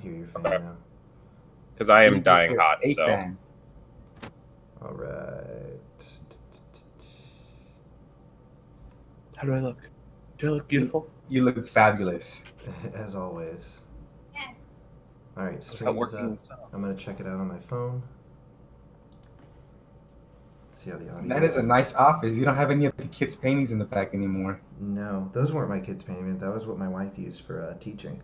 hear your fan Okay. now. Because I am Keep dying this hot, with a so. fan. All right. How do I look? Do I look beautiful? You look fabulous. As always. All right, How's that stream is working up. this out? I'm gonna check it out on my phone. See how the audio That is a nice office. You don't have any of the kids' paintings in the back anymore. No, those weren't my kids' painting. That was what my wife used for teaching.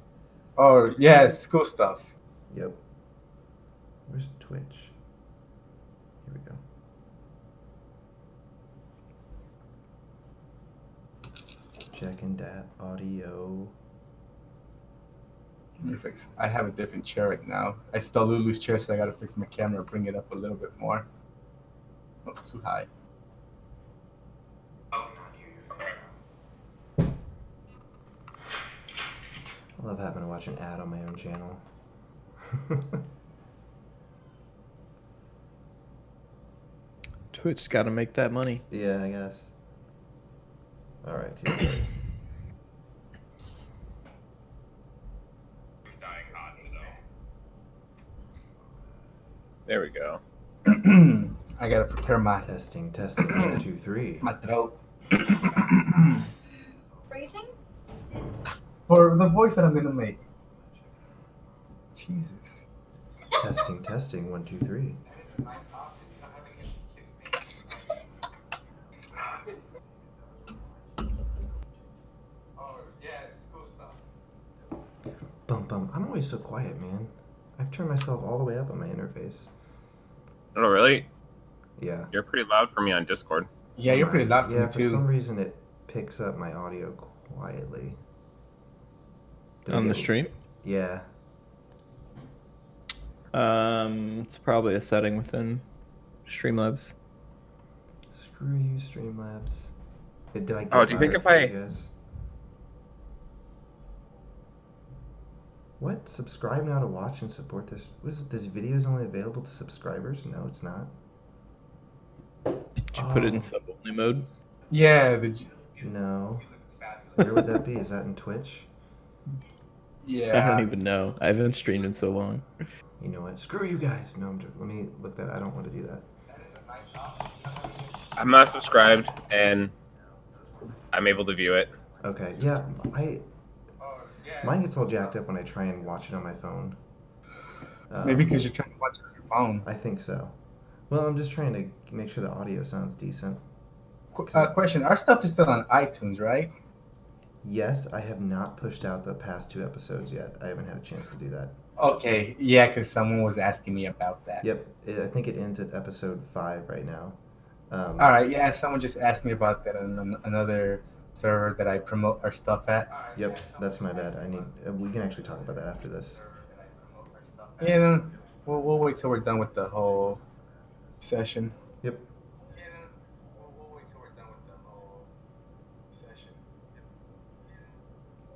Oh, yeah, school stuff. Yep. Where's Twitch? Here we go. Checking that audio. Let me fix. I have a different chair right now. I stole Lulu's chair, so I gotta fix my camera, bring it up a little bit more. Not too high. I love having to watch an ad on my own channel. Twitch's got to make that money. Yeah, I guess. All right. Here we go. Dying hot, so. There we go. I gotta prepare my Testing. 1, 2, 3. my throat Racing? for the voice that I'm gonna make. Jesus. Testing. 1, 2, 3. Bum. I'm always so quiet, man. I've turned myself all the way up on my interface. Oh, really? Yeah. You're pretty loud for me on Discord. Yeah, you're pretty loud for Yeah, me for too. some reason it picks up my audio quietly. Did I On the get- stream? Yeah. It's probably a setting within Streamlabs. Screw you, Streamlabs. Did I get Oh, do you think louder if for you I- guys? What? Subscribe now to watch and support this. What is it? This video is only available to subscribers? No, it's not. Did you put it in Oh. sub-only mode? Yeah, No. Where would that be? Is that in Twitch? yeah. I don't even know. I haven't streamed in so long. You know what? Screw you guys. No, let me look that. I don't want to do that. I'm not subscribed, and I'm able to view it. Okay. Yeah, mine gets all jacked up when I try and watch it on my phone. Maybe because you're trying to watch it on your phone. I think so. Well, I'm just trying to make sure the audio sounds decent. Question: our stuff is still on iTunes, right? Yes, I have not pushed out the past 2 episodes yet. I haven't had a chance to do that. Okay, yeah, because someone was asking me about that. Yep, I think it ends at episode 5 right now. All right, yeah, someone just asked me about that on another server that I promote our stuff at. Yep, that's my bad. We can actually talk about that after this. Yeah, then we'll wait till we're done with the whole session. Yep.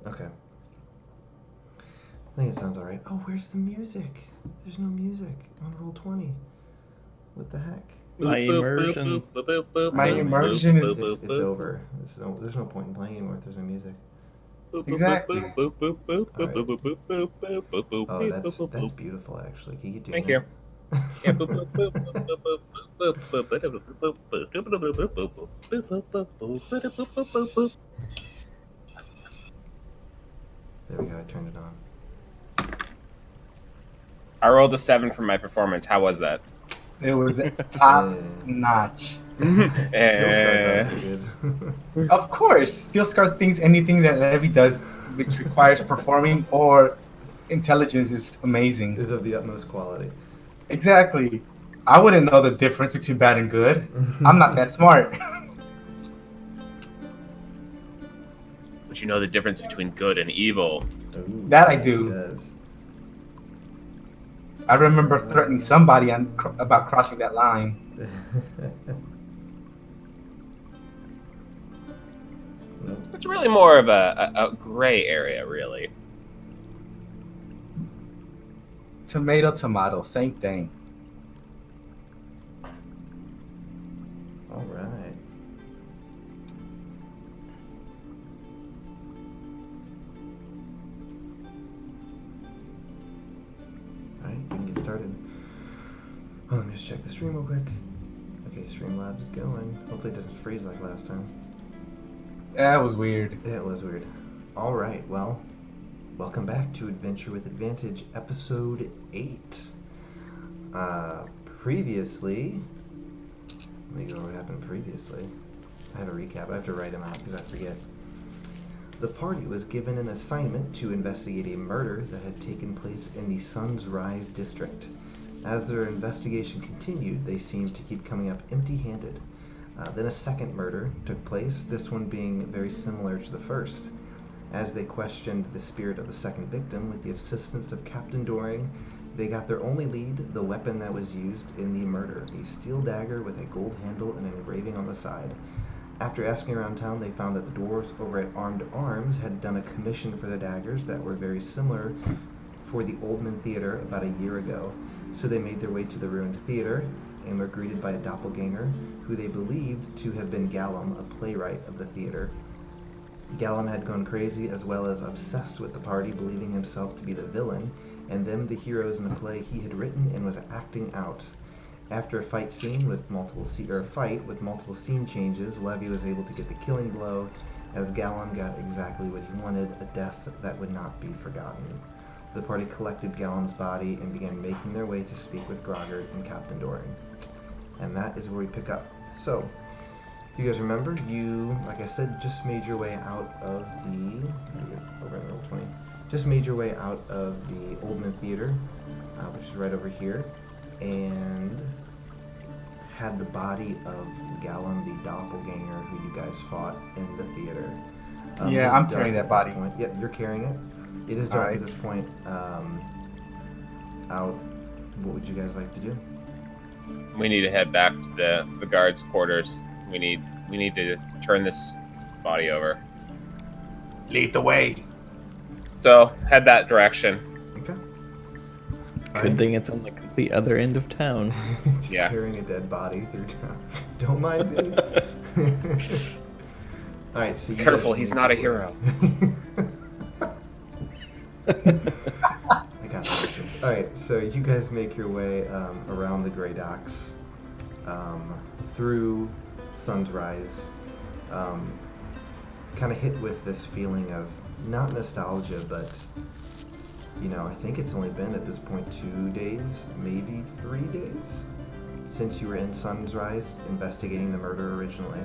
Okay. I think it sounds alright. Oh, where's the music? There's no music on Roll20. What the heck? My immersion. My immersion is- It's over. There's no point in playing anymore if there's no music. Exactly. Oh, that's beautiful, actually. Can you do Thank that? you. Yeah. There we go. I turned it on. I rolled a 7 for my performance. How was that? It was top Yeah. notch. Still Eh. good. Of course, Steel Scars thinks anything that Levy does which requires performing or intelligence is amazing. Is of the utmost quality. Exactly. I wouldn't know the difference between bad and good. I'm not that smart. But you know the difference between good and evil. Ooh, That I yes, do. he does. I remember threatening somebody about crossing that line. Nope. It's really more of a gray area, really. Tomato, same thing. All right. started. Oh, let me just check the stream real quick. Okay, Streamlabs is going. Hopefully it doesn't freeze like last time. That was weird. Yeah, it was weird. Alright, well, welcome back to Adventure with Advantage, Episode 8. Previously... Let me go over what happened previously. I have a recap. I have to write them out because I forget. The party was given an assignment to investigate a murder that had taken place in the Sun's Rise district. As their investigation continued, they seemed to keep coming up empty-handed. Then a second murder took place, this one being very similar to the first. As they questioned the spirit of the second victim with the assistance of Captain Doring, they got their only lead, the weapon that was used in the murder, a steel dagger with a gold handle and an engraving on the side. After asking around town, they found that the dwarves over at Armed Arms had done a commission for the daggers that were very similar for the Oldman Theater about a year ago. So they made their way to the ruined theater and were greeted by a doppelganger who they believed to have been Gallum, a playwright of the theater. Gallum had gone crazy as well as obsessed with the party, believing himself to be the villain and them the heroes in the play he had written and was acting out. After a fight with multiple scene changes, Levy was able to get the killing blow as Gallum got exactly what he wanted, a death that would not be forgotten. The party collected Gallum's body and began making their way to speak with Groggard and Captain Doring. And that is where we pick up. So, you guys remember, you, like I said, just made your way out of the, over in roll 20, just made your way out of the Oldman Theater, which is right over here, and had the body of Gallum, the doppelganger who you guys fought in the theater. Yeah, I'm carrying that body. Yep, you're carrying it. It is dark at this point. Out. What would you guys like to do? We need to head back to the guards' quarters. We need to turn this body over. Lead the way. So head that direction. Okay. Good thing it's on the complete other end of town. Just Yeah. carrying a dead body through town. Don't mind me. All right. So you Careful, guys he's move not a forward. hero. I got this. All right, so you guys make your way around the Grey Docks, through Sun's Rise, kind of hit with this feeling of not nostalgia, but you know, I think it's only been at this point 2 days, maybe 3 days, since you were in Sun's Rise investigating the murder originally.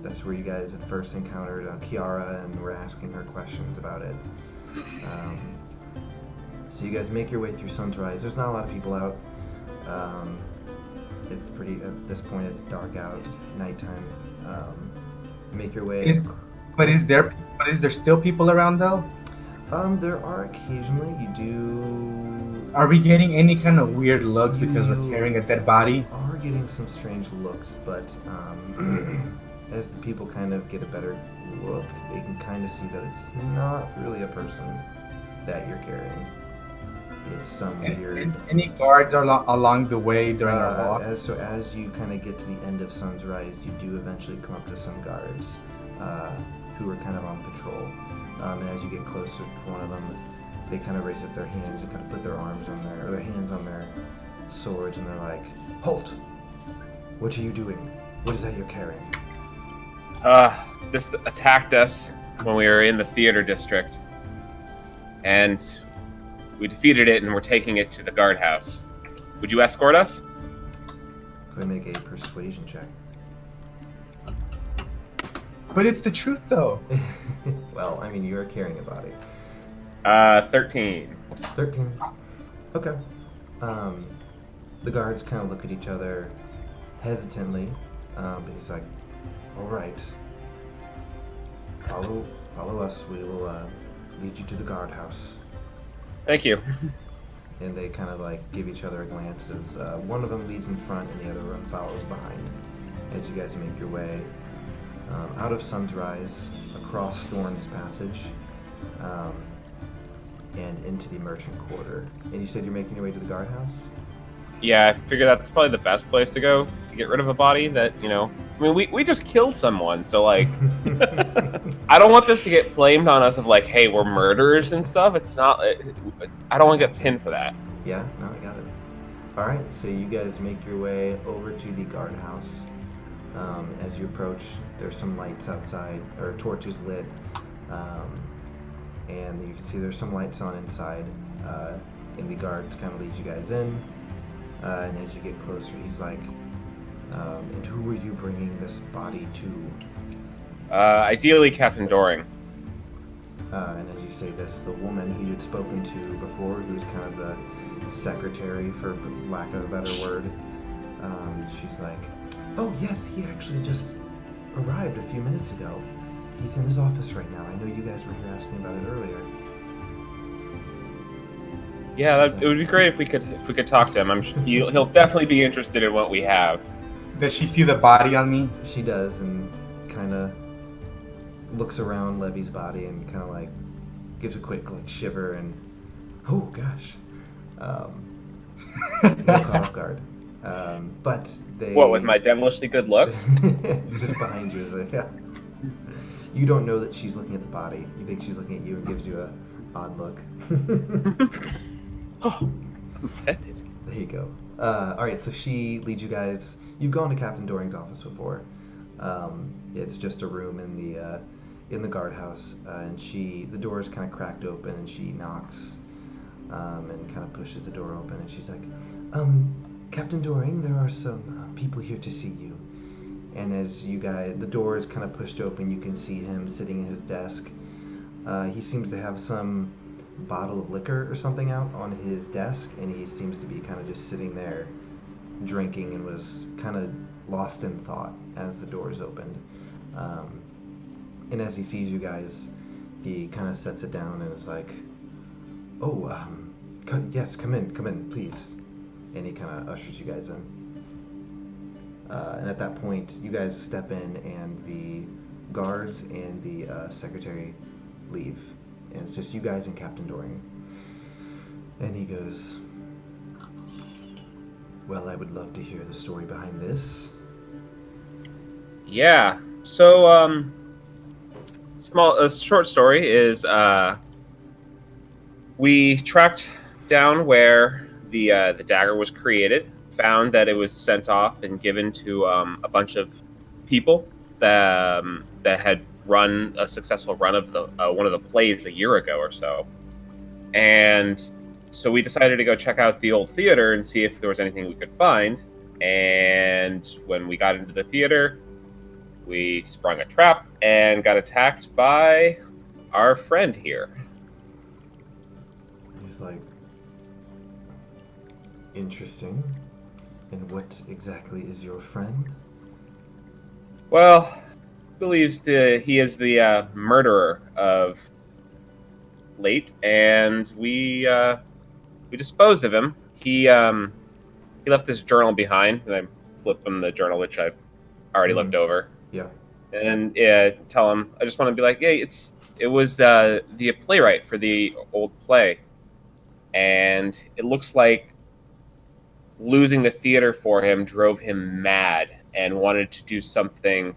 That's where you guys had first encountered Kiara and were asking her questions about it. So you guys make your way through Sun's Rise. There's not a lot of people out. It's pretty, at this point it's dark out, nighttime. Make your way. But is there still people around though? There are occasionally. You do. Are we getting any kind of weird looks because we're carrying a dead body? Are getting some strange looks, but as the people kind of get a better look, they can kind of see that it's not really a person that you're carrying. It's some weird. Any guards along the way during our walk? As you kind of get to the end of Sun's Rise, you do eventually come up to some guards who are kind of on patrol. And as you get closer to one of them, they kind of raise up their hands and kind of put their arms on their hands on their swords, and they're like, "Halt! What are you doing? What is that you're carrying?" This attacked us when we were in the theater district, and we defeated it, and we're taking it to the guardhouse. Would you escort us? Go ahead and make a persuasion check. But it's the truth though. Well, I mean, you are carrying a body. 13. 13. Okay. The guards kind of look at each other hesitantly, but he's like, "All right, follow us. We will lead you to the guardhouse." Thank you. And they kind of like give each other a glance as one of them leads in front and the other one follows behind. As you guys make your way out of Sun's Rise, across Thorn's Passage, and into the Merchant Quarter. And you said you're making your way to the guardhouse? Yeah, I figure that's probably the best place to go to get rid of a body that, you know, I mean, we just killed someone, so like, I don't want this to get blamed on us of like, hey, we're murderers and stuff. It's not. I don't want to get pinned for that. Yeah, no, I got it. All right, so you guys make your way over to the guardhouse. As you approach, there's some lights outside, or torches lit, and you can see there's some lights on inside. And the guards kind of lead you guys in. And as you get closer, he's like, "And who are you bringing this body to?" Ideally, Captain Doring. And as you say this, the woman who you'd spoken to before, who's kind of the secretary, for lack of a better word, she's like, "Oh yes, he actually just arrived a few minutes ago. He's in his office right now. I know you guys were here asking about it earlier." Yeah, it would be great if we could talk to him. He'll definitely be interested in what we have. Does she see the body on me? She does, and kind of looks around Levy's body and kind of like gives a quick like shiver and, oh gosh, they're caught off guard. But they. What, with my devilishly good looks? Just behind you is like, yeah. You don't know that she's looking at the body. You think she's looking at you and gives you a odd look. Oh, I'm offended. There you go. All right, so she leads you guys. You've gone to Captain Doring's office before. It's just a room in the guardhouse, and the door is kind of cracked open, and she knocks, and kind of pushes the door open, and she's like, "Captain Doring, there are some people here to see you." And as you guys, the door is kind of pushed open, you can see him sitting at his desk. He seems to have some bottle of liquor or something out on his desk, and he seems to be kind of just sitting there drinking and was kind of lost in thought as the doors opened. And as he sees you guys, he kind of sets it down and is like, "Oh, yes, come in, please." And he kind of ushers you guys in. And at that point, you guys step in, and the guards and the secretary leave. And it's just you guys and Captain Doring. And he goes, "Well, I would love to hear the story behind this." Yeah. So, a short story is, we tracked down where the dagger was created, found that it was sent off and given to a bunch of people that had run a successful run of the one of the plays a year ago or so, and so we decided to go check out the old theater and see if there was anything we could find. And when we got into the theater, we sprung a trap and got attacked by our friend here. He's like, "Interesting. And what exactly is your friend?" Well, believes he is the murderer of Late, and we disposed of him. He left this journal behind, and I flip him the journal, which I've already looked over. Yeah. And tell him I just want to be like, hey, it was the playwright for the old play, and it looks like losing the theater for him drove him mad and wanted to do something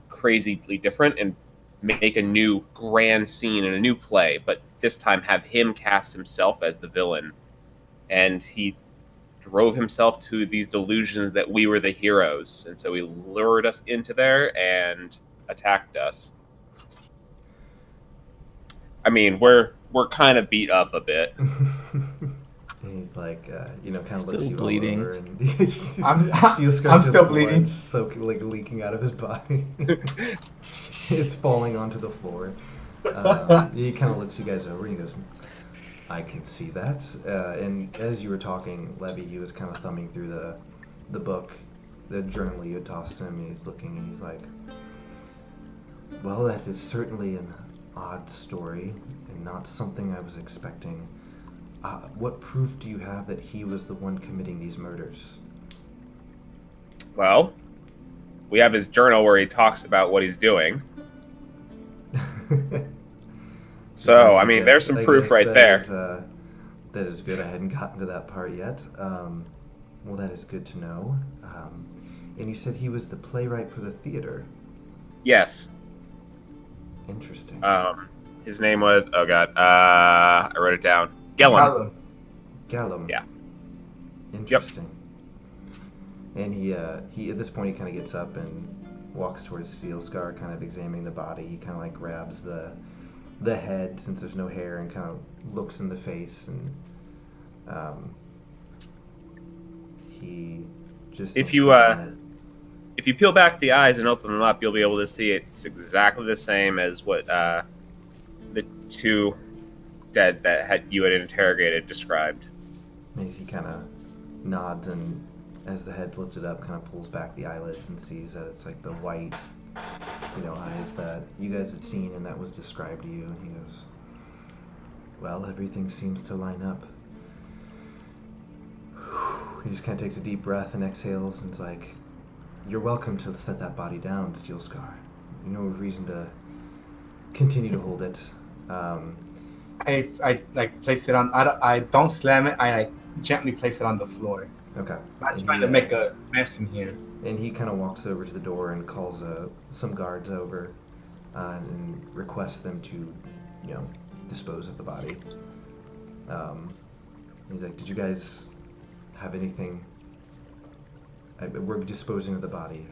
crazily different and make a new grand scene in a new play, but this time have him cast himself as the villain. And he drove himself to these delusions that we were the heroes, and so he lured us into there and attacked us. I mean, we're kind of beat up a bit. And he's like, kind of Still looks you bleeding. all over, and I'm still bleeding. Like leaking out of his body. It's falling onto the floor. He kind of looks you guys over, and he goes, "I can see that." And as you were talking, Levy, he was kind of thumbing through the book, the journal you had tossed him, and he's looking, and he's like, "Well, that is certainly an odd story, and not something I was expecting. What proof do you have that he was the one committing these murders?" Well, we have his journal where he talks about what he's doing. So, I mean, there's some proof right there. That is good. I hadn't gotten to that part yet. Well, that is good to know. And you said he was the playwright for the theater. Yes. Interesting. His name was, oh god, I wrote it down. Gellum. Gallum. Yeah. Interesting. And he at this point he kind of gets up and walks towards Steel Scar, kind of examining the body. He kind of like grabs the head since there's no hair and kind of looks in the face, and he just If looks you, for a minute. If you peel back the eyes and open them up, you'll be able to see it's exactly the same as what the two dead that you had interrogated described. He kind of nods, and as the head's lifted up, kind of pulls back the eyelids and sees that it's like the white, eyes that you guys had seen and that was described to you. And he goes, well, everything seems to line up. He just kind of takes a deep breath and exhales, and it's like, you're welcome to set that body down, Steel Scar. No reason to continue to hold it. I like place it on. I don't slam it. I like gently place it on the floor. Okay. Not And trying he, to make a mess in here. And he kind of walks over to the door and calls some guards over and requests them to, dispose of the body. He's like, did you guys have anything? We're disposing of the body.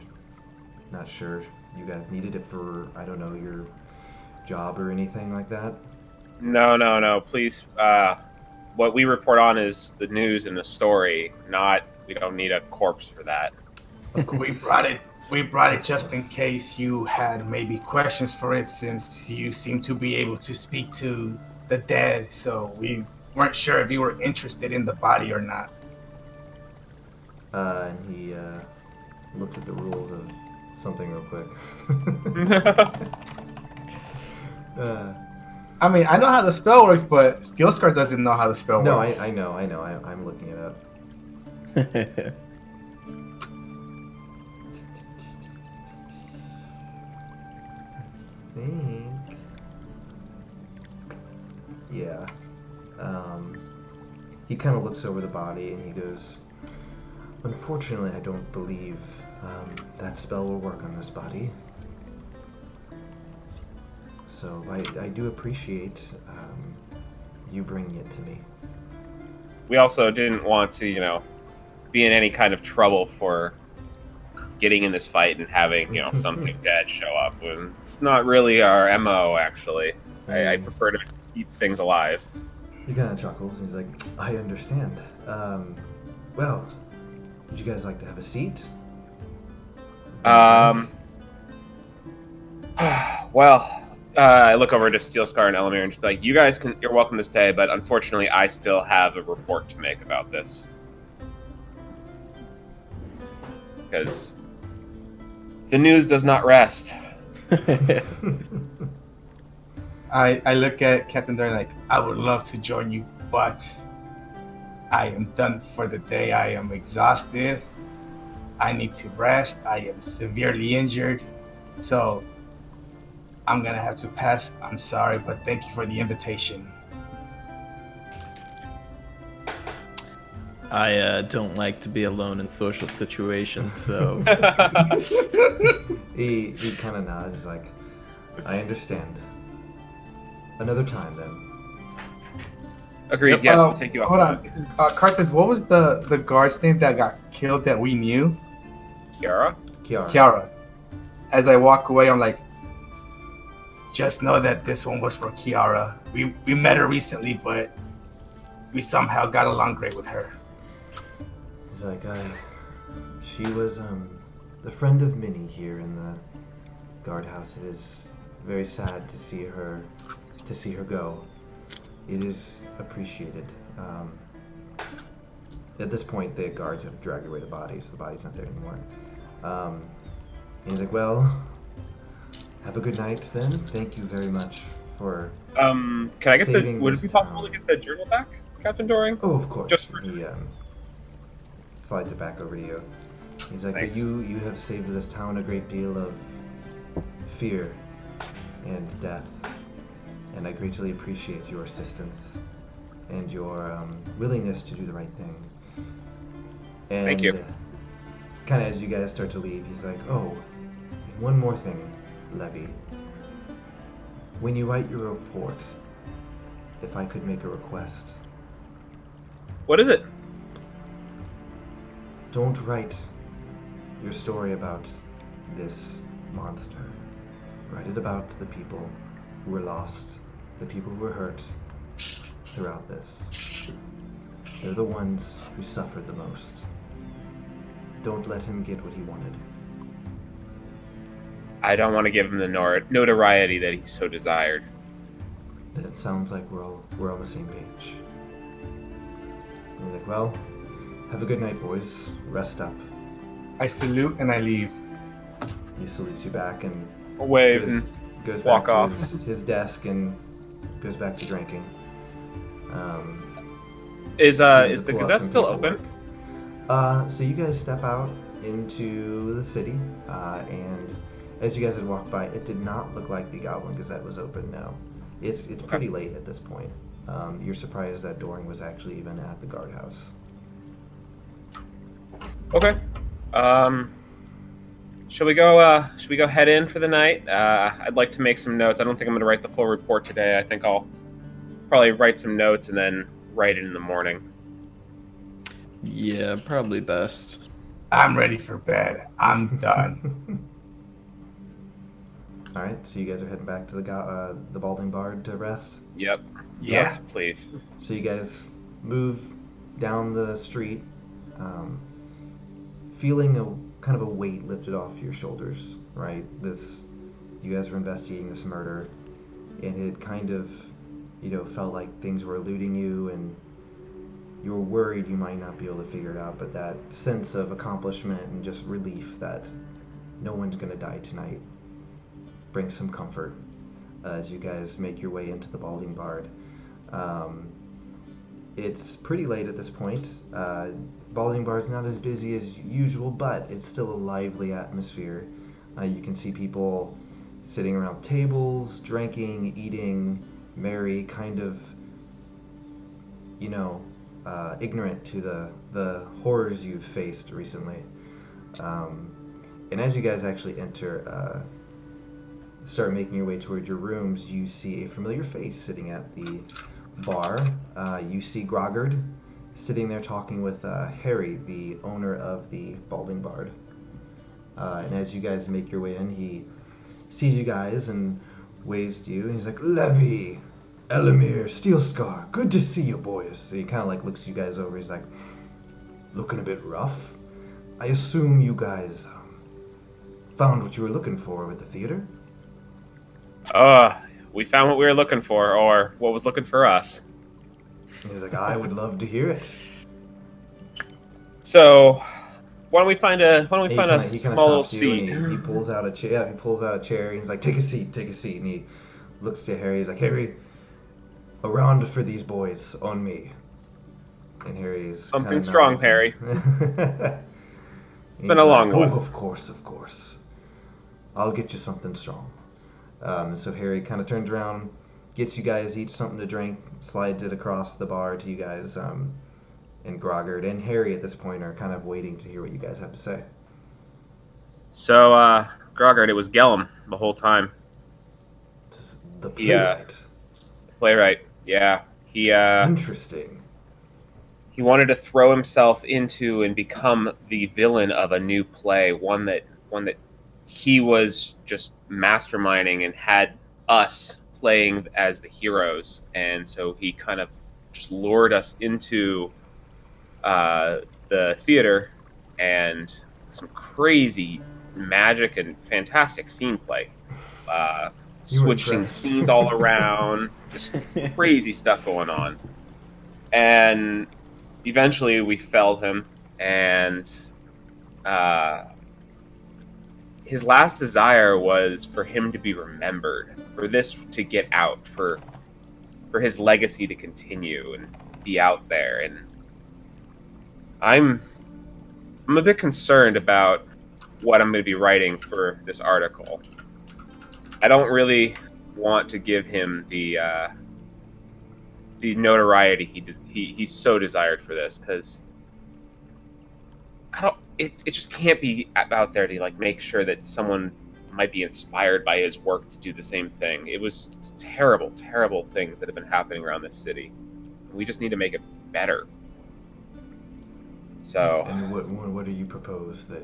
Not sure you guys needed it for, I don't know, your job or anything like that. No. Please, what we report on is the news and the story, we don't need a corpse for that. We brought it just in case you had maybe questions for it, since you seem to be able to speak to the dead, so we weren't sure if you were interested in the body or not. And he looked at the rules of something real quick. I mean, I know how the spell works, but Steel Scar doesn't know how the spell No, works. I know. I'm looking it up. I think. Yeah. He kind of looks over the body and he goes, unfortunately, I don't believe that spell will work on this body. So I do appreciate you bringing it to me. We also didn't want to, be in any kind of trouble for getting in this fight and having, something dead show up. When it's not really our MO, actually. I prefer to keep things alive. He kind of chuckles and he's like, I understand. Well, would you guys like to have a seat? Well, I look over to Steel Scar and Elamir and just be like, you're welcome to stay, but unfortunately I still have a report to make about this. Because the news does not rest. I look at Captain Dern like, I would love to join you, but I am done for the day. I am exhausted. I need to rest. I am severely injured. So I'm going to have to pass. I'm sorry, but thank you for the invitation. I don't like to be alone in social situations, so He kind of nods. He's like, I understand. Another time, then. Agreed, yes, we'll take you off. Hold on. Carthus, what was the guard's name that got killed that we knew? Kiara? Kiara. As I walk away, I'm like, just know that this one was for Kiara. We met her recently, but we somehow got along great with her. He's like, she was a friend of Minnie here in the guardhouse. It is very sad to see her go. It is appreciated. At this point, the guards have dragged away the body, so the body's not there anymore. And he's like, well, have a good night then. Thank you very much for Can I get would it be this possible to town. get the journal back, Captain Doring? Oh, of course. Just for- He slides it back over to you. He's like, but Thanks. you have saved this town a great deal of fear and death, and I greatly appreciate your assistance and your willingness to do the right thing. And Thank you. kind of as you guys start to leave, he's like, oh, and one more thing, Levy. When you write your report, if I could make a request, What is it? don't write your story about this monster. Write it about the people who were lost, the people who were hurt throughout this. They're the ones who suffered the most. Don't let him get what he wanted. I don't want to give him the notoriety that he so desired. Then it sounds like we're on the same page. And he's like, well, have a good night, boys. Rest up. I salute and I leave. He salutes you back and Wave goes, and goes walk back off. to his desk and goes back to drinking. Is Seems to the pull out Gazette some still paperwork. open? So you guys step out into the city, and as you guys had walked by, it did not look like the Goblin Gazette was open. No, it's pretty late at this point. You're surprised that Doring was actually even at the guardhouse. Okay. Should we go head in for the night? I'd like to make some notes. I don't think I'm going to write the full report today. I think I'll probably write some notes and then write it in the morning. Yeah, probably best. I'm ready for bed. I'm done. All right, so you guys are heading back to the Balding Bard to rest. Yep. Yeah, please. So you guys move down the street, feeling a kind of a weight lifted off your shoulders. Right, you guys were investigating this murder, and it kind of, felt like things were eluding you, and you were worried you might not be able to figure it out. But that sense of accomplishment and just relief that no one's gonna die tonight brings some comfort as you guys make your way into the Balding Bard. It's pretty late at this point. Balding Bard's not as busy as usual, but it's still a lively atmosphere. You can see people sitting around tables, drinking, eating, merry, kind of, ignorant to the horrors you've faced recently. And as you guys actually enter, start making your way towards your rooms, you see a familiar face sitting at the bar. You see Groggard sitting there talking with Harry, the owner of the Balding Bard. And as you guys make your way in, he sees you guys and waves to you, and he's like, Levy, Elamir, Steelscar, good to see you, boys. So he kind of looks you guys over. He's like, looking a bit rough. I assume you guys found what you were looking for with the theater? We found what we were looking for, or what was looking for us. He's like, I would love to hear it. So, why don't we find a He kinda small little stops you, seat? and he pulls out a chair. He pulls out a chair. And he's like, take a seat. And he looks to Harry. He's like, Harry, a round for these boys on me. And Harry's Something strong, Harry. It's been a long one. Oh, of course. I'll get you something strong. So Harry kind of turns around, gets you guys each something to drink, slides it across the bar to you guys, and Groggard and Harry at this point are kind of waiting to hear what you guys have to say. So, Groggard, it was Gellum the whole time. The playwright. Playwright, yeah. Interesting. He wanted to throw himself into and become the villain of a new play, one that he was just masterminding and had us playing as the heroes. And so he kind of just lured us into the theater, and some crazy magic and fantastic scene play. Switching scenes all around, just crazy stuff going on. And eventually we felled him, and his last desire was for him to be remembered, for this to get out, for his legacy to continue and be out there. And I'm a bit concerned about what I'm going to be writing for this article. I don't really want to give him the notoriety he so desired for this, because it just can't be out there to like make sure that someone might be inspired by his work to do the same thing. It's terrible, terrible things that have been happening around this city. We just need to make it better. So, And what do you propose then?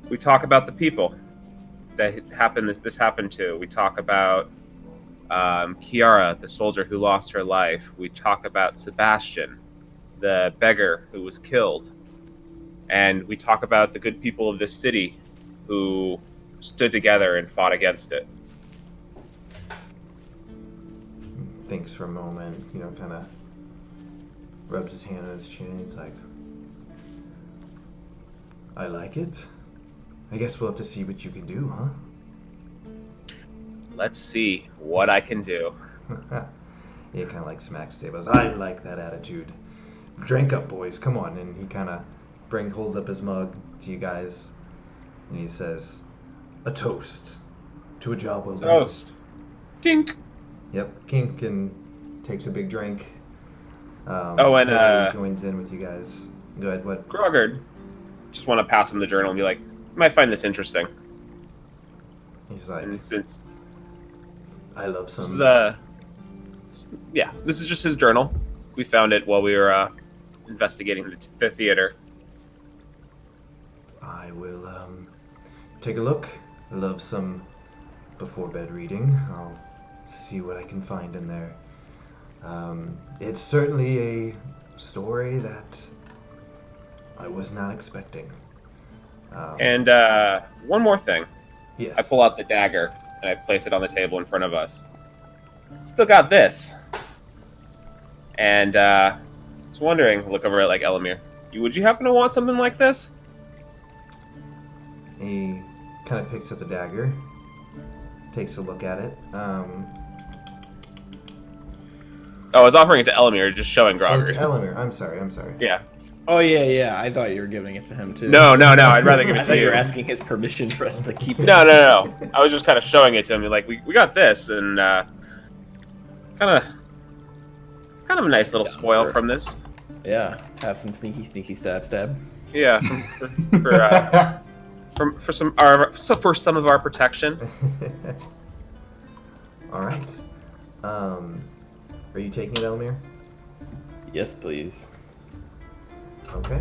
we talk about the people that this happened to. We talk about Kiara, the soldier who lost her life. We talk about Sebastian, the beggar who was killed. And we talk about the good people of this city who stood together and fought against it. Thinks for a moment, kind of rubs his hand on his chin. He's like, I like it. I guess we'll have to see what you can do, huh? Let's see what I can do. He kind of like smacks tables. I like that attitude. Drink up, boys. Come on. And he kind of holds up his mug to you guys, and he says, "A toast to a job well done." Toast. Kink. Yep. Kink and takes a big drink. And Hillary joins in with you guys. Go ahead. What? Grogard. Just want to pass him the journal and be like, you might find this interesting. He's like, And since I love this some. is this is just his journal. We found it while we were investigating the theater. I will take a look. I love some before bed reading. I'll see what I can find in there. It's certainly a story that I was not expecting. And one more thing. Yes. I pull out the dagger and I place it on the table in front of us. Still got this. And I was wondering, look over at like Elamir. Would you happen to want something like this? He kind of picks up the dagger, takes a look at it. Oh, I was offering it to Elamir, just showing Oh, Grogard. to Elamir. I'm sorry. Yeah. Oh yeah. I thought you were giving it to him too. No. I'd rather give I it thought to you you. were asking his permission for us to keep it. No. I was just kind of showing it to him. Like, we got this, and kind of a nice little spoil from this. Yeah, have some sneaky stab. Yeah, for some of our protection. All right. Are you taking it, Elamir? Yes, please. Okay.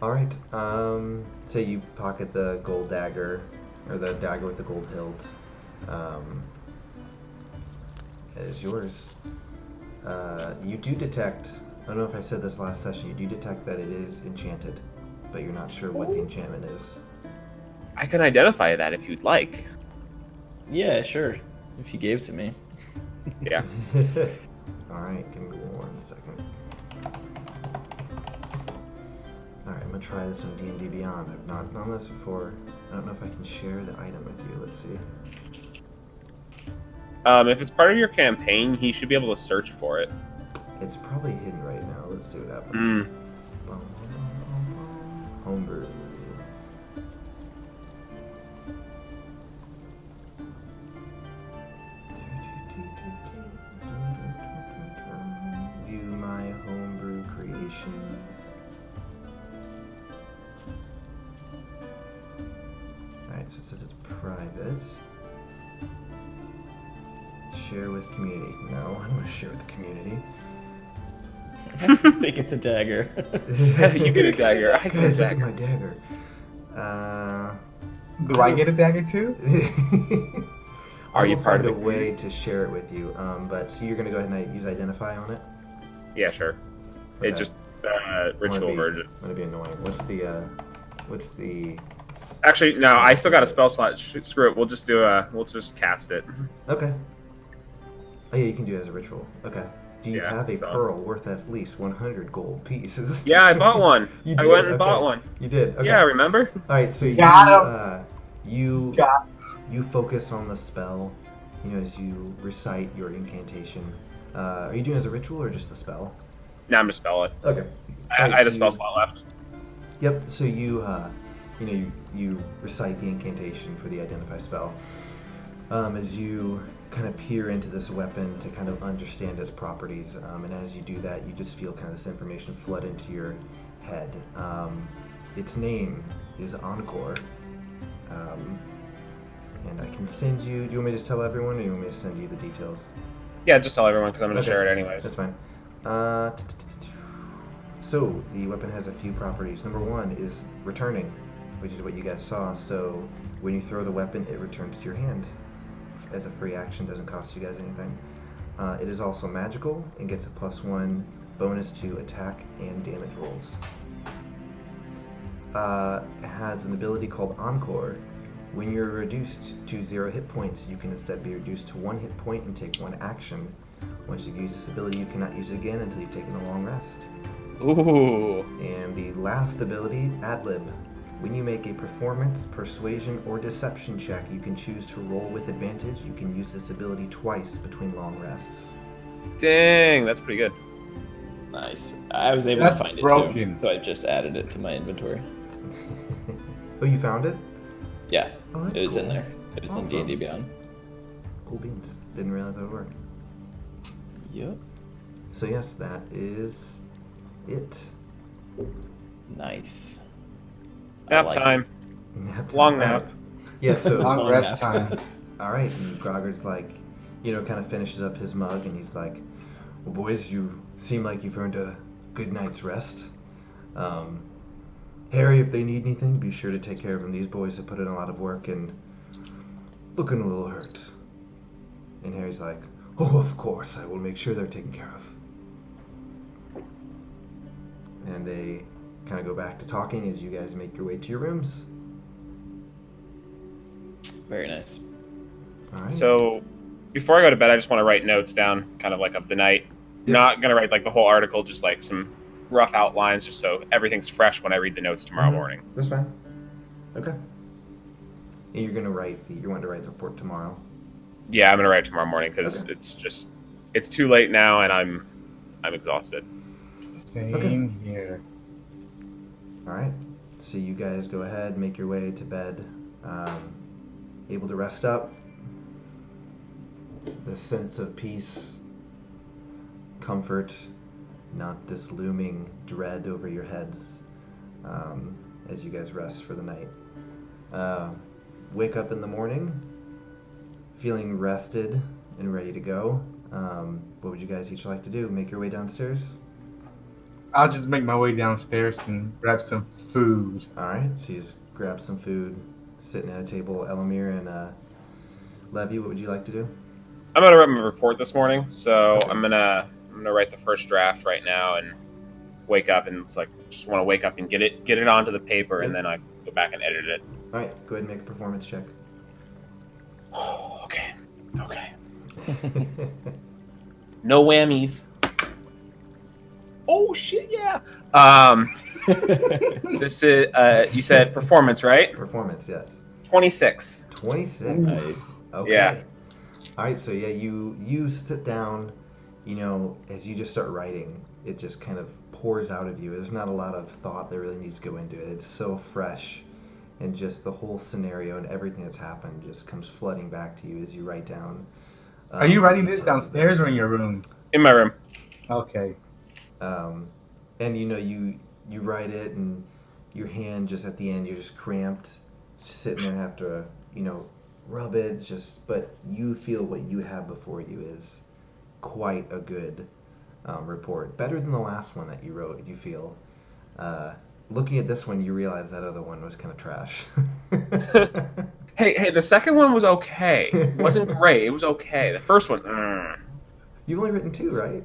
All right. So you pocket the gold dagger, or the dagger with the gold hilt. It is yours. You do detect. I don't know if I said this last session. You do detect that it is enchanted, but you're not sure what the enchantment is. I can identify that if you'd like. Yeah, sure. If you gave it to me. Yeah. All right. Give me 1 second. All right. I'm gonna try this on D&D Beyond. I've not done this before. I don't know if I can share the item with you. Let's see. If it's part of your campaign, he should be able to search for it. It's probably hidden right now. Let's see what happens. Homebrew. View my homebrew creations. Alright, so it says it's private. Share with community. No, I don't want to share with the community. I think it's a dagger. You get a dagger. I get a Guys, look at dagger. my dagger. Do I get a dagger too? Are you will part of find the a way to share it with you? But so you're gonna go ahead and use identify on it. Yeah, sure. It Okay. just ritual version. Gonna be annoying. What's the? Actually, no. I still got a spell slot. Screw it. We'll just cast it. Okay. Oh yeah, you can do it as a ritual. Okay. Do you Yeah, have a so- pearl worth at least 100 gold pieces? Yeah, I bought one. You I did? went and Okay. bought one. You did. Okay. Yeah, remember? All right. So Got you Got you focus on the spell, as you recite your incantation. Are you doing it as a ritual or just the spell? Now I'm gonna spell it. Okay. I had a spell slot left. Yep. So you you recite the incantation for the identify spell. As you kind of peer into this weapon to kind of understand its properties, and as you do that, you just feel kind of this information flood into your head. Its name is Encore. And I can send you. Do you want me to just tell everyone, or do you want me to send you the details? Yeah, just tell everyone because I'm gonna Okay. share it anyways. That's fine. So the weapon has a few properties. Number one is returning, which is what you guys saw. So when you throw the weapon, it returns to your hand as a free action. Doesn't cost you guys anything. It is also magical and gets a +1 bonus to attack and damage rolls. It has an ability called Encore. When you're reduced to 0 hit points, you can instead be reduced to 1 hit point and take 1 action. Once you've used this ability, you cannot use it again until you've taken a long rest. Ooh. And the last ability, Adlib. When you make a performance, persuasion, or deception check, you can choose to roll with advantage. You can use this ability twice between long rests. Dang, that's pretty good. Nice. I was able That's to find broken. it too, so I just added it to my inventory. Oh, you found it? Yeah, Oh, that's it was cool. in there. It was in Awesome. D&D Beyond. Cool beans. Didn't realize that would work. Yep. So yes, that is it. Nice. Nap like time. Nap time. Long All nap. right. Yeah, so Long rest time. all right, and Grogger's like, kind of finishes up his mug, and he's like, "Well, boys, you seem like you've earned a good night's rest. Harry, if they need anything, be sure to take care of them. These boys have put in a lot of work and looking a little hurt." And Harry's like, "Oh, of course, I will make sure they're taken care of." And they kind of go back to talking as you guys make your way to your rooms. Very nice. All right. So before I go to bed, I just want to write notes down, kind of like of the night. Yeah. Not gonna write like the whole article, just like some rough outlines, just so everything's fresh when I read the notes tomorrow Mhm. morning. That's fine. Okay. And you're gonna you want to write the report tomorrow. Yeah, I'm gonna write it tomorrow morning because Okay. it's too late now and I'm exhausted. Same here. All right. So you guys go ahead, make your way to bed, able to rest up. The sense of peace, comfort, not this looming dread over your heads as you guys rest for the night. Wake up in the morning, feeling rested and ready to go. What would you guys each like to do? Make your way downstairs? I'll just make my way downstairs and grab some food. All right, so you just grab some food, sitting at a table. Elamir and Levy, what would you like to do? I'm gonna write my report this morning, so Okay. I'm gonna write the first draft right now and wake up and it's like just want to wake up and get it onto the paper and Yep. then I go back and edit it. All right, go ahead and make a performance check. Okay. No whammies. Oh shit, yeah. This is you said performance, right? Performance, yes. 26. 26. Nice. Okay. Yeah. All right, so yeah, you sit down, as you just start writing, it just kind of pours out of you. There's not a lot of thought that really needs to go into it. It's so fresh, and just the whole scenario and everything that's happened just comes flooding back to you as you write down. Are you writing this downstairs or in your room? In my room. Okay. And you write it, and your hand just at the end, you're just cramped, just sitting there and have to rub it. But you feel what you have before you is quite a good report, better than the last one that you wrote. You feel. Looking at this one, you realize that other one was kind of trash. Hey, the second one was okay. It wasn't great. It was okay. The first one, You've only written 2, right?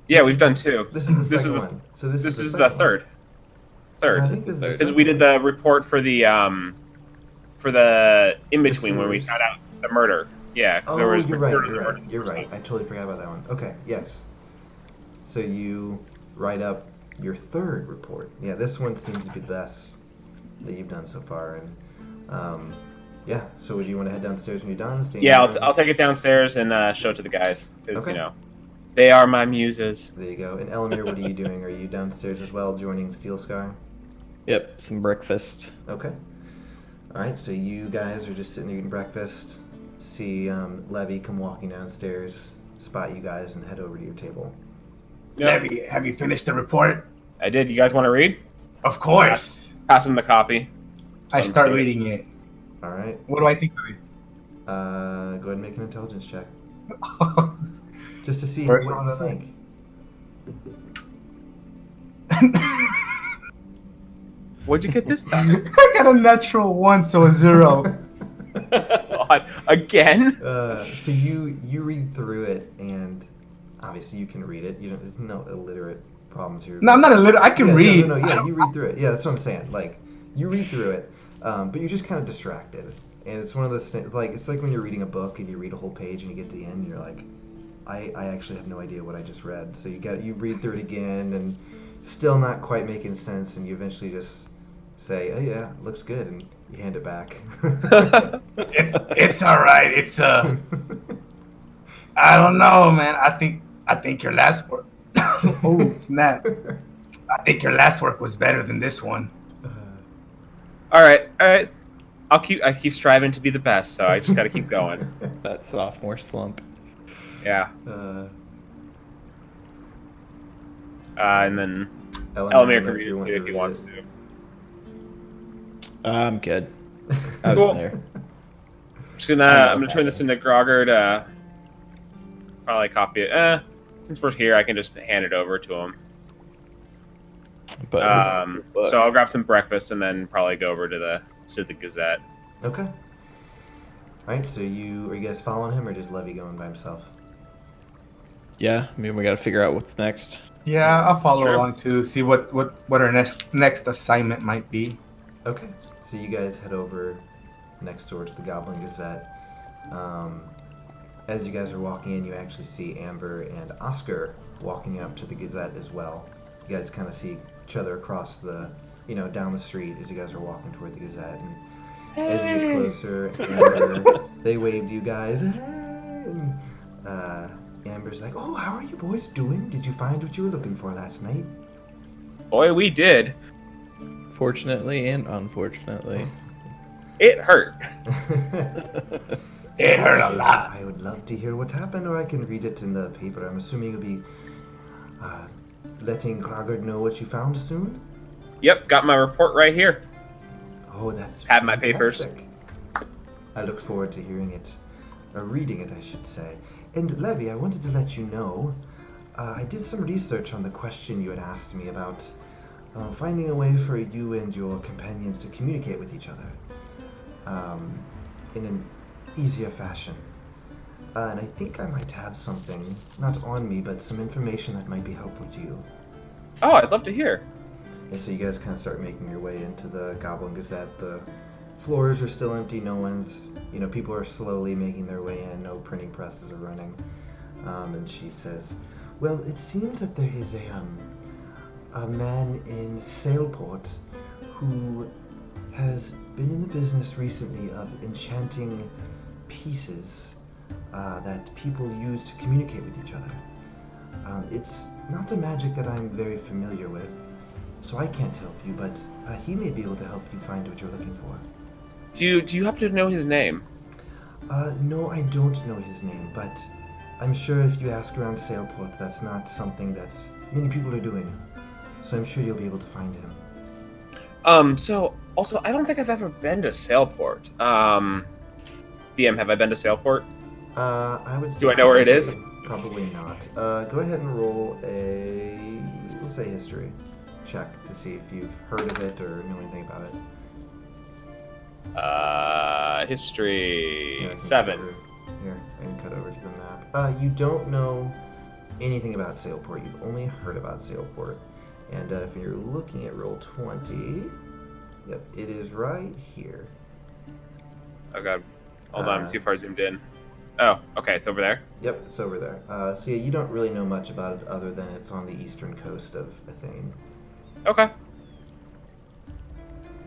yeah, we've done 2. This is the This second is one. So this is the second one. third. I Third. think this is the Because Because second we did one. the report for the in between when we sewers. found out the murder. Yeah, because Oh, there was you're right. report of You're the right. murder. You're right. I totally forgot about that one. Okay. Yes. So you write up your third report. Yeah, this one seems to be the best that you've done so far. And yeah. So would you want to head downstairs when you're done? Stay in Yeah, your room? I'll take it downstairs and show it to the guys because Okay. they are my muses. There you go. And Elamir, what are you doing? Are you downstairs as well, joining Steel Sky? Yep, some breakfast. Okay. All right. So you guys are just sitting there eating breakfast. See Levy come walking downstairs, spot you guys, and head over to your table. Yep. Levy, have you finished the report? I did. You guys want to read? Of course. Pass him the copy. I Let him start see it. reading it. All right. What do I think of it? Go ahead and make an intelligence check. Just to see First what one you of the think. What'd you get this time? I got a natural 1, so a 0. Again? So you read through it, and obviously you can read it. You don't, there's no illiterate problems here. No, I'm not illiterate. I can Yeah, read. No, yeah, you read through it. Yeah, that's what I'm saying. Like, you read through it, but you're just kind of distracted. And it's one of those things, like, it's like when you're reading a book and you read a whole page and you get to the end and you're like, I actually have no idea what I just read. So you read through it again and still not quite making sense, and you eventually just say, oh yeah, looks good, and you hand it back. It's all right. It's I don't know, man. I think your last work. Oh snap! I think your last work was better than this one. All right. I keep striving to be the best, so I just got to keep going. That sophomore slump. Yeah. And then Elamir Elamir can read it too if he wants to. I'm good. I was Cool. there. I'm gonna turn this into Grogger. Probably copy it. Since we're here, I can just hand it over to him. But So I'll grab some breakfast and then probably go over to the Gazette. Okay. All right. So are you guys following him, or just Levy going by himself? yeah, I mean, we got to figure out what's next. Yeah, I'll follow Sure. along too. See what our next assignment might be. Okay. So you guys head over next door to the Goblin Gazette. As you guys are walking in, you actually see Amber and Oscar walking up to the Gazette as well. You guys kind of see each other across the, down the street as you guys are walking toward the Gazette. And as you get closer, Amber, they waved to you guys. Hey! And, Amber's like, oh, how are you boys doing? Did you find what you were looking for last night? Boy, we did. Fortunately and unfortunately. It hurt. It hurt a lot. I would love to hear what happened, or I can read it in the paper. I'm assuming you'll be letting Grogard know what you found soon? Yep, got my report right here. Oh, that's Have my papers. fantastic. I look forward to hearing it, or reading it, I should say. And Levy, I wanted to let you know, I did some research on the question you had asked me about finding a way for you and your companions to communicate with each other in an easier fashion. And I think I might have something, not on me, but some information that might be helpful to you. Oh, I'd love to hear. And so you guys kind of start making your way into the Goblin Gazette. The floors are still empty. No one's, people are slowly making their way in. No printing presses are running. And she says, well, it seems that there is a man in Sailport who has been in the business recently of enchanting pieces that people use to communicate with each other. It's not a magic that I'm very familiar with, so I can't help you, but he may be able to help you find what you're looking for. Do you happen to know his name? No, I don't know his name, but I'm sure if you ask around Sailport, that's not something that many people are doing. So I'm sure you'll be able to find him. So also, I don't think I've ever been to Sailport. DM, have I been to Sailport? I would say... Do I know where it is? Probably not. Go ahead and roll let's say history check to see if you've heard of it or know anything about it. History Here, I can 7. cut over- Here, I can cut over to the map. You don't know anything about Sailport. You've only heard about Sailport. And if you're looking at roll 20, yep, it is right here. Oh god, hold on, I'm too far zoomed in. Oh, okay, it's over there. Yep, it's over there. So yeah, you don't really know much about it other than it's on the eastern coast of Athene. Okay.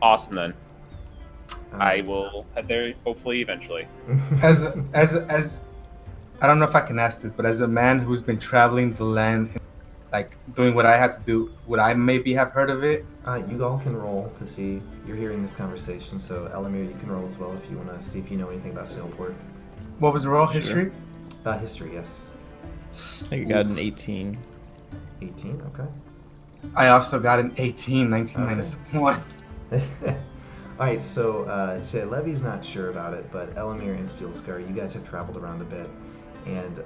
Awesome then. Um, I will head there hopefully eventually. As I don't know if I can ask this, but as a man who's been traveling the land, like doing what I have to do, would I maybe have heard of it? You all can roll to see. You're hearing this conversation, so Elamir, you can roll as well if you want to see if you know anything about Sailport. What was the roll? Sure. History? History, yes. I think I got an 18. 18, okay. I also got an 18, 19 Okay. minus 1. Alright, so Levy's not sure about it, but Elamir and Steelscar, you guys have traveled around a bit, and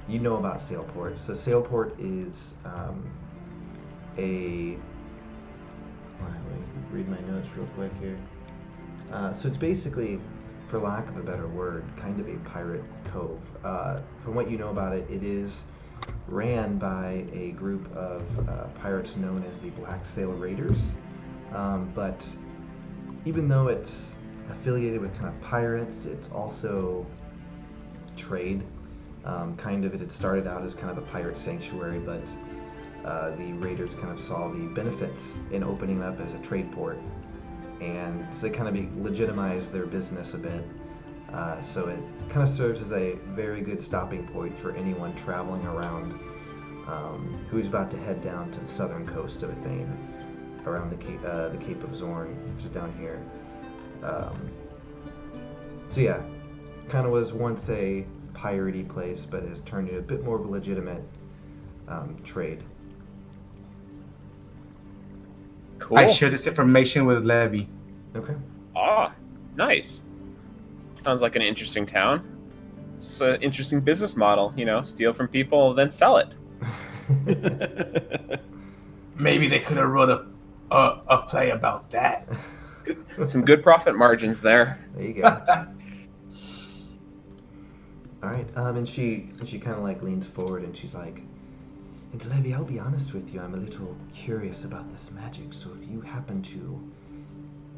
you know about Sailport. So Sailport is a... Let me read my notes real quick here. So it's basically, for lack of a better word, kind of a pirate cove. From what you know about it, it is ran by a group of pirates known as the Black Sail Raiders. But even though it's affiliated with kind of pirates, it's also trade. Kind of it had started out as kind of a pirate sanctuary, but the raiders kind of saw the benefits in opening up as a trade port, and so they kind of legitimized their business a bit. So it kind of serves as a very good stopping point for anyone traveling around who's about to head down to the southern coast of Athene, around the Cape of Zorn, which is down here. So yeah, kind of was once a piratey place, but has turned into a bit more of a legitimate trade. Cool. I share this information with Levy. Okay. Ah, nice. Sounds like an interesting town. It's an interesting business model, steal from people, then sell it. Maybe they could have wrote a play about that. Some good profit margins there. There you go. All right. And she kind of like leans forward and she's like, "And Levy, I'll be honest with you. I'm a little curious about this magic. So if you happen to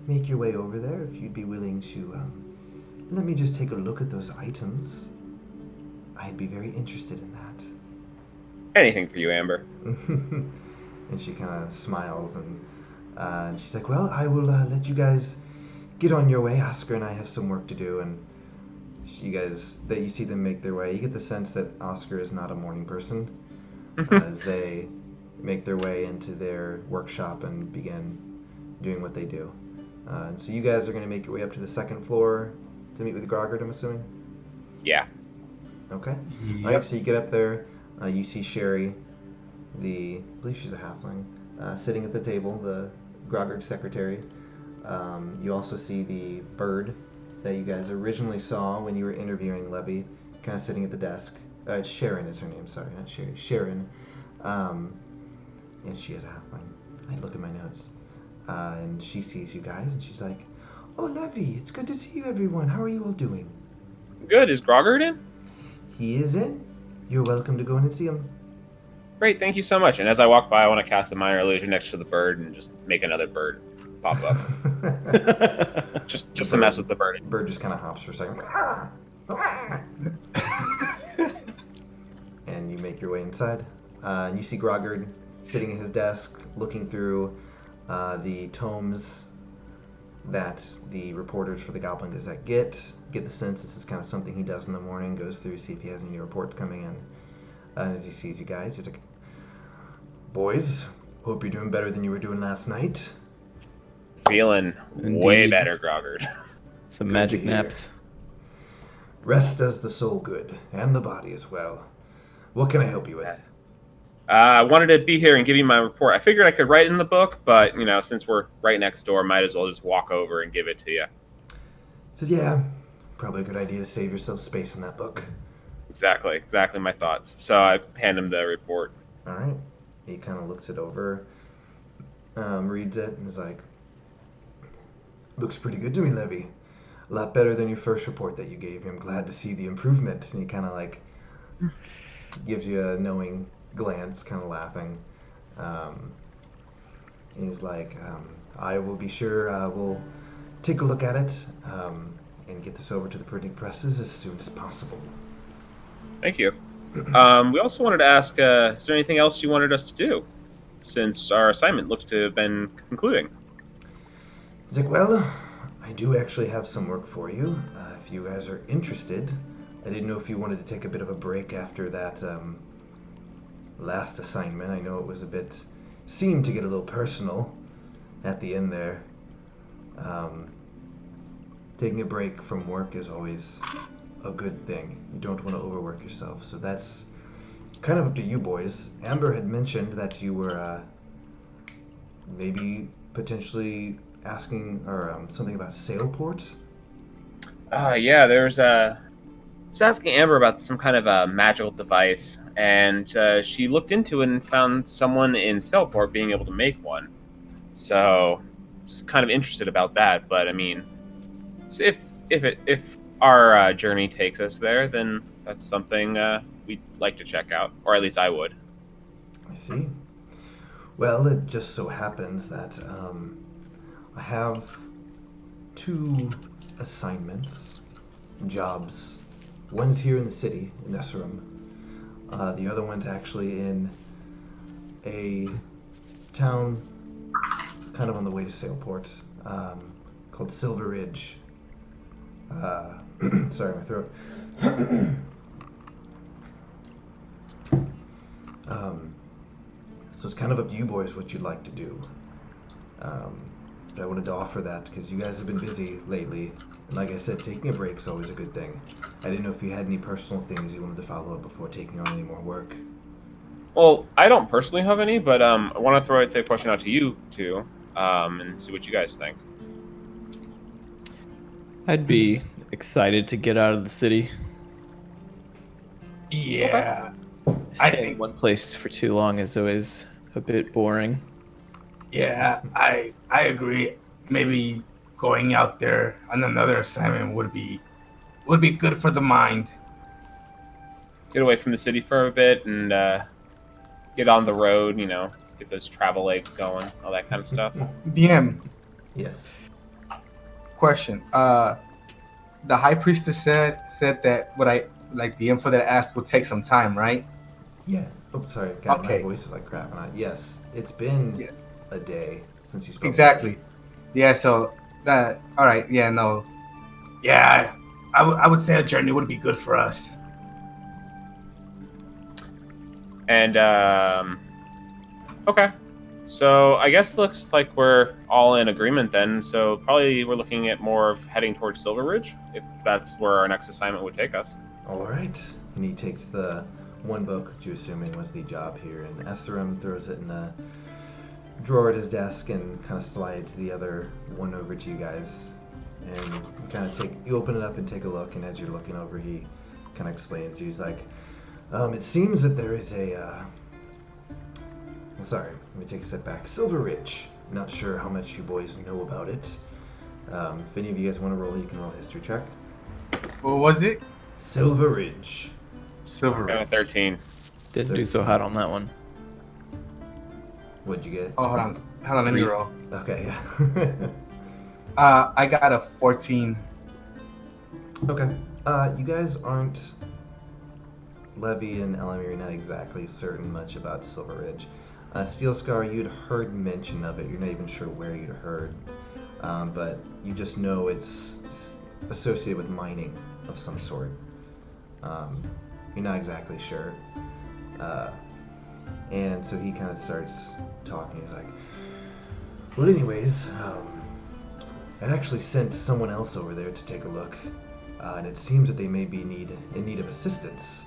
make your way over there, if you'd be willing to let me just take a look at those items, I'd be very interested in that." Anything for you, Amber. And she kind of smiles and she's like, "Well, I will let you guys get on your way. Oscar and I have some work to do." And you see them make their way. You get the sense that Oscar is not a morning person as they make their way into their workshop and begin doing what they do. And so you guys are going to make your way up to the second floor to meet with Groggard, I'm assuming? Yeah. Okay. Yep. All right, so you get up there. You see Sherry, I believe she's a halfling, sitting at the table, the Groggard secretary. You also see the bird that you guys originally saw when you were interviewing Levy, kind of sitting at the desk. Sharon is her name, sorry, not Sherry. Sharon. And she is a halfling. I look at my notes. And she sees you guys, and she's like, "Oh, Levy, it's good to see you, everyone. How are you all doing?" Good. Is Groggard in? He is in. You're welcome to go in and see him. Great. Thank you so much. And as I walk by, I want to cast a minor illusion next to the bird and just make another bird pop up. just to mess with the bird. Bird just kind of hops for a second. And you make your way inside. And you see Groggard sitting at his desk, looking through the tomes that the reporters for the Goblin Gazette get the sense this is kind of something he does in the morning, goes through, see if he has any reports coming in. And as he sees you guys, he's like, "Boys, hope you're doing better than you were doing last night." Feeling way Indeed. better, Groggard. Some Good magic to hear. naps. Rest does the soul good, and the body as well. What can I help you with? I wanted to be here and give you my report. I figured I could write it in the book, but, since we're right next door, might as well just walk over and give it to you. Said, "Yeah, probably a good idea to save yourself space in that book." Exactly my thoughts. So I hand him the report. All right. He kind of looks it over, reads it, and is like, "Looks pretty good to me, Levy. A lot better than your first report that you gave me. I'm glad to see the improvement." And he kind of like gives you a knowing glance, kind of laughing. He's like, "I will be sure we'll take a look at it and get this over to the printing presses as soon as possible." Thank you. We also wanted to ask, is there anything else you wanted us to do, since our assignment looks to have been concluding? He's like, "Well, I do actually have some work for you. If you guys are interested. I didn't know if you wanted to take a bit of a break after that last assignment. I know it was seemed to get a little personal at the end there. Taking a break from work is always a good thing. You don't want to overwork yourself. So that's kind of up to you boys. Amber had mentioned that you were maybe potentially asking or something about Sailport. Yeah, there's was asking Amber about some kind of a magical device, and she looked into it and found someone in Cellport being able to make one. So, just kind of interested about that. But I mean, if our journey takes us there, then that's something we'd like to check out, or at least I would. I see. Well, it just so happens that I have two assignments, jobs. One's here in the city, in Esserum. The other one's actually in a town kind of on the way to Sailport, called Silver Ridge. Sorry, my throat. So it's kind of up to you boys what you'd like to do. But I wanted to offer that because you guys have been busy lately. And like I said, taking a break's always a good thing. I didn't know if you had any personal things you wanted to follow up before taking on any more work. Well, I don't personally have any, but I want to throw the question out to you two, and see what you guys think. I'd be excited to get out of the city. Yeah. I Staying in think- one place for too long is always a bit boring. Yeah, I agree. Maybe going out there on another assignment would be good for the mind. Get away from the city for a bit and get on the road. You know, get those travel legs going, all that kind of stuff. DM, Yes. question. The high priestess said that what I like the info that I asked would take some time, right? Yeah. Oh, sorry. God, Okay. my voice is like crap. Yes. It's been Yeah. a day since you spoke. Exactly. Yeah. So that. All right. Yeah. No. Yeah. I would say a journey would be good for us. And okay, so I guess it looks like we're all in agreement then. So probably we're looking at more of heading towards Silver Ridge, if that's where our next assignment would take us. All right. And he takes the one book, which you're assuming was the job here in Esserum, throws it in the drawer at his desk, and kind of slides the other one over to you guys. And you open it up and take a look. And as you're looking over, he kind of explains to you. He's like, it seems that there is sorry, let me take a step back. Silver Ridge. Not sure how much you boys know about it. If any of you guys want to roll, you can roll a history check. What was it? Silver Ridge. Silver. Got a 13. Didn't do so hot on that one. What'd you get? Oh, hold on. Let me 3. roll. Okay, yeah. I got a 14. Okay. You guys aren't. Levy and Elamir are not exactly certain much about Silver Ridge. Steel Scar, you'd heard mention of it. You're not even sure where you'd heard. But you just know it's associated with mining of some sort. You're not exactly sure. And so he kind of starts talking. He's like, well, anyways, I'd actually sent someone else over there to take a look. And it seems that they may be in need of assistance.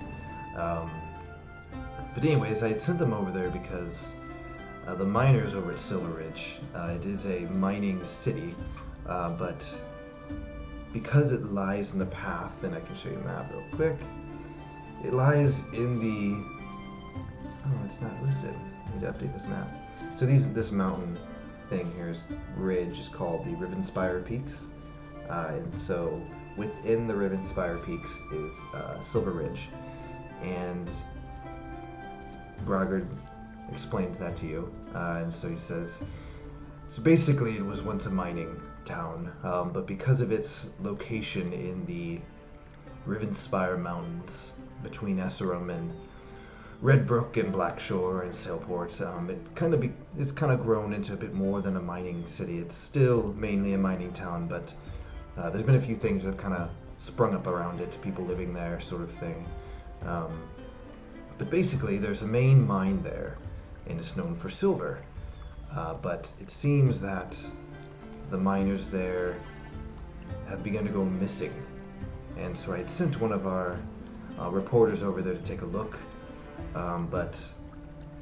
But anyways, I had sent them over there because the miners over at Silver Ridge, it is a mining city, but because it lies in the path, and I can show you the map real quick, it lies in the... Oh, it's not listed. I need to update this map. So this mountain thing here, ridge, is called the Rivenspire Peaks, and so within the Rivenspire Peaks is Silver Ridge, and Brogard explains that to you, and so he says, so basically it was once a mining town, but because of its location in the Rivenspire Mountains between Esserum and Redbrook and Blackshore and Sailport, it's kind of grown into a bit more than a mining city. It's still mainly a mining town, but there's been a few things that have kind of sprung up around it, people living there, sort of thing. But basically, there's a main mine there, and it's known for silver. But it seems that the miners there have begun to go missing. And so I had sent one of our reporters over there to take a look. But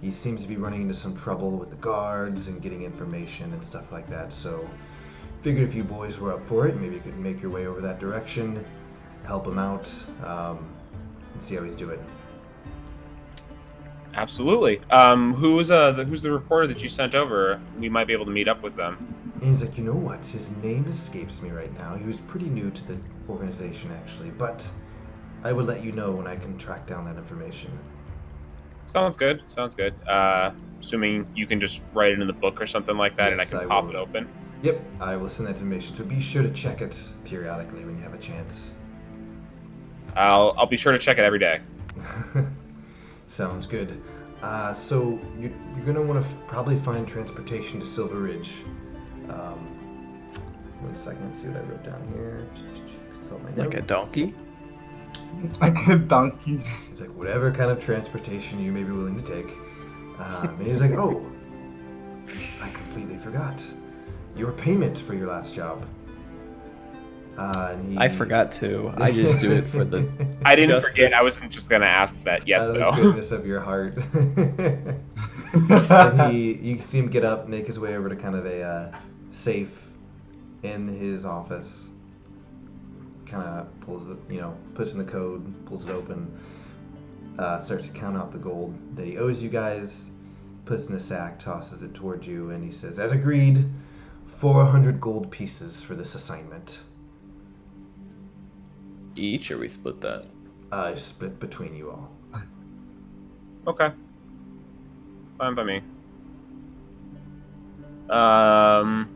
he seems to be running into some trouble with the guards and getting information and stuff like that. So, figured if you boys were up for it, maybe you could make your way over that direction, help him out, and see how he's doing. Absolutely. Who's the reporter that you sent over? We might be able to meet up with them. And he's like, you know what? His name escapes me right now. He was pretty new to the organization, actually, but I will let you know when I can track down that information. Sounds good. Assuming you can just write it in the book or something like that, and I Yes, can I pop will. it open. Yep, I will send that information, so be sure to check it periodically when you have a chance. I'll be sure to check it every day. Sounds good. So you're gonna want to probably find transportation to Silver Ridge. 1 second, let's see what I wrote down here. Consult my Like a notes. donkey? Like a donkey. He's like, whatever kind of transportation you may be willing to take. And he's like, oh, I completely forgot. Your payment for your last job. And he... I forgot to. I just do it for the. I didn't Justice. forget. I wasn't just gonna ask that yet, Out of the though. goodness of your heart. And you see him get up, make his way over to kind of a safe in his office. Kind of pulls it, puts in the code, pulls it open, starts to count out the gold that he owes you guys, puts in a sack, tosses it towards you, and he says, as agreed, 400 gold pieces for this assignment. Each, or we split that? Split between you all. Okay. Fine by me. And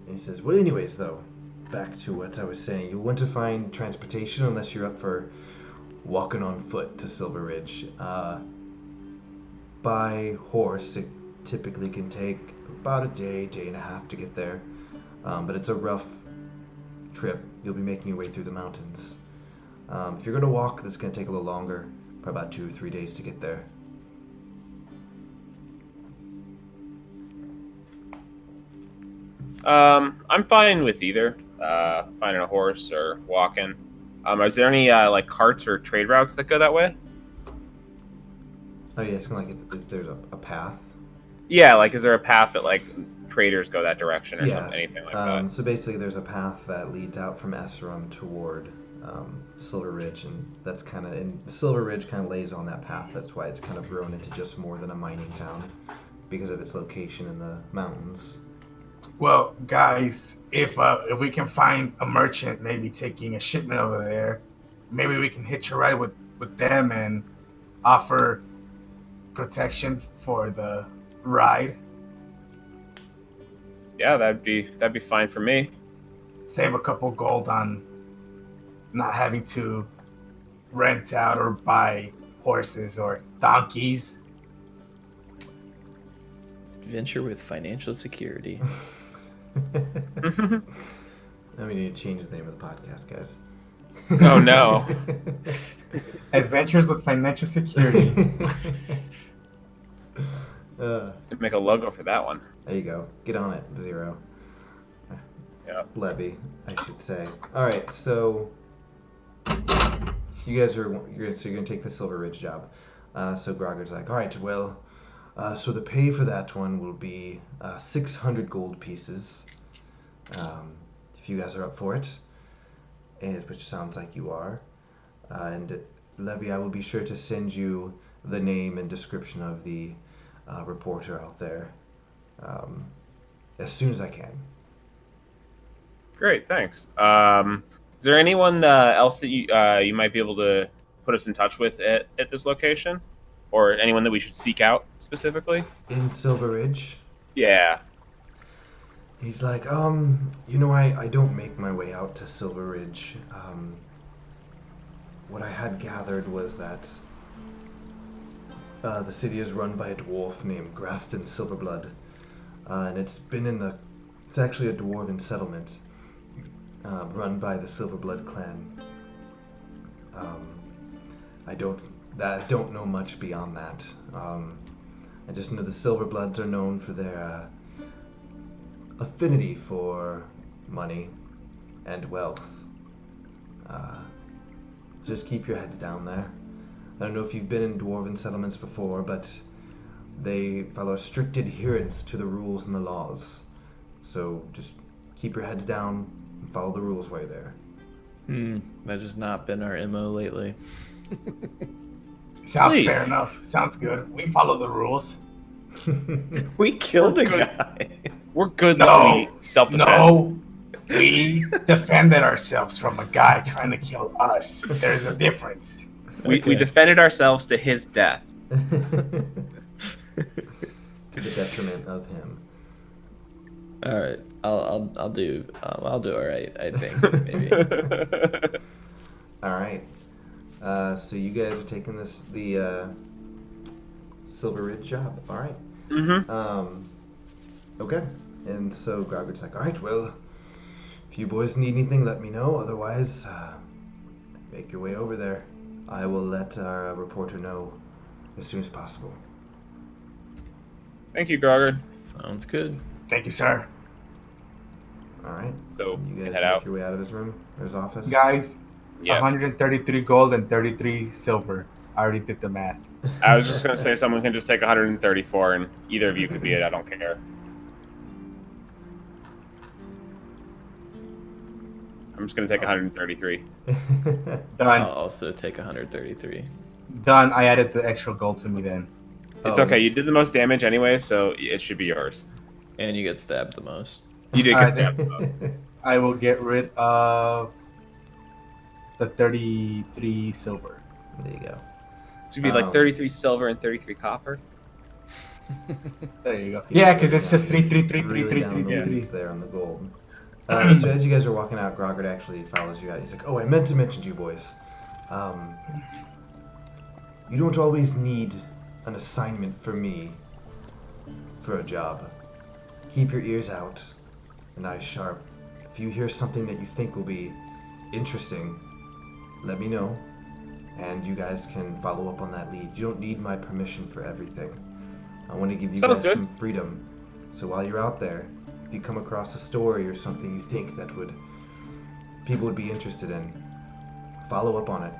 he says, well, anyways, though, back to what I was saying. You'll want to find transportation unless you're up for walking on foot to Silver Ridge. By horse, it typically can take about a day and a half to get there. But it's a rough trip. You'll be making your way through the mountains. If you're going to walk, that's going to take a little longer. Probably about 2 or 3 days to get there. I'm fine with either. Finding a horse or walking. Is there any like carts or trade routes that go that way? Oh yeah, it's kind of like if there's a path. Yeah, like is there a path that like traders go that direction or Yeah. something, anything like that? So basically, there's a path that leads out from Esserum toward Silver Ridge, and that's kind of, and Silver Ridge kind of lays on that path. That's why it's kind of grown into just more than a mining town because of its location in the mountains. Well, guys, if we can find a merchant maybe taking a shipment over there, maybe we can hitch a ride with them and offer protection for the ride. Yeah, that'd be fine for me. Save a couple gold on not having to rent out or buy horses or donkeys. Adventure with financial security. Now we need to change the name of the podcast, guys. Oh, no. Adventures with financial security. To make a logo for that one. There you go. Get on it, Zero. Yeah. Levy, I should say. All right, so you're gonna take the Silver Ridge job. So Grogger's like, all right, well, so the pay for that one will be 600 gold pieces. If you guys are up for it, which sounds like you are. And Levy, I will be sure to send you the name and description of the reporter out there as soon as I can. Great, thanks. Is there anyone else that you might be able to put us in touch with at this location, or anyone that we should seek out specifically? In Silver Ridge? Yeah. He's like, I don't make my way out to Silver Ridge. What I had gathered was that the city is run by a dwarf named Graston Silverblood, and it's actually a dwarven settlement run by the Silverblood clan. I don't know much beyond that. I just know the Silverbloods are known for their affinity for money and wealth. Just keep your heads down there. I don't know if you've been in dwarven settlements before, but they follow strict adherence to the rules and the laws. So just keep your heads down and follow the rules while you're there. That has not been our MO lately. Sounds Please. fair enough. Sounds good. We follow the rules. We killed a Good. guy. We're good. No. Self-defense. No, we defended ourselves from a guy trying to kill us. There's a difference. We Okay. defended ourselves to his death. To the detriment of him. All right, I'll do all right. I think maybe. All right. So you guys are taking the Silver Ridge job. All right. Mm-hmm. Okay. And so Grogger's like, all right, well, if you boys need anything, let me know. Otherwise, make your way over there. I will let our reporter know as soon as possible. Thank you, Grogger. Sounds good. Thank you, sir. All right. So You guys head make out. your way out of his room or his office. Guys, Yeah. 133 gold and 33 silver. I already did the math. I was just gonna say someone can just take 134, and either of you could be it. I don't care. I'm just gonna take 133. Done. I'll also take 133. Done. I added the extra gold to me then. It's Oh, okay. You did the most damage anyway, so it should be yours. And you get stabbed the most. You did Alright, get stabbed. I will get rid of the 33 silver. There you go. It should be like Um, 33 silver and 33 copper. There you go. Yeah, because it's just 3, 3, 3, 3, Really 3, down 3, the 3, 3. weeds there on the gold. So as you guys are walking out, Groggart actually follows you out. He's like, "Oh, I meant to mention to you boys. You don't always need an assignment from me for a job. Keep your ears out and eyes sharp. If you hear something that you think will be interesting, let me know, and you guys can follow up on that lead. You don't need my permission for everything. I want to give you Sounds guys good. some freedom. So while you're out there, if you come across a story or something you think that people would be interested in, follow up on it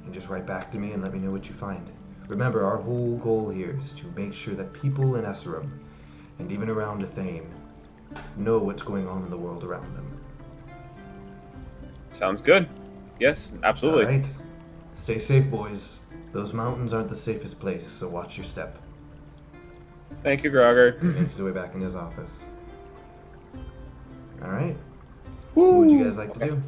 and just write back to me and let me know what you find. Remember, our whole goal here is to make sure that people in Esserum and even around Athane know what's going on in the world around them. Sounds good. Yes, absolutely. All right. Stay safe, boys. Those mountains aren't the safest place, so watch your step." Thank you, Grogger. He makes his way back in his office. All right. What would you guys like to do?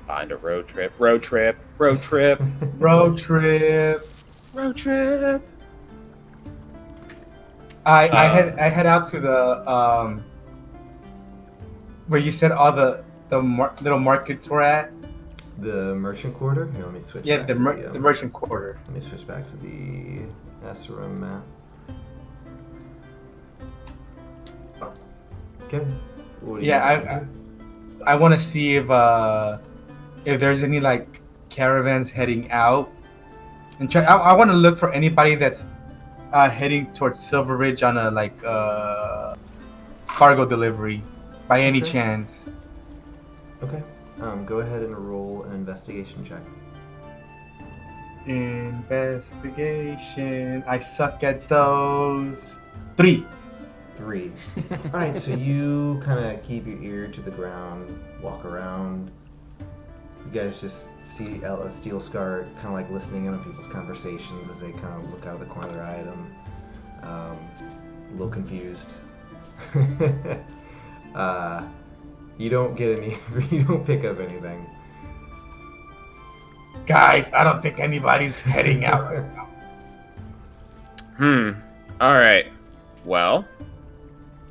Find a road trip. Road trip. Road trip. Road trip. Road trip. I head out to the where you said all the little markets were at. The merchant quarter? Here, let me switch Yeah, back the to the merchant quarter. Let me switch back to the Esserum map. Okay. What do you guys Yeah, want to do? I want to see if there's any like caravans heading out, and try. I want to look for anybody that's heading towards Silver Ridge on a like cargo delivery, by any Okay. chance. Okay. Go ahead and roll an investigation check. Investigation. I suck at those. 3. 3. All right, so you kind of keep your ear to the ground, walk around. You guys just see Steel Scar kind of like listening in on people's conversations as they kind of look out of the corner of their eye at him. A little confused. You don't get any. You don't pick up anything. Guys, I don't think anybody's heading out right now. All right. Well,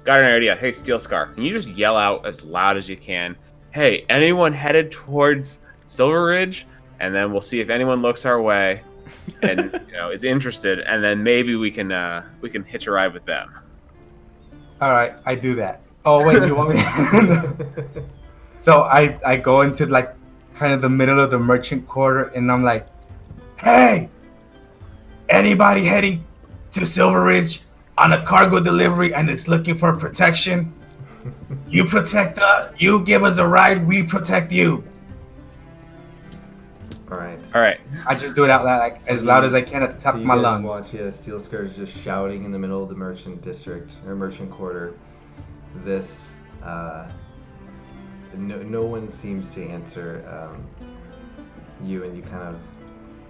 got an idea. Hey, Steel Scar, can you just yell out as loud as you can? Hey, anyone headed towards Silver Ridge? And then we'll see if anyone looks our way and is interested, and then maybe we can hitch a ride with them. All right, I do that. Oh wait, you want me? So I go into like kind of the middle of the merchant quarter, and I'm like, "Hey, anybody heading to Silver Ridge on a cargo delivery and it's looking for protection? You protect us. You give us a ride. We protect you." All right. All right. I just do it out loud, like, as loud as I can at the top So of you my guys lungs. watch, Steel Scourge just shouting in the middle of the merchant district or merchant quarter. This, no one seems to answer you, and you kind of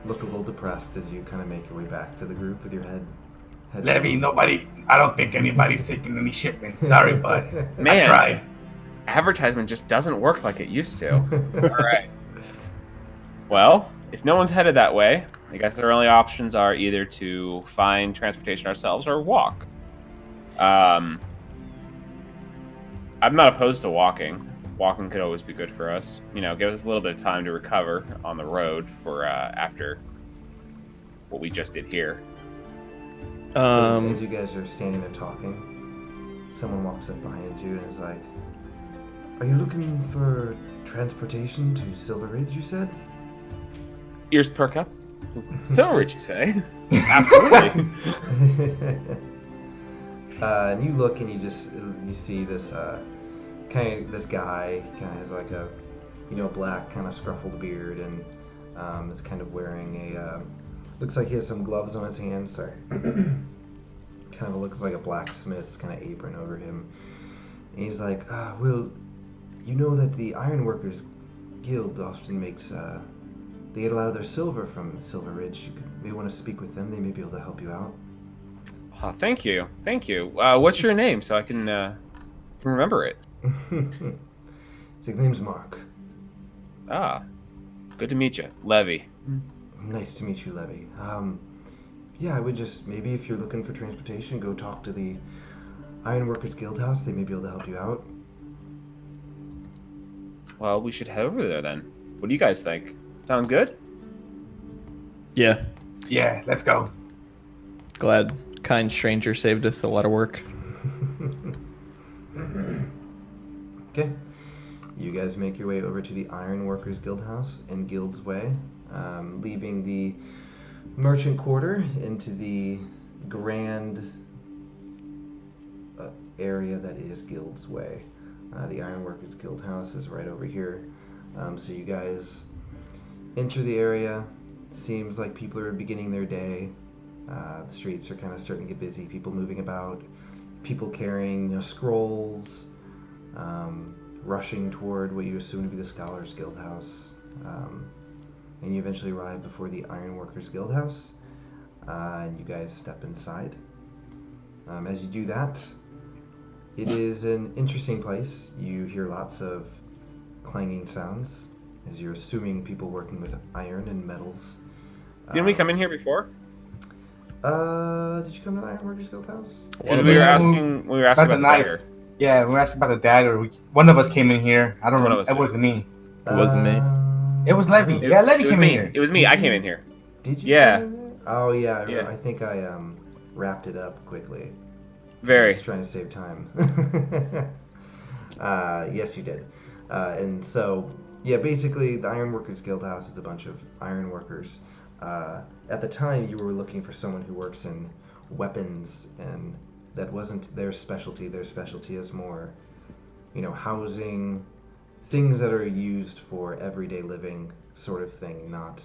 look a little depressed as you kind of make your way back to the group with your head. Levy, I don't think anybody's taking any shipments. Sorry, bud. Man. I tried. Advertisement just doesn't work like it used to. All right. Well, if no one's headed that way, I guess our only options are either to find transportation ourselves or walk. I'm not opposed to walking. Walking could always be good for us. You know, give us a little bit of time to recover on the road for after what we just did here. So as you guys are standing there talking, someone walks up behind you and is like, "Are you looking for transportation to Silver Ridge, you said?" Ears perk up. So rich, you say? Absolutely. And you look and you see this this guy kind of has like a black kind of scruffled beard and is kind of wearing a looks like he has some gloves on his hands. Sorry, kind of looks like a blacksmith's kind of apron over him. And he's like, well, you know that the Ironworkers Guild often makes they get a lot of their silver from Silver Ridge. You may want to speak with them. They may be able to help you out. Oh, thank you. What's your name so I can remember it? His name's Mark. Ah, good to meet you, Levy. Nice to meet you, Levy. Yeah, I would just, maybe if you're looking for transportation, go talk to the Ironworkers Guild House. They may be able to help you out. Well, we should head over there then. What do you guys think? Sound good? Yeah. Yeah, let's go. Glad kind stranger saved us a lot of work. Okay. You guys make your way over to the Ironworkers Guild House in Guild's Way, leaving the merchant quarter into the grand area that is Guild's Way. The Ironworkers Guild House is right over here. So you guys enter the area. Seems like people are beginning their day. The streets are kind of starting to get busy. People moving about. People carrying scrolls. Rushing toward what you assume to be the Scholars Guild House. And you eventually arrive before the Ironworkers Guild House. And you guys step inside. As you do that, it is an interesting place. You hear lots of clanging sounds as you're assuming people working with iron and metals. Didn't we come in here before? Did you come to the Ironworkers Guild House? We were asking about the knife. dagger. Yeah, we were asking about the dagger. One of us came in here. I don't remember. It wasn't me. It wasn't me. It was Levy. Yeah, Levy came in here. It was me. I came in here. Did you? Yeah. Come in there? Oh yeah. Yeah. I think I wrapped it up quickly. Very. Just trying to save time. Yes, you did. And so, yeah, basically, the Ironworkers Guild House is a bunch of ironworkers. At the time, you were looking for someone who works in weapons, and that wasn't their specialty. Their specialty is more, housing, things that are used for everyday living sort of thing, not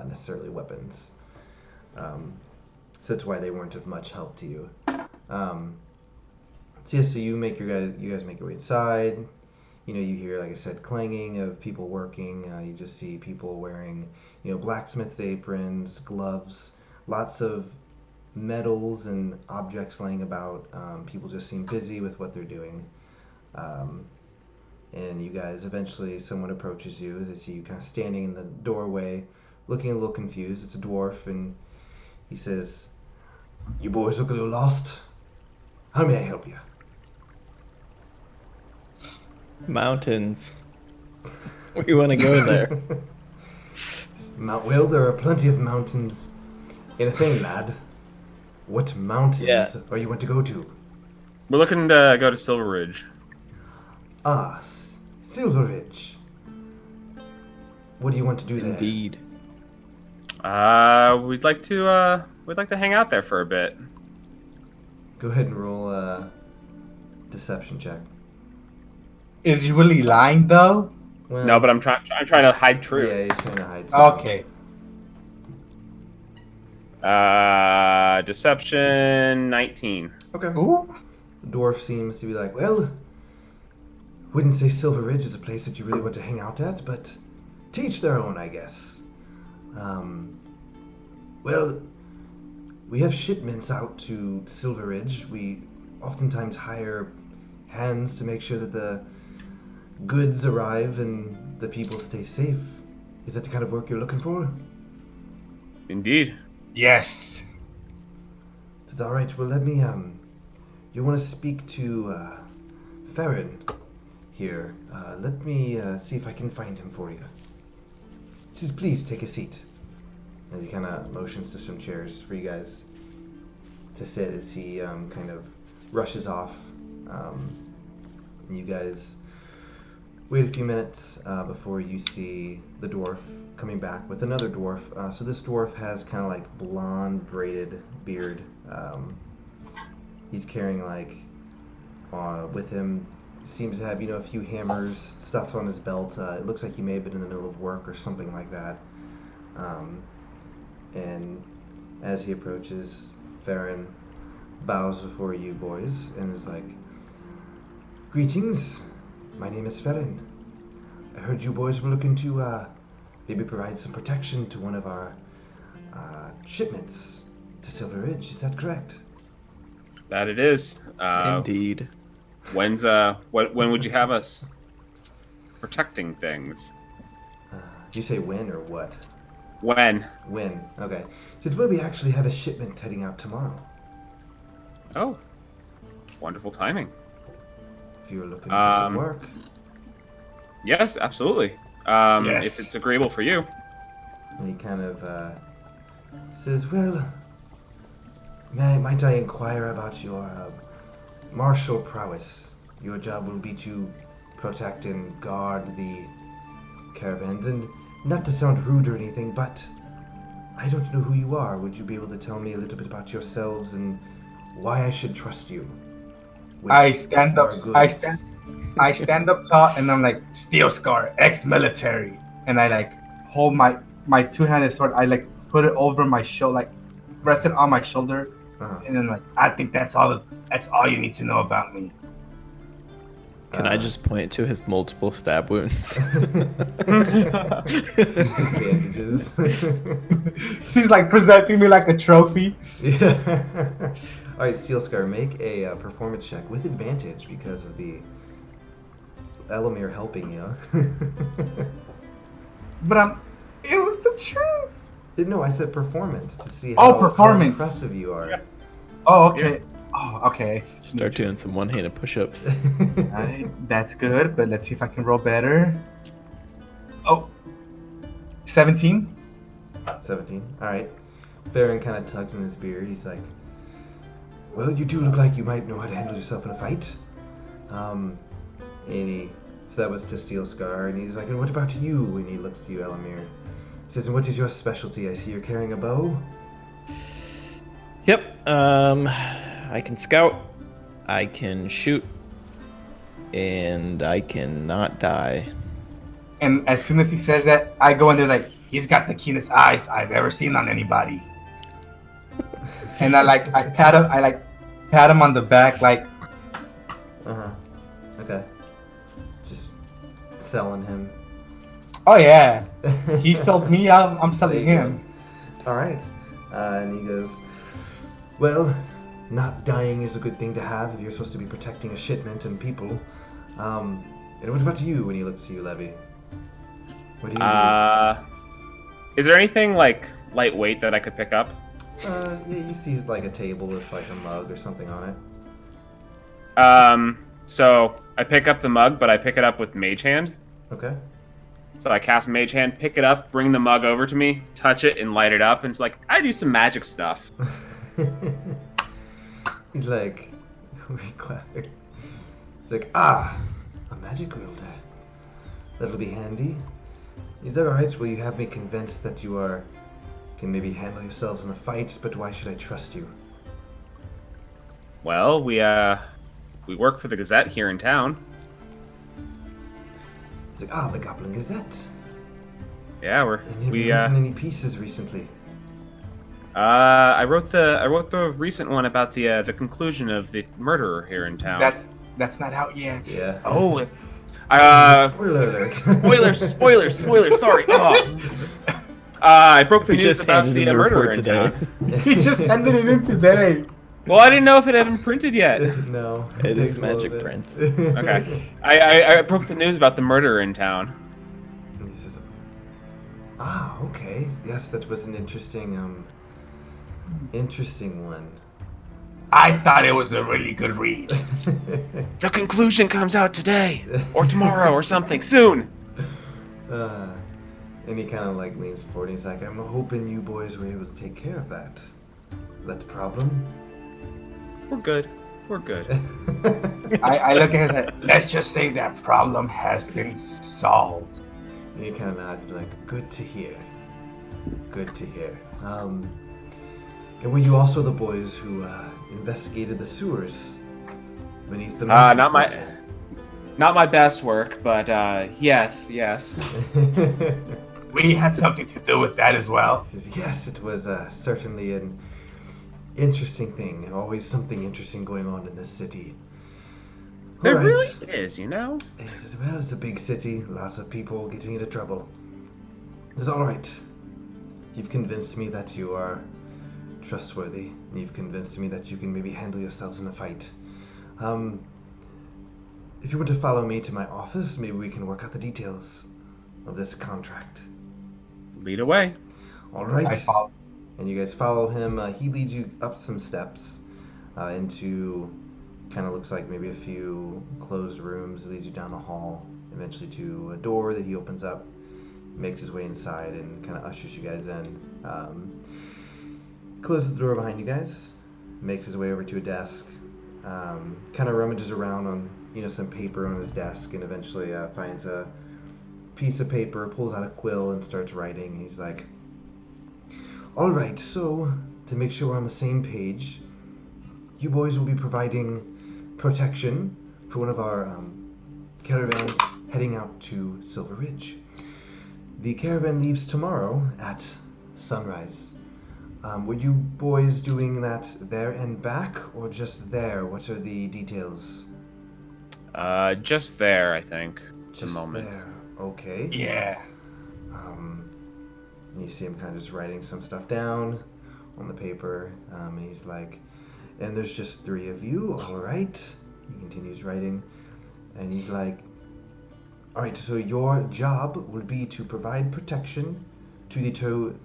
necessarily weapons. So that's why they weren't of much help to you. So you guys make your way inside. You hear, like I said, clanging of people working. You just see people wearing, blacksmith aprons, gloves, lots of metals and objects laying about. People just seem busy with what they're doing. And you guys, eventually, someone approaches you as they see you kind of standing in the doorway, looking a little confused. It's a dwarf, and he says, "You boys look a little lost. How may I help you?" Mountains. We want to go there. Well, there are plenty of mountains in a thing, lad. What mountains are you want to go to? We're looking to go to Silver Ridge. Ah, Silver Ridge. What do you want to do there? Indeed. We'd like to hang out there for a bit. Go ahead and roll a deception check. Is he really lying though? Well, No, but I'm trying to hide truth. Yeah, he's trying to hide something. Okay. Deception 19. Okay. Ooh. The dwarf seems to be like, well, wouldn't say Silver Ridge is a place that you really want to hang out at, but to each their own, I guess. Well, we have shipments out to Silver Ridge. We oftentimes hire hands to make sure that the goods arrive and the people stay safe. Is that the kind of work you're looking for? Indeed. Yes. That's all right. Well, let me. You want to speak to Farron here? Let me see if I can find him for you. He says, please take a seat. And he kind of motions to some chairs for you guys to sit as he kind of rushes off. You guys wait a few minutes before you see the dwarf coming back with another dwarf. So this dwarf has kind of like blonde braided beard. He's carrying like with him seems to have a few hammers, stuff on his belt. It looks like he may have been in the middle of work or something like that. And as he approaches, Farron bows before you boys and is like, greetings, my name is Farron. I heard you boys were looking to maybe provide some protection to one of our shipments to Silver Ridge. Is that correct? That it is. Indeed. When would you have us protecting things? Do you say when or what? When? When. Okay. Since when we actually have a shipment heading out tomorrow. Oh, wonderful timing. If you were looking for some work. Yes, absolutely. Yes. If it's agreeable for you. And he kind of says, well, might I inquire about your martial prowess? Your job will be to protect and guard the caravans. And not to sound rude or anything, but I don't know who you are. Would you be able to tell me a little bit about yourselves and why I should trust you? I stand up. Goods? I stand up tall, and I'm like Steel Scar, ex-military, and I like hold my two-handed sword. I like put it over my shoulder, like rested on my shoulder, and then like I think that's all you need to know about me. Can I just point to his multiple stab wounds? Bandages. He's like presenting me like a trophy. Yeah. All right, Steel Scar, make a performance check with advantage because of the Elamir helping you. But it was the truth. No, I said performance to see Oh, how performance. impressive you are. Oh, okay. Oh, okay. Start doing some one-handed push-ups. Alright, that's good, but let's see if I can roll better. Oh, 17? 17. All right. Farron kind of tugged in his beard. He's like, well, you do look like you might know how to handle yourself in a fight. So that was to Steel Scar, and he's like, and what about you? And he looks to you, Elamir. He says, and what is your specialty? I see you're carrying a bow. Yep. I can scout, I can shoot, and I cannot die. And as soon as he says that, I go in there like, he's got the keenest eyes I've ever seen on anybody. And I pat him on the back like. Okay. Just selling him. Oh yeah, he sold me. I'm selling him. All right. And he goes, well, not dying is a good thing to have if you're supposed to be protecting a shipment and people. And what about you? When he looks to you, Levy. What do you do? Is there anything like lightweight that I could pick up? Yeah, you see like a table with like a mug or something on it. So I pick up the mug, but I pick it up with Mage Hand. Okay. So I cast Mage Hand, pick it up, bring the mug over to me, touch it, and light it up. And it's like, I do some magic stuff. He's like, clapping. He's like, a magic wielder. That'll be handy. Is that alright? Will you have me convinced that you can maybe handle yourselves in a fight, but why should I trust you? Well, we work for the Gazette here in town. It's like, the Goblin Gazette. Yeah, And have we you written any pieces recently? I wrote the recent one about the conclusion of the murderer here in town. That's not out yet. Yeah. Oh, Spoiler alert. spoilers. Sorry. Oh. I broke the We news just about handed the in the murderer report in today. town. He just handed it in today. Well, I didn't know if it had been printed yet. No. It takes is a little magic bit. prints. Okay. I broke the news about the murderer in town. And he says, okay. Yes, that was an interesting one. I thought it was a really good read. The conclusion comes out today, or tomorrow, or something soon. And he kind of like leans forward and he's like, I'm hoping you boys were able to take care of that problem. We're good. I look at it. Let's just say that problem has been solved. And he kind of nods like, good to hear. And were you also the boys who investigated the sewers beneath the Not my best work, but yes. We had something to do with that as well. Yes, it was certainly an interesting thing. Always something interesting going on in this city. There Alright. really is, you know? It's a big city, lots of people getting into trouble. It's alright. You've convinced me that you are trustworthy, and you've convinced me that you can maybe handle yourselves in a fight. If you were to follow me to my office, maybe we can work out the details of this contract. Lead away. Alright. I follow. And you guys follow him. He leads you up some steps into kind of looks like maybe a few closed rooms. It leads you down a hall, eventually to a door that he opens up, makes his way inside, and kind of ushers you guys in. Closes the door behind you guys, makes his way over to a desk, kind of rummages around on some paper on his desk, and eventually finds a piece of paper, pulls out a quill, and starts writing. He's like, all right, so to make sure we're on the same page, you boys will be providing protection for one of our caravans heading out to Silver Ridge. The caravan leaves tomorrow at sunrise. Were you boys doing that there and back, or just there? What are the details? Just there, I think. Just the moment. there. Okay. Yeah. You see him kind of just writing some stuff down on the paper. And he's like, and there's just 3 of you, all right? He continues writing. And he's like, all right, so your job will be to provide protection to the two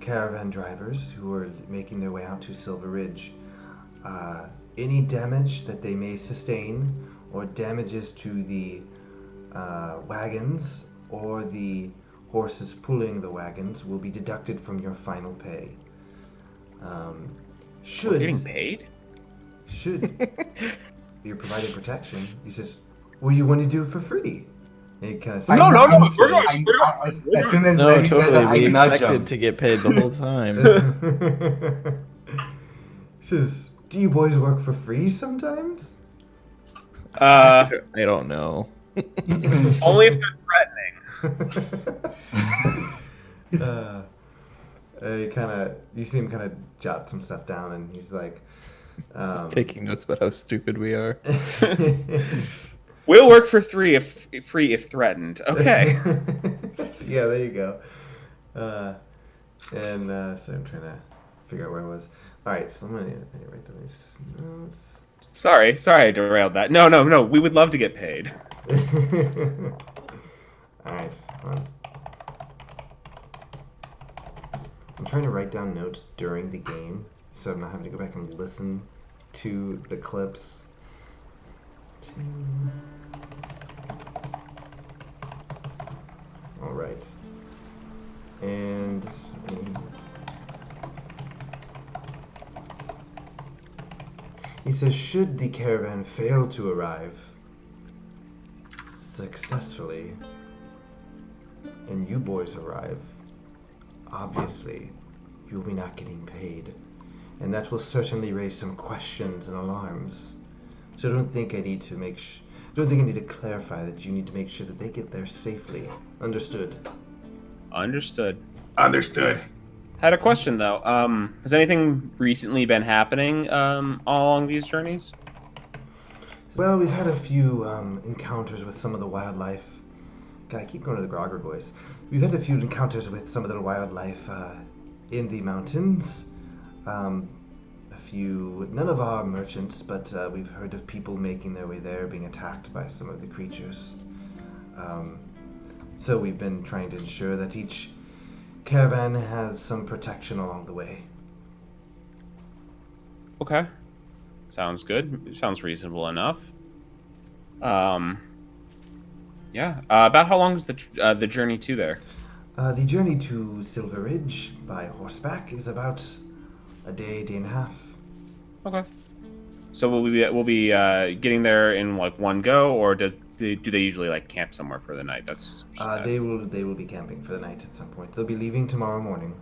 caravan drivers who are making their way out to Silver Ridge. Any damage that they may sustain, or damages to the wagons or the horses pulling the wagons, will be deducted from your final pay. We're getting paid? Should you're providing protection, he says, well, you want to do it for free. And he kind of No, we're I- not. as soon as No, Lady says totally. that, I We nudge expected him. to get paid the whole time. He says, do you boys work for free sometimes? I don't know. Only if they're threatening. You see him kind of jot some stuff down, and he's like, Just taking notes about how stupid we are. We'll work for free if threatened. Okay. Yeah, there you go. So I'm trying to figure out where I was. All right, so I'm gonna write down these notes. Sorry, I derailed that. No. We would love to get paid. All right, hold on. I'm trying to write down notes during the game, so I'm not having to go back and listen to the clips. All right, and he says, should the caravan fail to arrive successfully, and you boys arrive, obviously, you'll be not getting paid. And that will certainly raise some questions and alarms. So I don't think I need to Don't think I need to clarify that you need to make sure that they get there safely. Understood. Understood. Understood. Had a question though. Has anything recently been happening all along these journeys? Well, we've had a few encounters with some of the wildlife. God, I keep going to the Grogger boys. We've had a few encounters with some of the wildlife in the mountains. None of our merchants, but we've heard of people making their way there, being attacked by some of the creatures. So we've been trying to ensure that each caravan has some protection along the way. Okay. Sounds good. Sounds reasonable enough. Yeah. About how long is the journey to there? The journey to Silver Ridge by horseback is about a day and a half. Okay. So we'll be getting there in like one go, or do they usually like camp somewhere for the night? That's They will be camping for the night at some point. They'll be leaving tomorrow morning,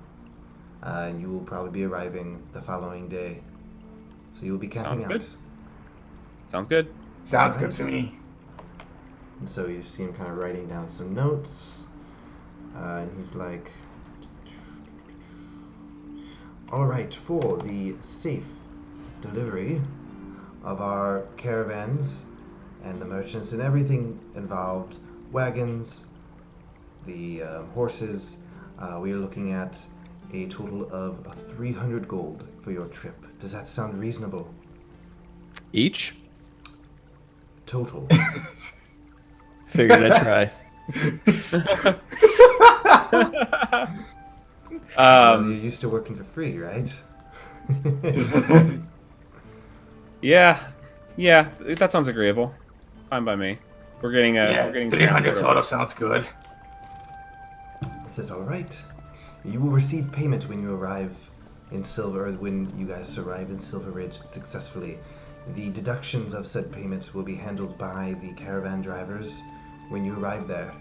and you will probably be arriving the following day. So you'll be camping Sounds out. good. Sounds good. Sounds good to me. And so you see him kind of writing down some notes, and he's like, "All right, for the safe delivery of our caravans and the merchants and everything involved, wagons, the horses, we are looking at a total of 300 gold for your trip. Does that sound reasonable? Each? Total." Figured I'd try. You're used to working for free, right? Yeah, that sounds agreeable. Fine by me. We're getting 300 total sounds good. It says, "All right. You will receive payment when you arrive in when you guys arrive in Silver Ridge successfully. The deductions of said payments will be handled by the caravan drivers when you arrive there.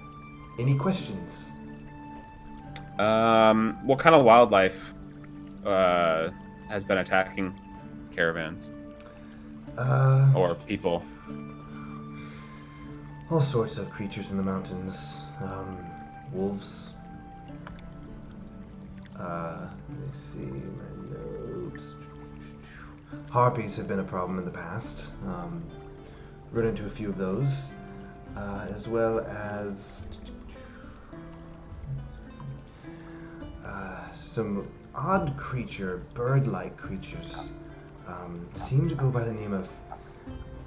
Any questions?" What kind of wildlife has been attacking caravans or people? All sorts of creatures in the mountains. Wolves. Let me see my notes. Harpies have been a problem in the past. Run into a few of those. As well as some odd bird-like creatures. Seem to go by the name of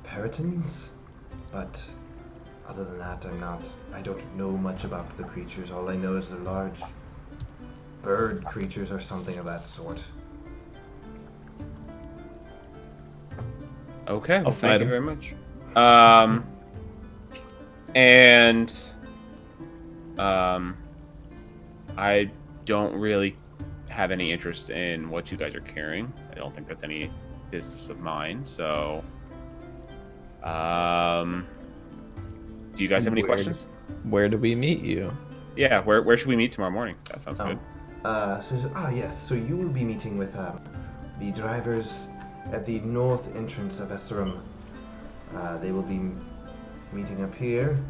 peritons, but other than that, I don't know much about the creatures. All I know is they're large bird creatures or something of that sort. Okay, well, fight thank you 'em. very much. And I don't really have any interest in what you guys are carrying. I don't think that's any business of mine. So, do you guys have any questions? Where do we meet you? Yeah, where should we meet tomorrow morning? That sounds good. Yes. So you will be meeting with the drivers at the north entrance of Esserum. They will be meeting up here.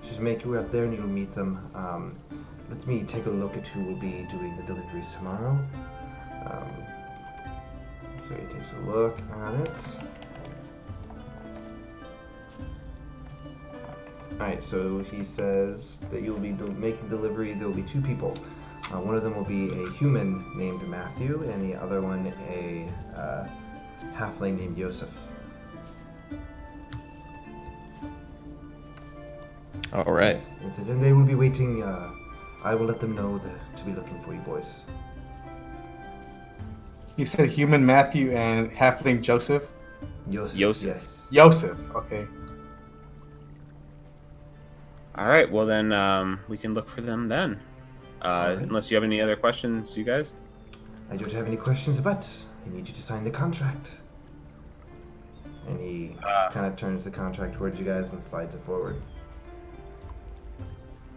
Just make your way up there and you'll meet them. Let me take a look at who will be doing the deliveries tomorrow. So he takes a look at it. Alright, so he says that you'll be making delivery. There will be two people. One of them will be a human named Matthew, and the other one a halfling named Joseph. All right. It says, and they will be waiting. I will let them know to be looking for you boys. You said human Matthew and halfling Joseph? Joseph. Joseph. Yes. Joseph, okay. All right, well then we can look for them then. Alright. Unless you have any other questions, you guys. I don't have any questions, but I need you to sign the contract. And he kind of turns the contract towards you guys and slides it forward.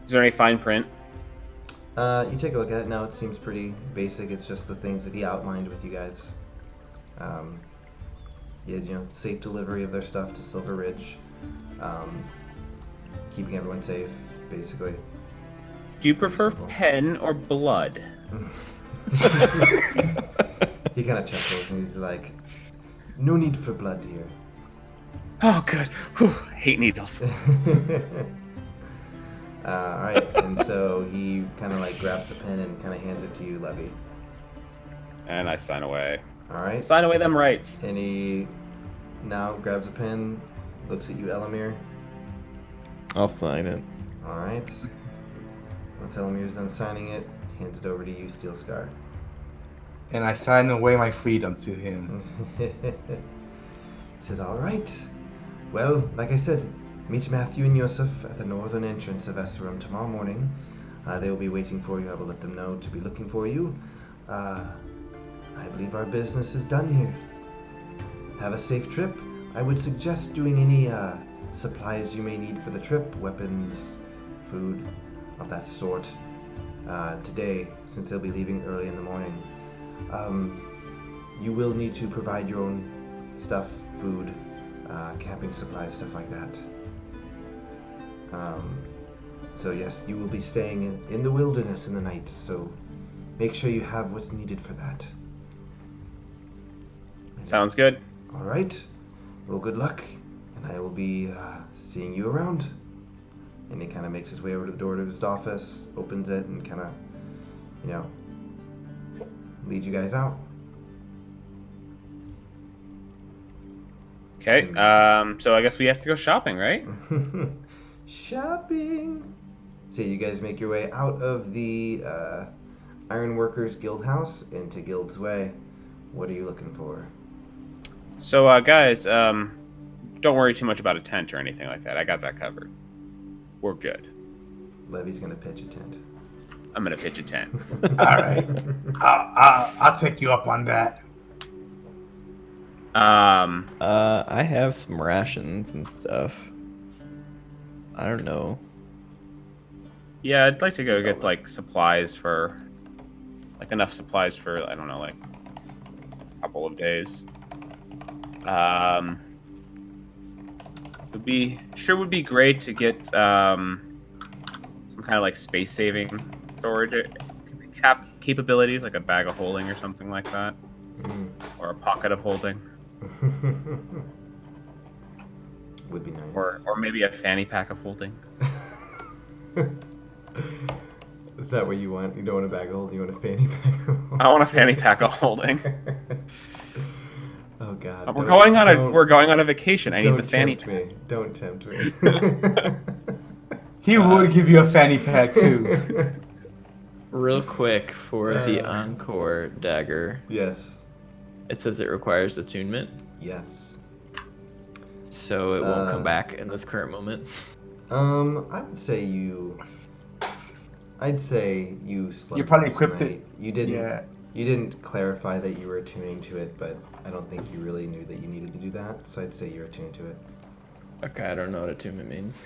Is there any fine print? You take a look at it. Now it seems pretty basic. It's just the things that he outlined with you guys. Yeah, safe delivery of their stuff to Silver Ridge. keeping everyone safe, basically. Do you prefer Simple. pen or blood? He kind of chuckles and he's like, "No need for blood here." Oh, good. Whew, hate needles. All right, and so he kind of like grabs the pen and kind of hands it to you, Levy. And I sign away. All right, Sign away them rights. and he now grabs a pen, looks at you, Elamir. I'll sign it. All right. Once Elamir's done signing it, hands it over to you, Steel Scar. And I sign away my freedom to him. Says, "All right. Well, like I said, meet Matthew and Yosef at the northern entrance of Esserum tomorrow morning. They will be waiting for you. I will let them know to be looking for you. I believe our business is done here. Have a safe trip. I would suggest doing any supplies you may need for the trip, weapons, food, of that sort, today, since they'll be leaving early in the morning. You will need to provide your own stuff, food, camping supplies, stuff like that. So yes, you will be staying in the wilderness in the night, so make sure you have what's needed for that." Sounds good. All right. Well, good luck, and I will be seeing you around. And he kind of makes his way over to the door to his office, opens it, and kind of, leads you guys out. Okay. So I guess we have to go shopping, right? Shopping. So you guys make your way out of the Ironworkers Guild House into Guild's Way. What are you looking for? So, guys, don't worry too much about a tent or anything like that. I got that covered. We're good. Levy's gonna pitch a tent. I'm gonna pitch a tent. All right. I'll take you up on that. I have some rations and stuff. I don't know. Yeah, I'd like to go get supplies for, enough supplies for I don't know, a couple of days. Would be great to get some kind of space saving storage capabilities, like a bag of holding or something like that, or a pocket of holding, Would be nice. or maybe a fanny pack of holding. Is that what you want? You don't want a bag of holding, you want a fanny pack of holding? I want a fanny pack of holding. Oh God. We're going on a vacation. I need the fanny pack. pack. Don't tempt me. He would give you a fanny pack too. Real quick for the Encore dagger. Yes. It says it requires attunement, Yes. so it won't come back in this current moment. I'd say you slept. You probably last equipped night. it. You didn't. Yeah. You didn't clarify that you were attuning to it, but I don't think you really knew that you needed to do that. So I'd say you're attuned to it. Okay, I don't know what attunement means.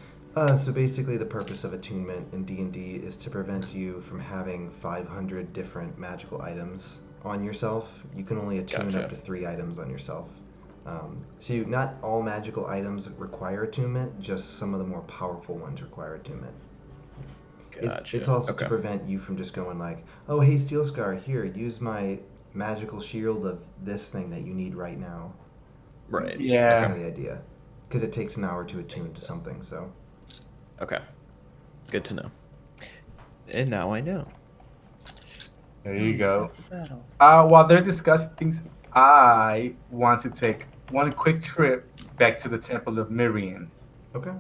So basically, the purpose of attunement in D&D is to prevent you from having 500 different magical items on yourself. You can only attune Gotcha. up to 3 items on yourself. Not all magical items require attunement, just some of the more powerful ones require attunement. Gotcha. It's also Okay. to prevent you from just going like, "Oh, hey, Steel Scar, here, use my magical shield of this thing that you need right now." Right. That's Yeah. kind of the idea. Because it takes an hour to attune to something, so. Okay. Good to know. And now I know. There you go. While they're discussing things, I want to take one quick trip back to the Temple of Miriam. Okay.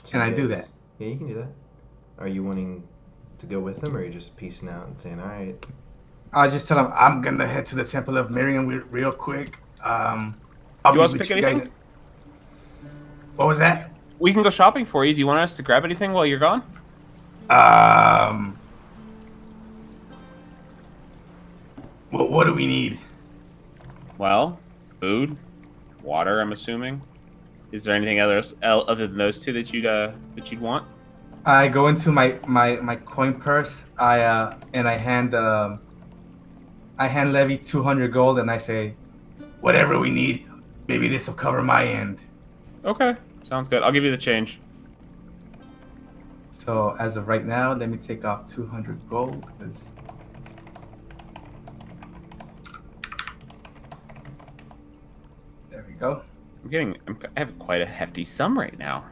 Can I do that? Yeah, you can do that. Are you wanting to go with them, or are you just peacing out and saying, "All right"? I'll just tell them I'm gonna head to the Temple of Miriam real quick. I'll You be want us to with pick you guys. anything? What was that? We can go shopping for you. Do you want us to grab anything while you're gone? What do we need? Well, food, water. I'm assuming. Is there anything else other than those two that you'd want? I go into my coin purse. I hand Levy 200 gold, and I say, whatever we need, maybe this will cover my end. Okay, sounds good. I'll give you the change. So as of right now, let me take off 200 gold. There we go. I have quite a hefty sum right now.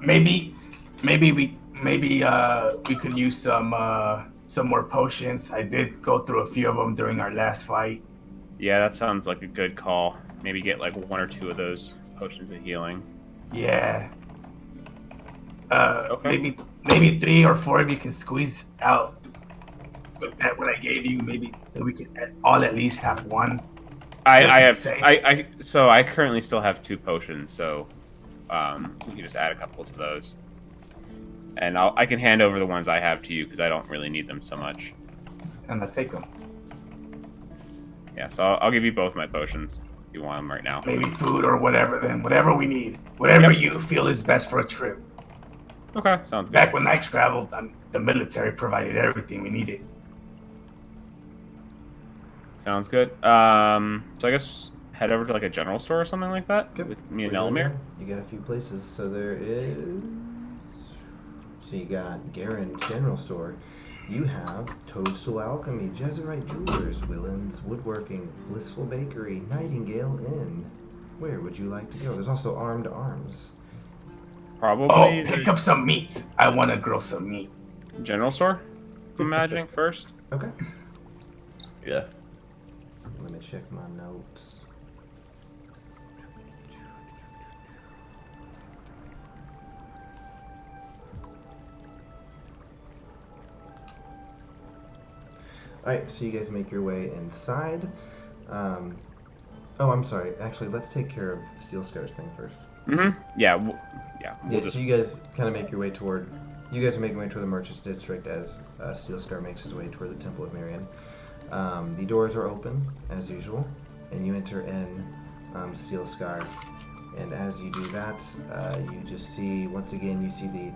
Maybe we could use some more potions. I did go through a few of them during our last fight. Yeah, that sounds like a good call. Maybe get like 1 or 2 of those potions of healing. Yeah. Okay. Maybe 3 or 4 if you can squeeze out. With that, what I gave you, maybe we could all at least have 1. So I currently still have 2 potions, so we can just add a couple to those. And I can hand over the ones I have to you because I don't really need them so much. And I'll take them. Yeah, so I'll give you both my potions if you want them right now. Maybe food or whatever then. Whatever we need. Whatever you feel is best for a trip. Okay, sounds good. Back when I traveled, the military provided everything we needed. Sounds good. So I guess head over to like a general store or something like that with me and Elamir. You got a few places. So you got Garen's General Store. You have Toadstool Alchemy, Jezerite Jewelers, Willen's Woodworking, Blissful Bakery, Nightingale Inn. Where would you like to go? There's also Armed Arms. Probably. Pick up some meat. I want to grill some meat. General store? I'm imagining first. Okay. Yeah. Let me check my notes. Alright, so you guys make your way inside. Oh, I'm sorry. Actually, let's take care of Steel Scar's thing first. Mm-hmm. Yeah, we'll So you guys kind of make your way toward... You guys are making your way toward the Merchants District as Steel Scar makes his way toward the Temple of Mirian. The doors are open, as usual, and you enter in Steel Scar. And as you do that, you just see, once again, you see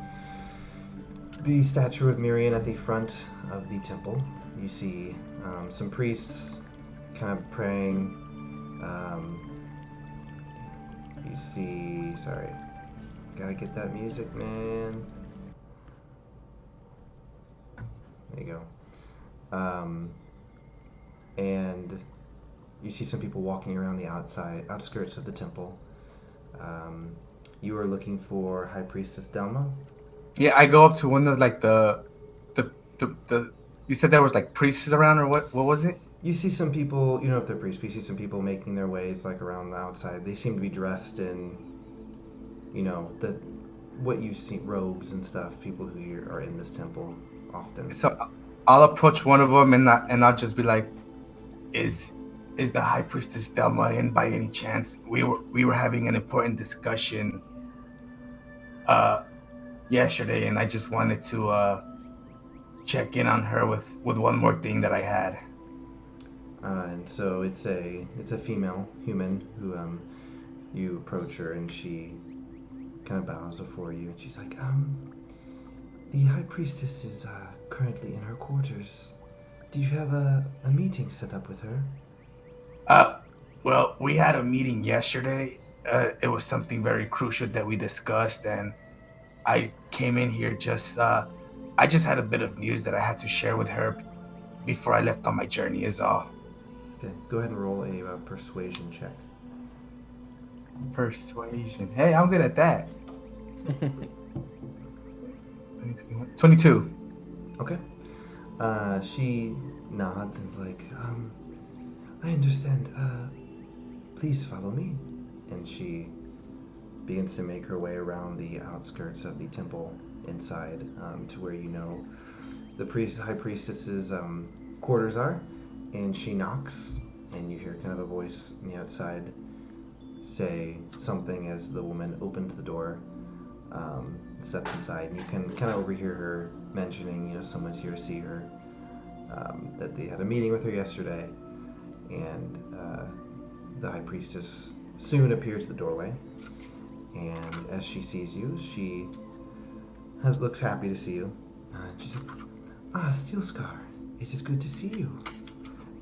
the statue of Mirian at the front of the temple. You see some priests kind of praying. You see, sorry, gotta get that music, man. There you go. And you see some people walking around the outskirts of the temple. You are looking for High Priestess Delma. Yeah, I go up to one of like the you said there was like priests around or what was it? You see some people, you know if they're priests, but you see some people making their ways like around the outside. They seem to be dressed in, you know, what you see, robes and stuff. People who are in this temple often. So I'll approach one of them and I'll just be like, is the High Priestess Delma in by any chance? We were having an important discussion yesterday, and I just wanted to check in on her with one more thing that I had. And so it's a female human who you approach her, and she kind of bows before you, and she's like, the High Priestess is currently in her quarters. Did you have a meeting set up with her? Well, we had a meeting yesterday. It was something very crucial that we discussed, and I came in here I just had a bit of news that I had to share with her before I left on my journey is all. Okay, go ahead and roll a persuasion check. Persuasion. Hey, I'm good at that. 22. Okay. She nods and is like, I understand. Please follow me. And she begins to make her way around the outskirts of the temple inside to where you know the High Priestess's quarters are. And she knocks, and you hear kind of a voice on the outside say something as the woman opens the door, steps inside, and you can kind of overhear her mentioning, you know, someone's here to see her, that they had a meeting with her yesterday, and the High Priestess soon appears at the doorway, and as she sees you, she looks happy to see you. She's like, Steel Scar, it is good to see you.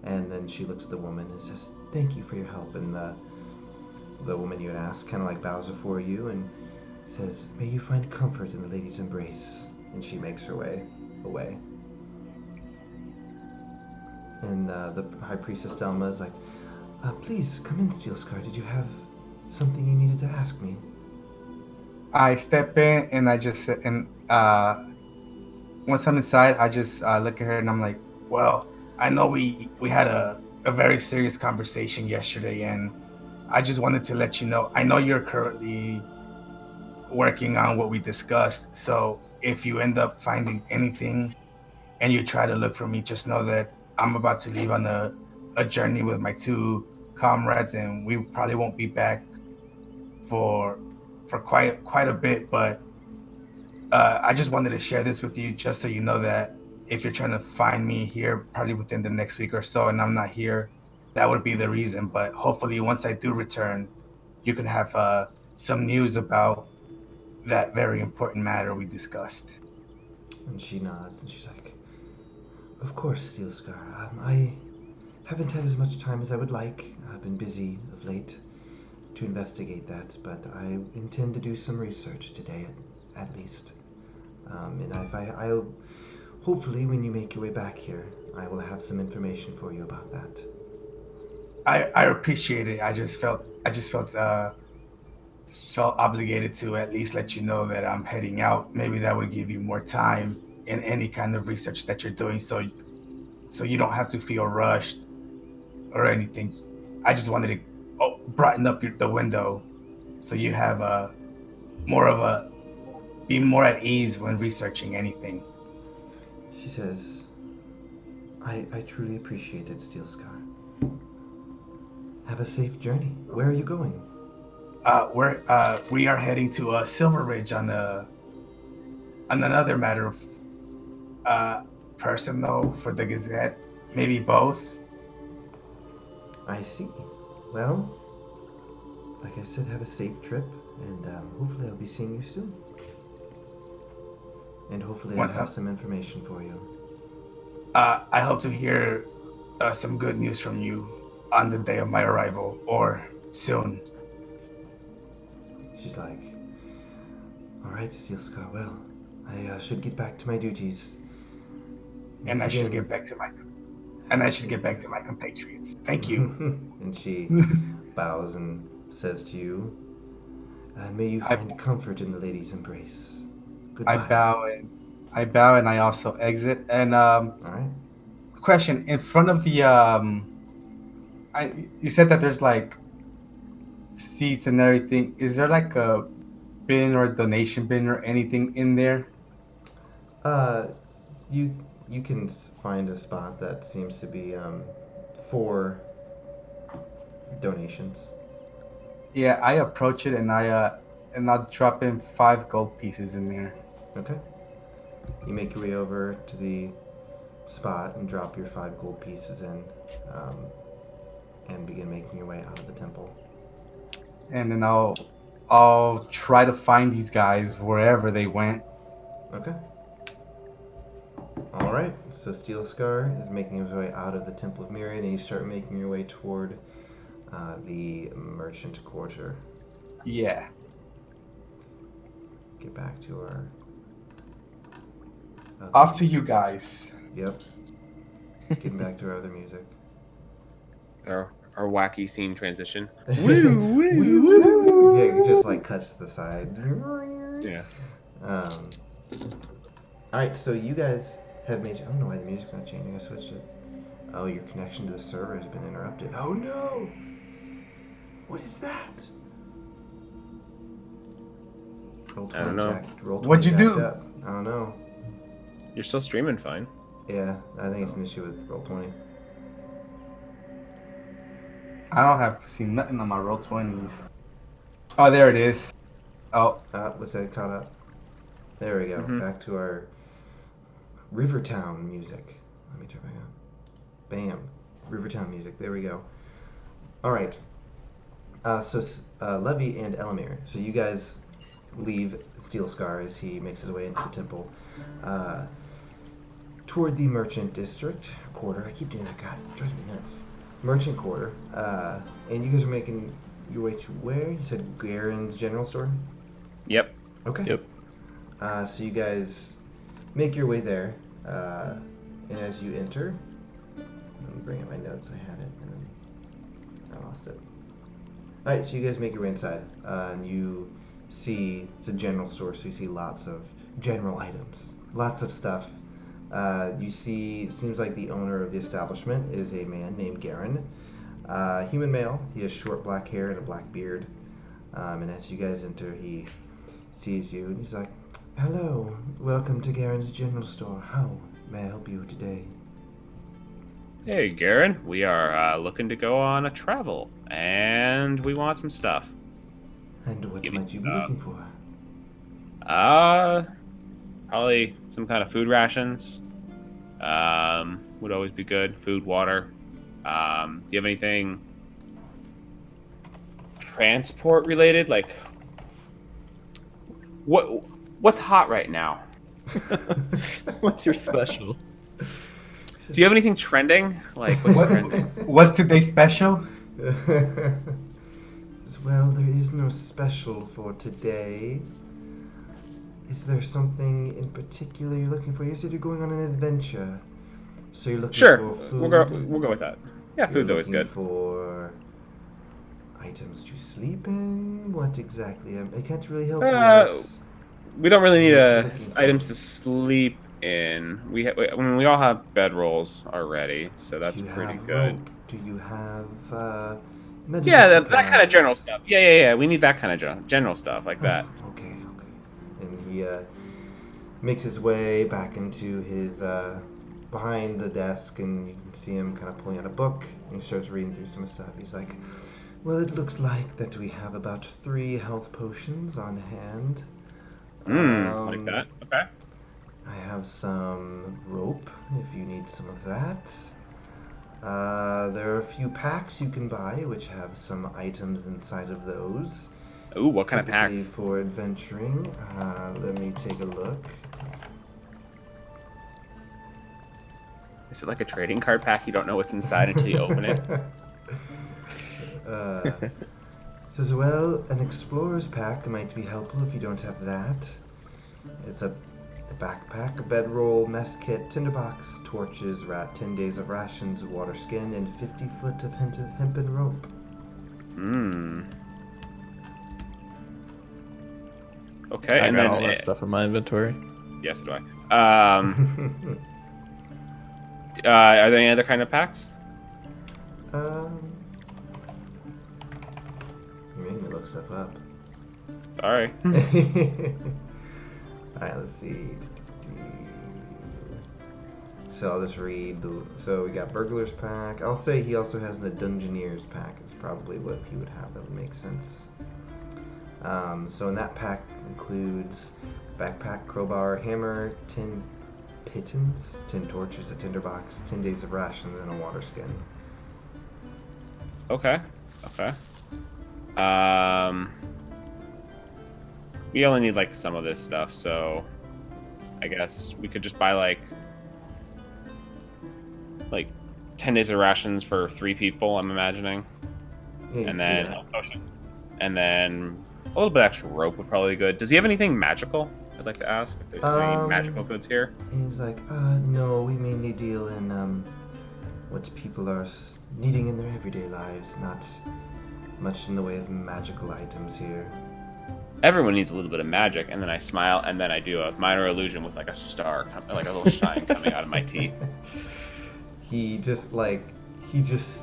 And then she looks at the woman and says, "Thank you for your help." And the woman you had asked kind of like bows before you and says, "May you find comfort in the lady's embrace." And she makes her way away. And the High Priestess Delma is like, "Please come in, Steelscar. Did you have something you needed to ask me?" I step in and I just sit and once I'm inside, I just look at her and I'm like, well, I know we had a very serious conversation yesterday, and I just wanted to let you know. I know you're currently working on what we discussed, so if you end up finding anything and you try to look for me, just know that I'm about to leave on a journey with my two comrades, and we probably won't be back for quite a bit. But I just wanted to share this with you, just so you know that if you're trying to find me here, probably within the next week or so, and I'm not here, that would be the reason. But hopefully, once I do return, you can have some news about that very important matter we discussed. And she nods and she's like, "Of course, Steelscar. I haven't had as much time as I would like. I've been busy of late to investigate that, but I intend to do some research today, at least. And I'll hopefully, when you make your way back here, I will have some information for you about that." I appreciate it. I just felt obligated to at least let you know that I'm heading out. Maybe that would give you more time in any kind of research that you're doing, so you don't have to feel rushed or anything. I just wanted to brighten up the window so you have be more at ease when researching anything. She says, I truly appreciate it, Steelscar. Have a safe journey. Where are you going?" We are heading to Silver Ridge on another matter of personal for the Gazette, maybe both. "I see. Well, like I said, have a safe trip, and hopefully I'll be seeing you soon. And hopefully I'll have some information for you." I hope to hear some good news from you on the day of my arrival, or soon. She's like, "All right, Steelscar. Well, I should get back to my duties." And I should get back to my compatriots. Thank you. And she bows and says to you, "May you find comfort in the lady's embrace. Goodbye." I bow and I also exit. And All right. question, in front of the you said that there's like seats and everything. Is there like a bin or a donation bin or anything in there? You can find a spot that seems to be for donations. Yeah, I approach it and I'll drop in 5 gold pieces in there. Okay. You make your way over to the spot and drop your 5 gold pieces in, and begin making your way out of the temple. And then I'll try to find these guys wherever they went. Okay. All right. So Steelscar is making his way out of the Temple of Mirian, and you start making your way toward the merchant quarter. Yeah. Get back to our. Off to you guys. Yep. Getting back to our other music. Our wacky scene transition. Yeah, it just like cuts to the side. Yeah. Alright, so you guys have made. I don't know why the music's not changing. I switched it. Oh, your connection to the server has been interrupted. Oh no! What is that? I don't know. What'd you do? Up. I don't know. You're still streaming fine. Yeah, I think it's an issue with Roll20. I don't have seen nothing on my Roll20s. Oh, there it is. Oh. Looks like it caught up. There we go. Mm-hmm. Back to our Rivertown music. Let me turn back on. Bam. Rivertown music. There we go. All right. So Levy and Elamir. So you guys leave Steelscar as he makes his way into the temple. toward the merchant district quarter. I keep doing that. God, it drives me nuts. Merchant quarter. And you guys are making your way to where? You said Garen's General Store? Yep. Okay. Yep. So you guys make your way there. And as you enter, let me bring up my notes. I had it and then I lost it. Alright, so you guys make your way inside. And you see, it's a general store, so you see lots of general items. Lots of stuff. You see, it seems like the owner of the establishment is a man named Garen. Human male. He has short black hair and a black beard. And as you guys enter, he sees you and he's like, "Hello, welcome to Garen's General Store. How may I help you today?" Hey, Garen. We are looking to go on a travel, and we want some stuff. And what Give me might you be stuff. looking for? Probably some kind of food rations. Would always be good. Food, water. Do you have anything transport related? Like, what's hot right now? What's your special? Do you have anything trending? Like, what's trending? What's today's special? Well, there is no special for today. Is there something in particular you're looking for? You said you're going on an adventure, so you're looking Sure, for food. we'll go with that. Yeah, You're food's always looking good. For items to sleep in. What exactly? I can't really help you. Uh, Unless... We don't really need Looking for- items to sleep in. We all have bedrolls already, so that's Do you pretty have good. rope? Do you have medical Yeah, that kind of supplies? general stuff. Yeah. We need that kind of general stuff like that. Okay. And he makes his way back into his behind the desk, and you can see him kind of pulling out a book, and he starts reading through some stuff. He's like, "Well, it looks like that we have about 3 health potions on hand. Like that. Okay. I have some rope if you need some of that. There are a few packs you can buy which have some items inside of those. Ooh, what kind of Typically packs? for adventuring. Let me take a look. Is it like a trading card pack? You don't know what's inside until you open it. Says, well, an explorer's pack might be helpful if you don't have that. It's a backpack, a bedroll, mess kit, tinderbox, torches, 10 days of rations, water skin, and 50 foot of hempen rope. Okay, I and got then all that stuff in my inventory. yes, do I. Are there any other kind of packs? You're making me look stuff up. Sorry. Alright, let's see. So I'll just read the. So we got Burglar's Pack. I'll say he also has the Dungeoneer's Pack. Is probably what he would have. That would make sense. So in that pack includes backpack, crowbar, hammer, 10 pitons, 10 torches, a tinderbox, 10 days of rations, and a water skin. Okay. We only need like some of this stuff, so I guess we could just buy like 10 days of rations for 3 people, I'm imagining. Yeah, you And can then do that. health potion. And then a little bit extra rope would probably be good. Does he have anything magical? I'd like to ask if there's any magical goods here. He's like, no, we mainly deal in what people are needing in their everyday lives, not much in the way of magical items here. Everyone needs a little bit of magic, and then I smile, and then I do a minor illusion with like a star, like a little shine coming out of my teeth. He just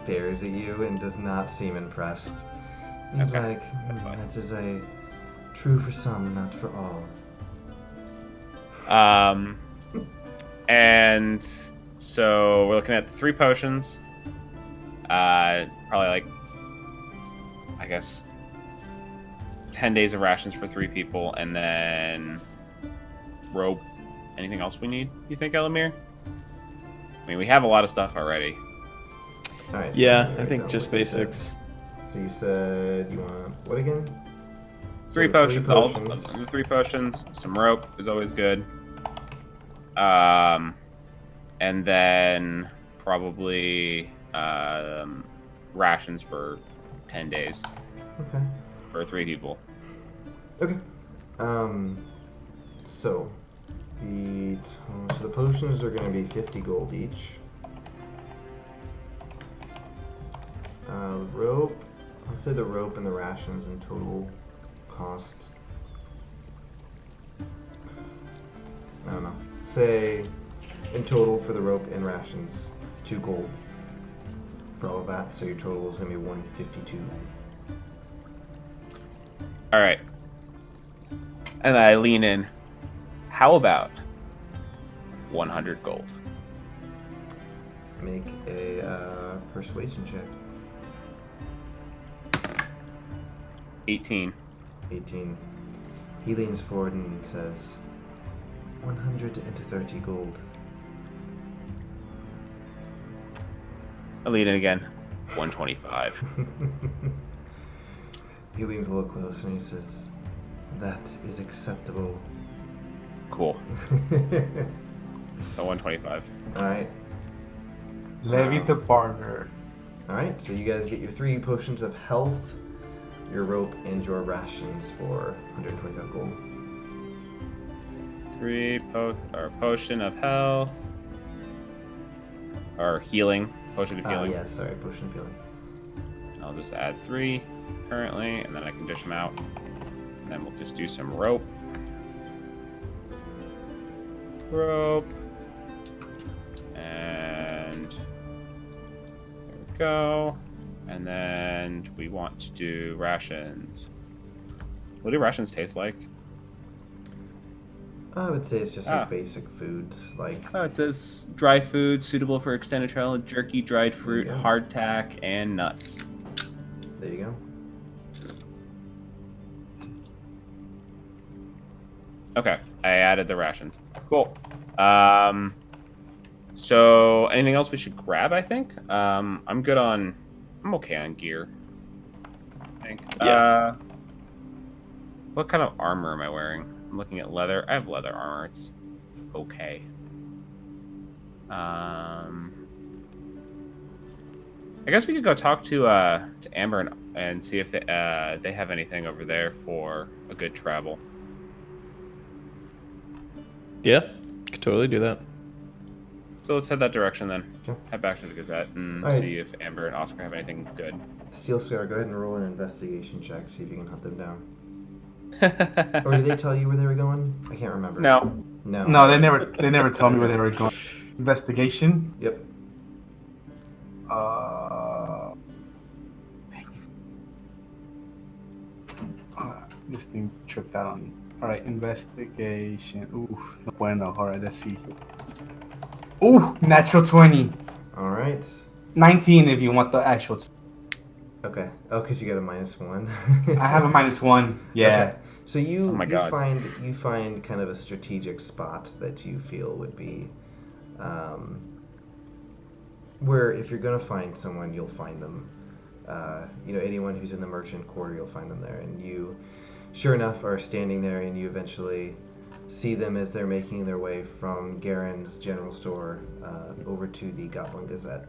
stares at you and does not seem impressed. He's Okay, like, that's fine. that is true for some, not for all. And so we're looking at 3 potions. Probably like, I guess, 10 days of rations for 3 people, and then rope. Anything else we need, you think, Elamir? I mean, we have a lot of stuff already. All right. so Yeah, let me I write think down just what you said. basics. So you said you want what again? So 3 the potions. All potions. the 3 potions. Some rope is always good. and then probably rations for 10 days Okay. for 3 people. Okay. So the potions are going to be 50 gold each. Rope. I'll say the rope and the rations in total cost. I don't know. Say in total for the rope and rations, 2 gold for all of that. So your total is going to be 152. All right. And I lean in. How about 100 gold? Make a persuasion check. 18. 18. He leans forward and says, 130 gold. I lean in again. 125. He leans a little closer and he says, that is acceptable. Cool. So 125. Alright. Levy the barter. Alright, so you guys get your 3 potions of health, your rope, and your rations for 125 gold. 3 potion of health. Or healing. Potion of healing. Yeah, sorry, potion of healing. I'll just add 3 currently, and then I can dish them out. And then we'll just do some rope. Rope. And there we go. And then we want to do rations. What do rations taste like? I would say it's just like basic foods, like Oh, it says dry food suitable for extended travel, jerky, dried fruit, There you go. hardtack, and nuts. there you go. Okay, I added the rations. Cool. So anything else we should grab? I think I'm good on. I'm okay on gear. I think. Yeah. What kind of armor am I wearing? I'm looking at leather. I have leather armor. It's okay. I guess we could go talk to Amber and see if they have anything over there for a good travel. Yeah, could totally do that. So let's head that direction then. Okay. Head back to the Gazette and All right. see if Amber and Oscar have anything good. Steel Scar, go ahead and roll an investigation check, see if you can hunt them down. Or did they tell you where they were going? I can't remember. No. No. No, they never told me where they were going. Investigation. Yep. This thing tripped out on me. All right, investigation. Oof, no bueno. All right, let's see. Ooh, natural 20. All right. 19 if you want the actual. Okay. Oh, because you got a -1. I have a -1. Yeah. Okay. So you Oh my God. you find kind of a strategic spot that you feel would be, where if you're gonna find someone, you'll find them. Anyone who's in the merchant quarter, you'll find them there, and you, sure enough, are standing there, and you eventually see them as they're making their way from Garen's general store over to the Goblin Gazette.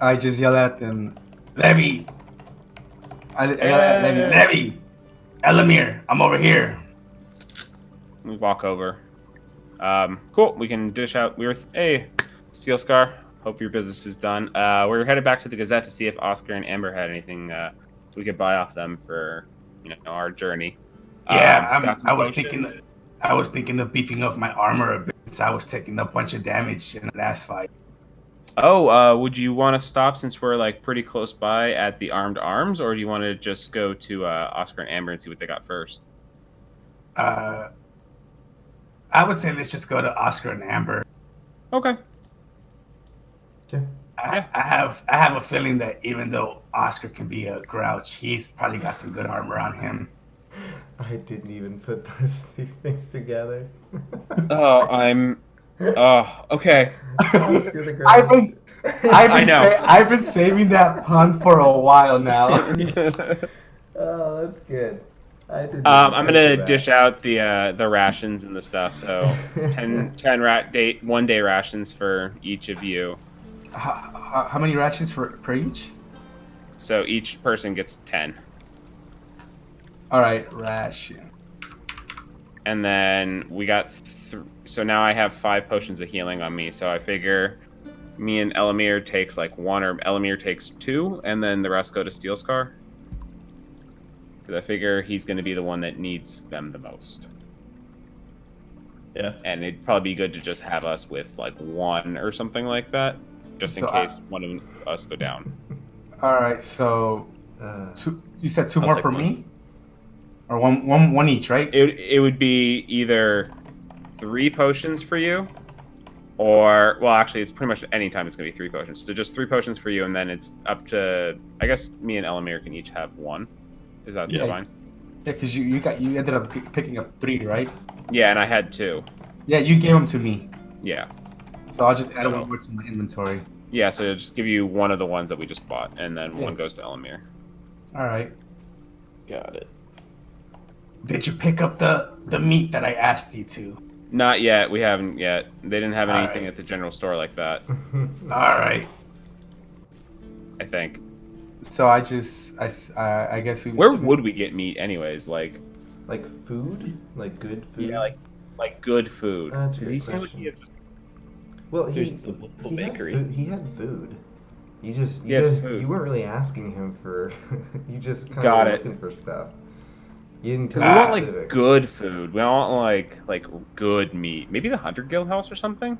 I just yell at them, Levy! I yell at Levy, Levy! Elamir, I'm over here. We walk over. Cool. We can dish out. Hey, Steel Scar. Hope your business is done. We're headed back to the Gazette to see if Oscar and Amber had anything we could buy off them for our journey. Yeah, got some I was potions. thinking of beefing up my armor a bit since I was taking a bunch of damage in the last fight. Oh, would you want to stop since we're like pretty close by at the Armed Arms, or do you want to just go to Oscar and Amber and see what they got first? I would say let's just go to Oscar and Amber. Okay. Okay. Yeah. I have a feeling that even though Oscar can be a grouch, he's probably got some good armor on him. I didn't even put these things together. Okay. Oscar the Grouch. I know. I've been saving that pun for a while now. Oh, that's good. didn't I'm think gonna of that. dish out the rations and the stuff. So 10 1 day rations for each of you. How many rations per each? So each person gets 10. All right, ration. And then we got so now I have 5 potions of healing on me. So I figure me and Elamir takes like 1, or Elamir takes 2, and then the rest go to Steel Scar. Because I figure he's going to be the one that needs them the most. Yeah. And it'd probably be good to just have us with like 1 or something like that, just in So case one of us go down. All right, so Uh, two. You said 2 I'll more take for one. me, or one each, right? It would be either 3 potions for you, or, well, actually, it's pretty much any time it's going to be 3 potions. So just 3 potions for you, and then it's up to, I guess, me and Elamir can each have 1. Is that Yeah. fine? Yeah, because you ended up picking up 3, right? Yeah, and I had 2. Yeah, you gave them to me, Yeah. so I'll just add So- 1 more to my inventory. Yeah, so just give you one of the ones that we just bought, and then Yeah. one goes to Elamir. All right. Got it. Did you pick up the meat that I asked you to? Not yet. We haven't yet. They didn't have anything Alright. at the general store like that, All right. I think. So I guess we. Where would we get meat anyways? Like, like food? Like good food? yeah, like good food. That's a Because good he seemed like question. he had just Well, There's the Blissful he had Bakery. He had food. You He had guys, food. you weren't really asking him for. You just kind Got of it. looking for stuff. You didn't Because tell we me want like specifics. good food. We don't want like good meat. Maybe the Hunter Guild house or something.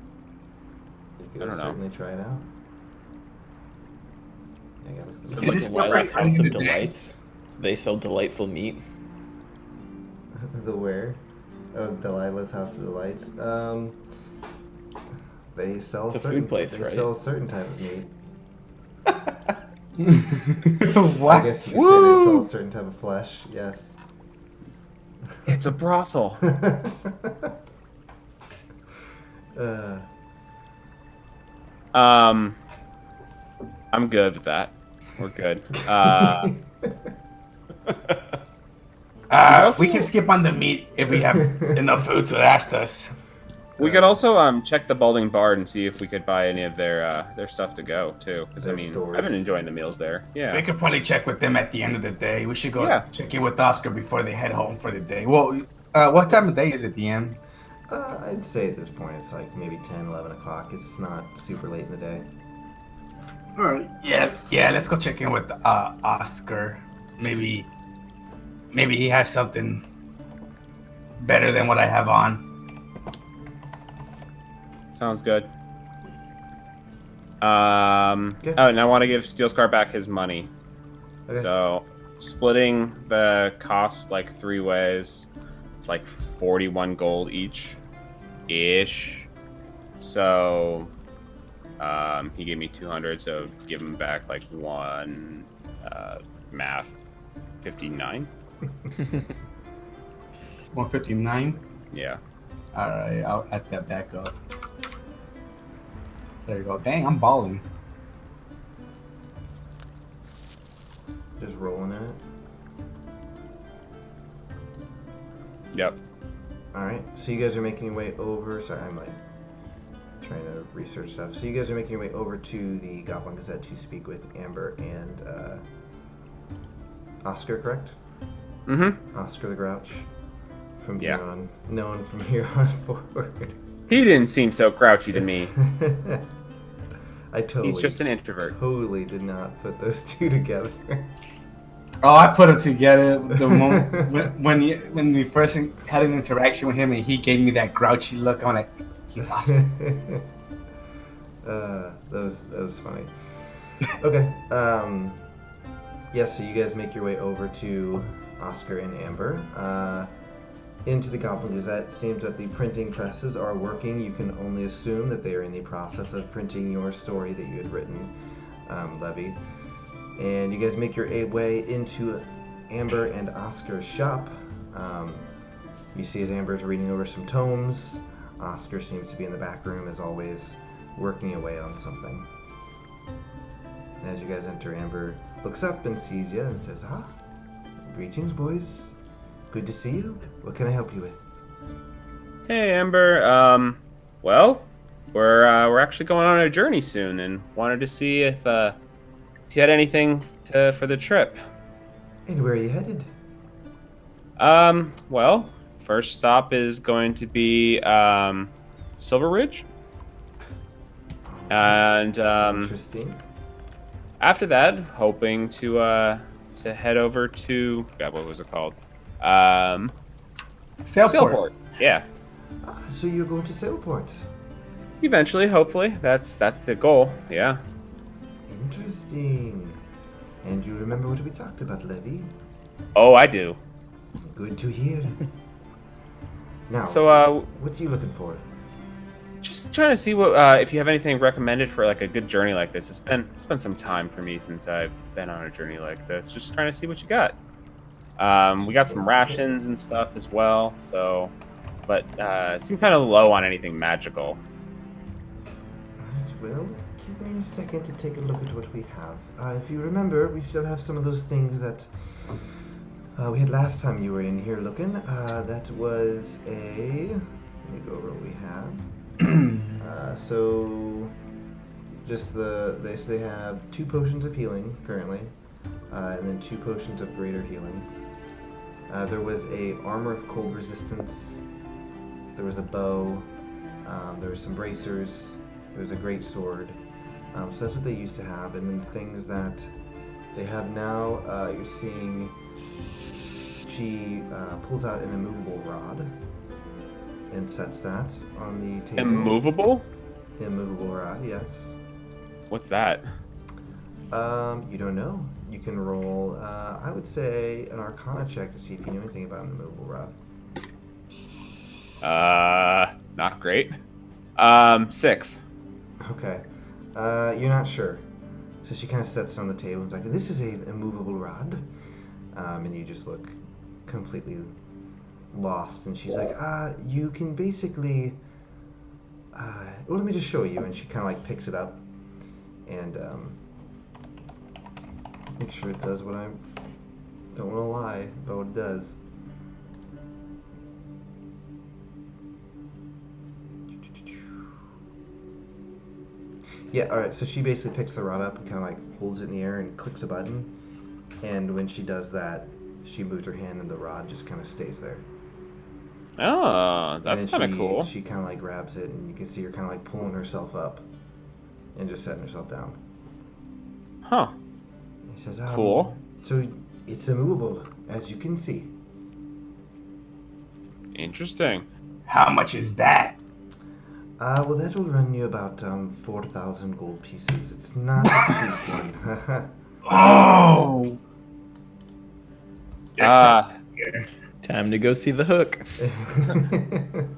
You could I don't know. certainly try it out. I gotta look Is Like this Delilah's still right House in of the day? Delights. They sell delightful meat. The where? Oh, Delilah's House of Delights. They sell It's a certain, food place, they right? sell a certain type of meat. What? I guess you could say they Woo! sell a certain type of flesh. Yes. It's a brothel. uh, I'm good with that. We're good. We can skip on the meat if we have enough food to last us. We could also check the Balding Bard and see if we could buy any of their stuff to go too. Because I Their mean, stores. I've been enjoying the meals there. Yeah. We could probably check with them at the end of the day. We should go Yeah. check in with Oscar before they head home for the day. Well, what time of day is it, DM? I'd say at this point it's like maybe 10, 11 o'clock. It's not super late in the day. All right. Yeah. Let's go check in with Oscar. Maybe he has something better than what I have on. Sounds good. Oh, and I want to give Steelscar back his money. Okay. So, splitting the cost like 3 ways, it's like 41 gold each, ish. So, he gave me 200, so give him back like 1, math, 59. 159. Yeah. All right. I'll add that back up. There you go. Dang, I'm balling. Just rolling in it. Yep. Alright, so you guys are making your way over. Sorry, I'm like trying to research stuff. So you guys are making your way over to the Goblin Gazette to speak with Amber and Oscar, correct? Mm-hmm. Oscar the Grouch. From Yeah. here on, known from here on forward. He didn't seem so grouchy to me. I totally. He's just an introvert. Totally did not put those two together. Oh, I put them together the moment when we first had an interaction with him and he gave me that grouchy look. I'm like, he's Oscar. that was funny. Okay. Yeah, so you guys make your way over to Oscar and Amber. Into the Goblin Gazette. Seems that the printing presses are working. You can only assume that they are in the process of printing your story that you had written, Levy. And you guys make your way into Amber and Oscar's shop. You see as Amber's reading over some tomes. Oscar seems to be in the back room, as always, working away on something. As you guys enter, Amber looks up and sees you and says, "Ah, greetings, boys. Good to see you. What can I help you with? Hey, Amber. Well, we're actually going on a journey soon, and wanted to see if you had anything for the trip. And where are you headed? Well, first stop is going to be Silver Ridge, and Interesting. after that, hoping to head over to God, what was it called? Sailport. Sailport. Yeah. So you're going to Sailport. Eventually, hopefully, that's the goal. Yeah. Interesting. And you remember what we talked about, Levy? Oh, I do. Good to hear. Now, So, what are you looking for? just trying to see what if you have anything recommended for like a good journey like this. It's been some time for me since I've been on a journey like this. Just trying to see what you got. We got some rations and stuff as well. So, but seem kind of low on anything magical. Right, well, give me a second to take a look at what we have. If you remember, we still have some of those things that we had last time you were in here looking. That was a... Let me go over what we have. So, just they have 2 potions of healing currently, and then 2 potions of greater healing. There was a armor of cold resistance. There was a bow. There were some bracers. There was a great sword. So that's what they used to have. And then things that they have now, you're seeing she pulls out an immovable rod and sets that on the table. Immovable? Immovable rod, yes. What's that? You don't know. You can roll, I would say, an Arcana check to see if you know anything about an immovable rod. Not great. 6. Okay. You're not sure. So she kind of sets it on the table and is like, this is a immovable rod. And you just look completely lost. And she's like, you can basically... well, let me just show you. And she kind of like picks it up. And make sure it does what I don't want to lie about what it does. Yeah, alright, so she basically picks the rod up and kind of like holds it in the air and clicks a button. And when she does that, she moves her hand and the rod just kind of stays there. Oh, that's And kind of then cool. She kind of like grabs it and you can see her kind of like pulling herself up and just setting herself down. Huh. And he says, Cool. So it's immovable, as you can see. Interesting. How much is that? Well, that'll run you about 4,000 gold pieces. It's not a cheap one. Oh! Time to go see the hook.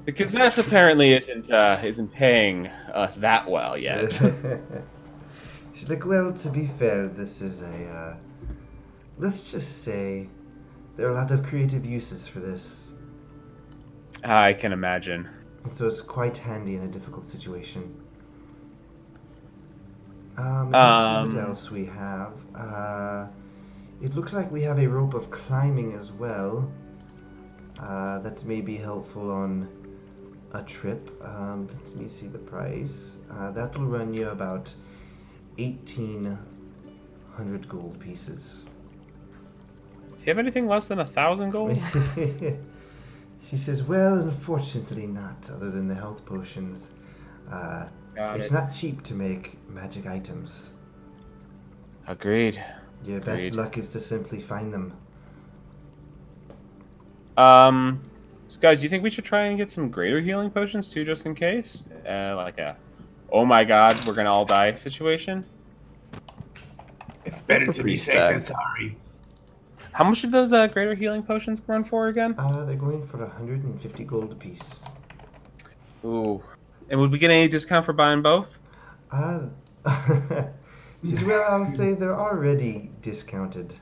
Because that apparently isn't paying us that well yet. She's like, well, to be fair, this is a, let's just say there are a lot of creative uses for this. I can imagine. And so it's quite handy in a difficult situation. Let's see what else we have. It looks like we have a rope of climbing as well. That may be helpful on a trip. Let me see the price. That will run you about 1,800 gold pieces. Do you have anything less than 1,000 gold? She says, well, unfortunately not, other than the health potions. It's not cheap to make magic items. Agreed. Your best luck is to simply find them. So guys, do you think we should try and get some greater healing potions too, just in case? Like a, oh my god, we're gonna all die situation? It's better to be pretty safe than stacked. sorry. How much did those greater healing potions run for again? They're going for 150 gold apiece. Ooh. And would we get any discount for buying both? She says, well, I'll say they're already discounted.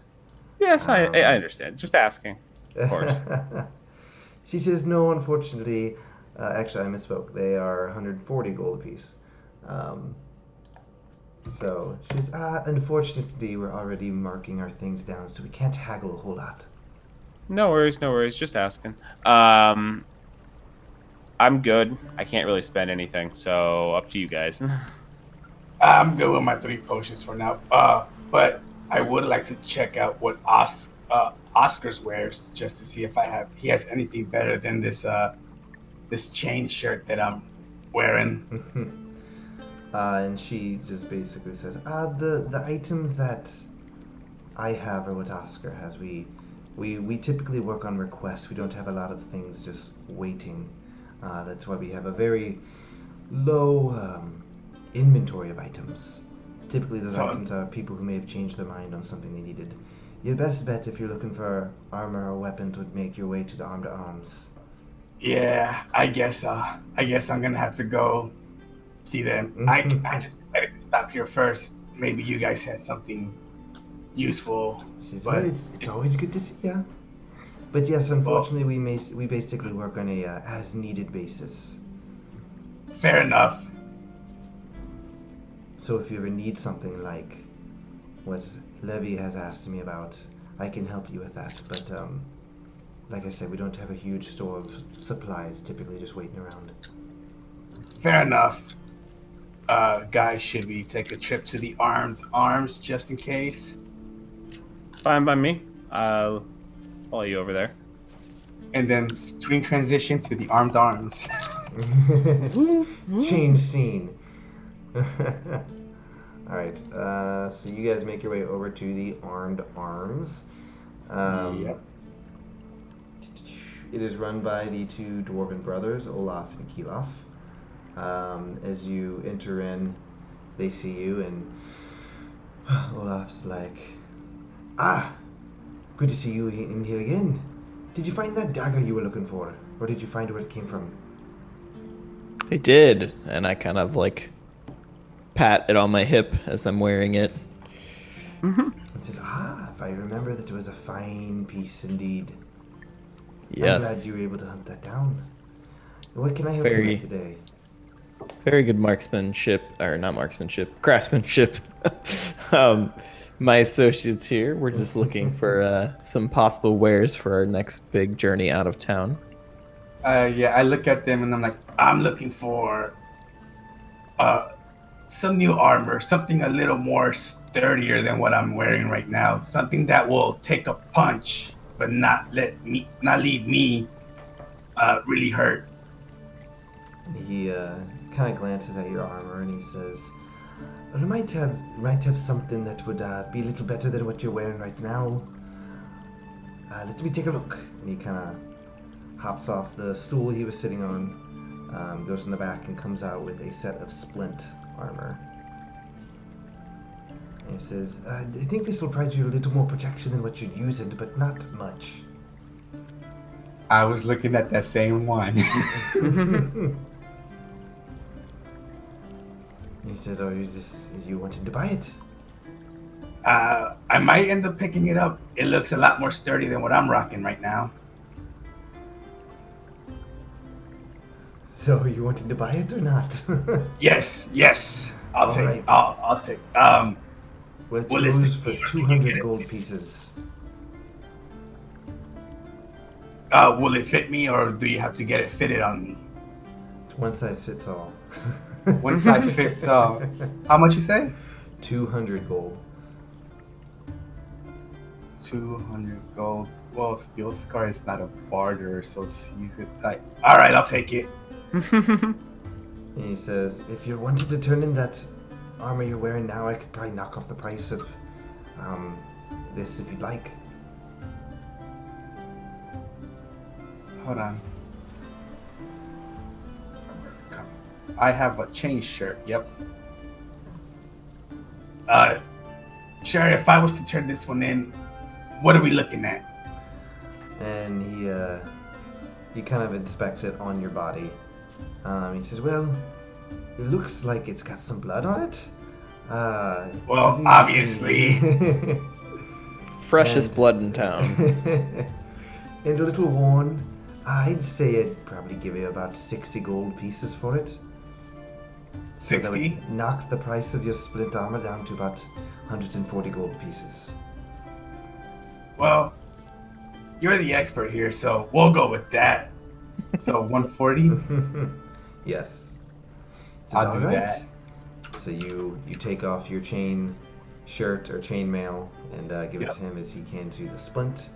Yes, I understand. Just asking. Of course. She says, no, unfortunately, actually, I misspoke. They are 140 gold apiece. So she says, unfortunately, we're already marking our things down, so we can't haggle a whole lot. No worries, no worries. Just asking. I'm good. I can't really spend anything, so up to you guys. I'm good with my 3 potions for now. But I would like to check out what Oscar's wears just to see if he has anything better than this chain shirt that I'm wearing. And she just basically says, the items that I have are what Oscar has. We typically work on request. We don't have a lot of things just waiting. That's why we have a very low inventory of items. Typically those items are people who may have changed their mind on something they needed. Your best bet if you're looking for armor or weapons would make your way to the Armed Arms. Yeah, I guess I'm gonna have to go see them. I just decided to stop here first. Maybe you guys had something useful. Says, but well, it's always good to see ya. But yes, unfortunately, we basically work on a as needed basis. Fair enough. So if you ever need something like what Levy has asked me about, I can help you with that. But like I said, we don't have a huge store of supplies, typically just waiting around. Fair enough. Guys, should we take a trip to the Armed Arms just in case? Fine by me. I'll follow you over there. And then screen transition to the Armed Arms. Change scene. Alright, so you guys make your way over to the Armed Arms. Yep. It is run by the two dwarven brothers, Olaf and Kelof. As you enter in, they see you, and Olaf's like, good to see you in here again. Did you find that dagger you were looking for, or did you find where it came from? I did, and I kind of like pat it on my hip as I'm wearing it. It says, if I remember, that it was a fine piece indeed. Yes. I'm glad you were able to hunt that down. What can I help you with today? Very good marksmanship, or not marksmanship, craftsmanship. My associates here, we're just looking for some possible wares for our next big journey out of town. Yeah, I look at them and I'm like, I'm looking for some new armor, something a little more sturdier than what I'm wearing right now. Something that will take a punch, but not leave me really hurt. He kind of glances at your armor and he says, well, you might have something that would be a little better than what you're wearing right now. Let me take a look. And he kind of hops off the stool he was sitting on, goes in the back and comes out with a set of splint armor. And he says, I think this will provide you a little more protection than what you're using, but not much. I was looking at that same one. He says, you wanted to buy it? I might end up picking it up. It looks a lot more sturdy than what I'm rocking right now. So you wanted to buy it or not? Yes. I'll take right. it. I'll take. Well, it Will it goes fit for me or can you 200 get it? gold pieces. Will it fit me, or do you have to get it fitted on me? It's one size fits all. One size fits all. How much you say? 200 gold. 200 gold. Well, Steel Scar is not a barter, so he's like, all right, I'll take it. And he says, if you're wanting to turn in that armor you're wearing now, I could probably knock off the price of this if you'd like. Hold on. I have a chain shirt. Yep. Sherry, if I was to turn this one in, what are we looking at? And he kind of inspects it on your body. He says, well, it looks like it's got some blood on it. Well, obviously. Freshest blood in town. And a little worn. I'd say I'd probably give you about 60 gold pieces for it. So that 60? would knock the price of your split armor down to about 140 gold pieces. Well, you're the expert here, so we'll go with that. So 140. Yes. Says, I'll "All do right." that. So you take off your chain shirt or chain mail and give it Yep. to him as he hands you the splint.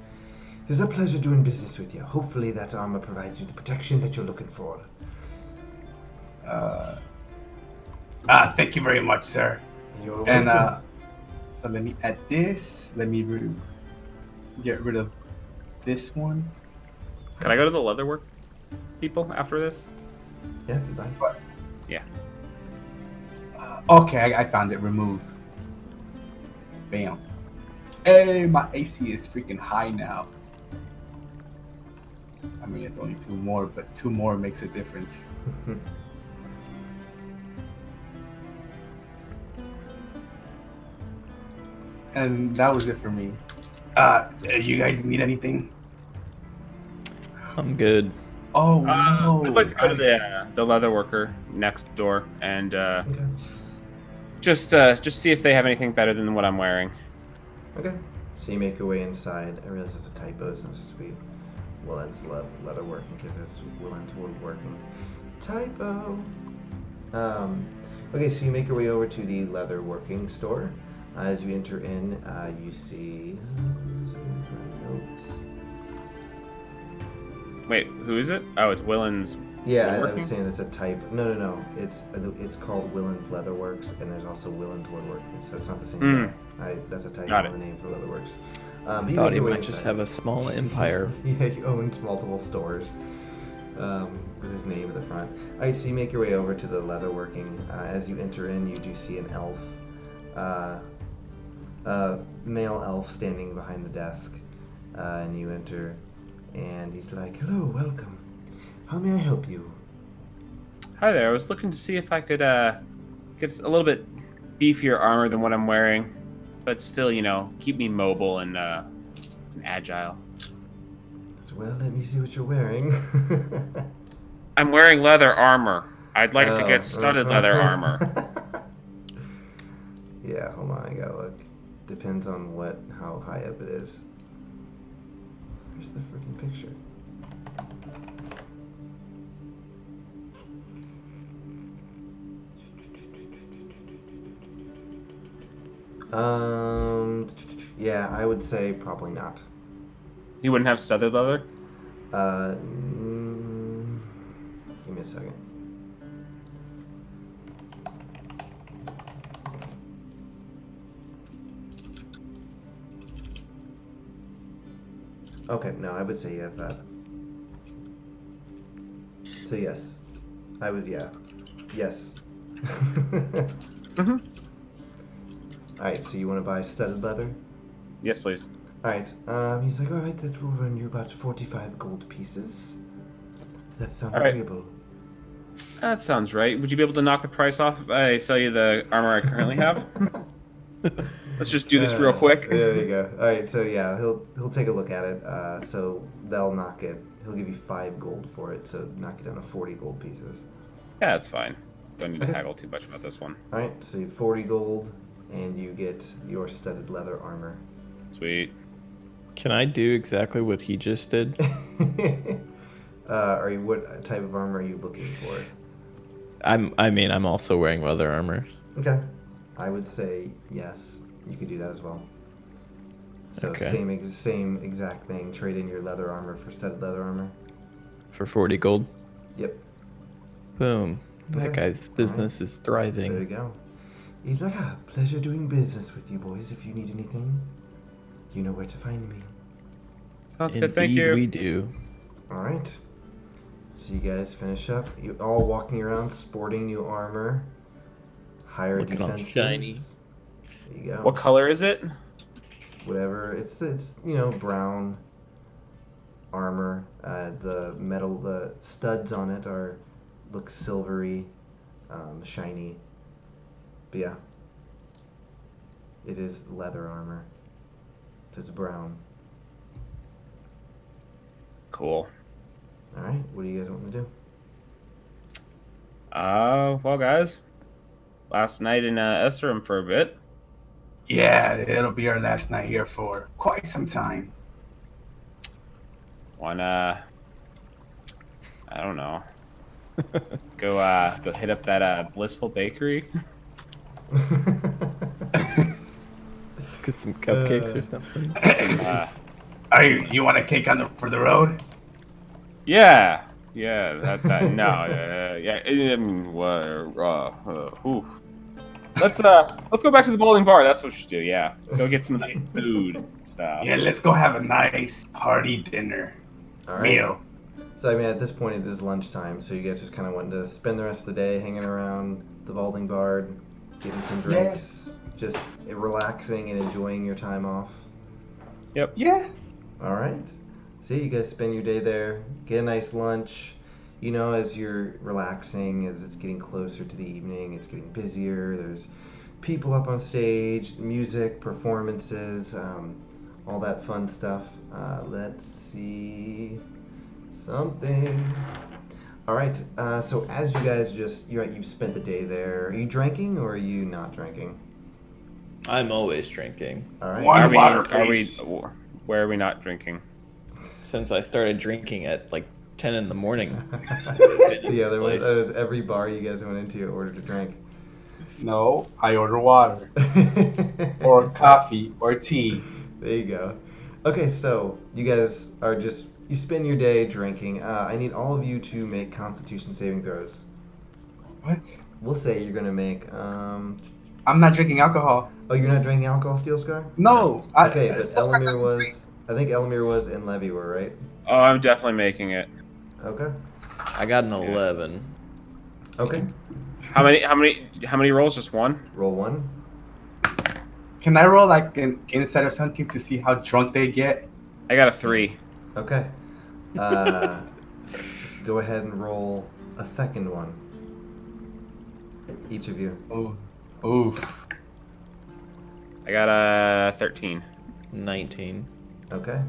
It's a pleasure doing business with you. Hopefully that armor provides you the protection that you're looking for. Thank you very much, sir. You're And welcome. so let me add this. Let me get rid of this one. Can I go to the leatherwork people after this? Yeah, if you'd like. Yeah. Okay, I found it. Remove. Bam. Hey, my AC is freaking high now. I mean, it's only 2 more, but 2 more makes a difference. And that was it for me. You guys need anything? I'm good. Oh no! I'd like to go to the leatherworker next door and Okay. just see if they have anything better than what I'm wearing. Okay. So you make your way inside. I realize there's a typo. It's not supposed to be Willen's leatherworking because there's Willen's woodworking. Typo. Okay, so you make your way over to the leatherworking store. As you enter in, you see notes. Wait, who is it? Oh, it's Willen's. Yeah, I Woodworking? was saying it's a type. No. It's called Willen's Leatherworks, and there's also Willen's Woodworking, so it's not the same guy. That's a type Got of it. the name for Leatherworks. I but you thought make he your way might just inside. have a small empire. Yeah, he owned multiple stores with his name at the front. All right, so you make your way over to the leatherworking. As you enter in, you do see an elf, male elf standing behind the desk, and you enter, and he's like, "Hello, welcome. How may I help you?" Hi there. I was looking to see if I could get a little bit beefier armor than what I'm wearing, but still, keep me mobile and agile. So, well, let me see what you're wearing. I'm wearing leather armor. I'd like to Oh, get studded leather armor. Yeah, hold on, I gotta look. Depends on how high up it is. Where's the freaking picture? Yeah, I would say probably not. You wouldn't have studded leather? Give me a second. Okay, no, I would say he has that. So yes, I would, yeah. Yes. Mm-hmm. Alright, so you want to buy studded leather? Yes, please. Alright, he's like, alright, that will run you about 45 gold pieces. Does that sound All right. agreeable? That sounds right. Would you be able to knock the price off if I sell you the armor I currently have? Let's just do this real quick. There you go. Alright, so yeah, he'll take a look at it. So they'll knock it. He'll give you 5 gold for it, so knock it down to 40 gold pieces. Yeah, that's fine. Don't need to Okay. haggle too much about this one. Alright, so you have 40 gold, and you get your studded leather armor. Sweet. Can I do exactly what he just did? What type of armor are you looking for? I'm also wearing leather armor. Okay. I would say yes. You could do that as well. So Okay. same exact thing. Trade in your leather armor for studded leather armor. For 40 gold. Yep. Boom. That Okay. guy's business is There you thriving. go. He's like, pleasure doing business with you boys. If you need anything, you know where to find me. Sounds Indeed, good. Thank you. we do. All right. So you guys finish up. You all walking around sporting new armor, higher Looking all defenses. shiny. There you go. What color is it? Whatever. It's brown armor. The metal, the studs on it look silvery, shiny. But yeah, it is leather armor. So it's brown. Cool. All right. What do you guys want to do? Well, guys, last night in Esserum for a bit. Yeah, it'll be our last night here for quite some time. Wanna? I don't know. Go hit up that Blissful Bakery. Get some cupcakes or something. You want a cake for the road? Yeah, that no, yeah. I mean, oof. Let's go back to the bowling bar. That's what we should do. Yeah, go get some food and stuff. Yeah, let's go have a nice hearty dinner All right. meal. So I mean, at this point, it is lunchtime, so you guys just kind of wanting to spend the rest of the day hanging around the Balding Bard, getting some drinks, just relaxing and enjoying your time off. Yep. Yeah. All right. So you guys spend your day there, get a nice lunch. You know, as you're relaxing, as it's getting closer to the evening, it's getting busier. There's people up on stage, music, performances, all that fun stuff. Let's see something. All right. So as you guys you've spent the day there. Are you drinking or are you not drinking? I'm always drinking. All right. Where are we not drinking? Since I started drinking at like 10 in the morning. Yeah, that was every bar you guys went into ordered a drink. No, I order water or coffee or tea. There you go. Okay, so you guys are you spend your day drinking. I need all of you to make Constitution saving throws. What? We'll say you're gonna make. I'm not drinking alcohol. Oh, you're not drinking alcohol, Steel Scar? No. Okay, but Elamir was. I think Elamir was and Levy were, right? Oh, I'm definitely making it. Okay. I got an 11. Okay. How many rolls? Just one? Roll one. Can I roll like an insight or something to see how drunk they get? I got a 3. Okay. Go ahead and roll a second one. Each of you. Oh. Ooh. I got a 13. 19. Okay.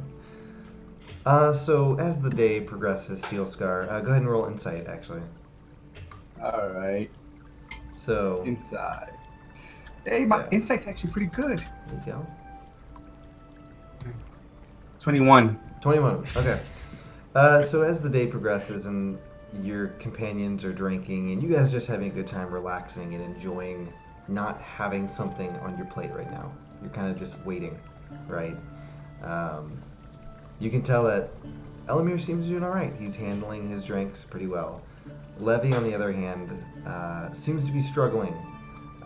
So as the day progresses, Steel Scar, go ahead and roll insight, actually. All right. So Inside. Hey, my insight's actually pretty good. there you go. 21. 21. Okay. So as the day progresses and your companions are drinking and you guys are just having a good time relaxing and enjoying not having something on your plate right now. You're kind of just waiting, right? You can tell that Elamir seems to be doing all right. He's handling his drinks pretty well. Levy, on the other hand, seems to be struggling.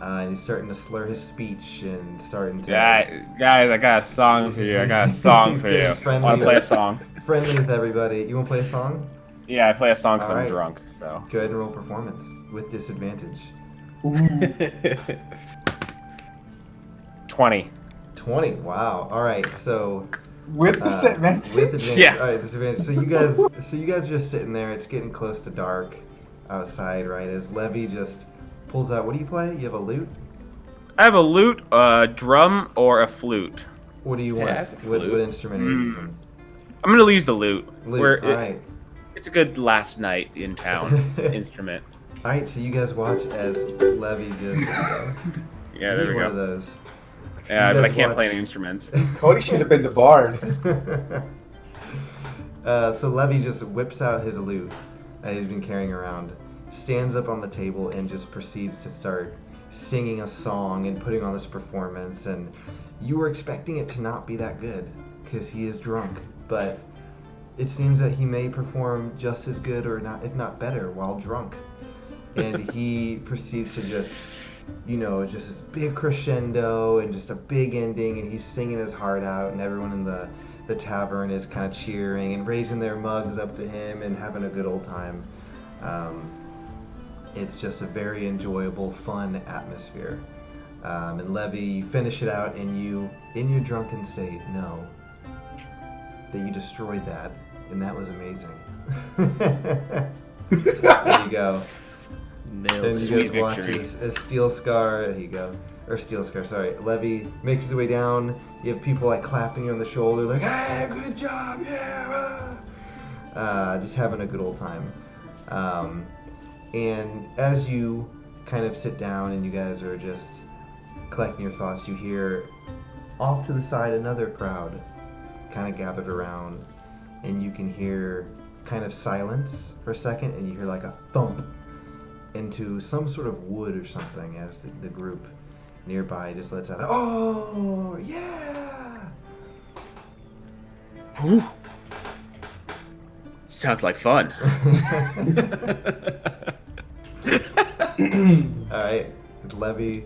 And he's starting to slur his speech and starting to... Guys, I got a song for you. I got a song for you. I want to play a song. Friendly with everybody. You want to play a song? Yeah, I play a song because All I'm right. drunk. So Go ahead and roll performance with disadvantage. 20. 20. Wow. All right. So With disadvantage? with advantage. Yeah. All right. Disadvantage. So you guys just sitting there. It's getting close to dark outside, right? As Levy just pulls out. What do you play? You have a lute. I have a lute, a drum, or a flute. What do you Yeah, I want? have a What flute. instrument are you using? I'm gonna use the lute. Lute. All right. It's a good last night in town instrument. All right. So you guys watch as Levy just. Yeah, there we one of go. those. Yeah, You but I guys can't watch- play any instruments. Cody should have been the bard. So Levy just whips out his lute that he's been carrying around, stands up on the table, and just proceeds to start singing a song and putting on this performance. And you were expecting it to not be that good because he is drunk, but it seems that he may perform just as good or not, if not better, while drunk. And he proceeds to just, just this big crescendo and just a big ending, and he's singing his heart out, and everyone in the tavern is kind of cheering and raising their mugs up to him and having a good old time. It's just a very enjoyable, fun atmosphere. And Levy, you finish it out, and you, in your drunken state, know that you destroyed that, and that was amazing. There you go. Nailed And it. you Sweet guys watch victory. as Steel Scar, there you go, or Steel Scar, sorry, Levy makes his way down. You have people like clapping you on the shoulder, like, "Hey, good job, yeah!" Just having a good old time. And as you kind of sit down and you guys are just collecting your thoughts, you hear off to the side another crowd kind of gathered around. and you can hear kind of silence for a second, and you hear like a thump into some sort of wood or something as the group nearby just lets out a, "Oh, yeah!" Whew. Sounds like fun. All right, Levy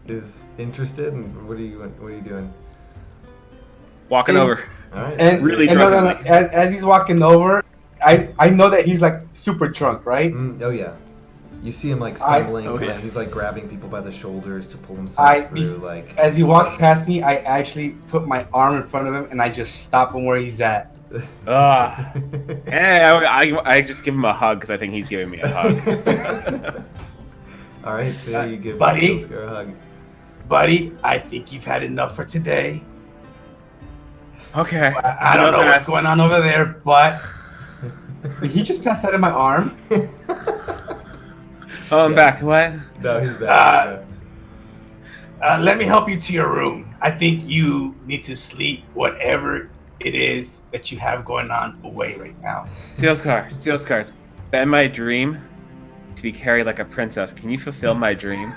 is interested, and what are you doing? Walking And- over. All right, And, Really and no, no, no. drunkenly. As he's walking over, I know that he's like super drunk, right? Oh yeah, you see him like I- stumbling. Oh, kinda- yeah. He's like grabbing people by the shoulders to pull himself I- through. Like, As he walks past me, I actually put my arm in front of him and I just stop him where he's at. Ah. I just give him a hug because I think he's giving me a hug. All right, so you give Buddy? Steel Scar a hug. Buddy, I think you've had enough for today. Okay. I don't know what's Best. going on over there, but did he just pass out in my arm? Oh, I'm back. What? No, he's back. Let me help you to your room. I think you need to sleep whatever it is that you have going on away right now. Steel scars. It's been my dream to be carried like a princess. Can you fulfill my dream?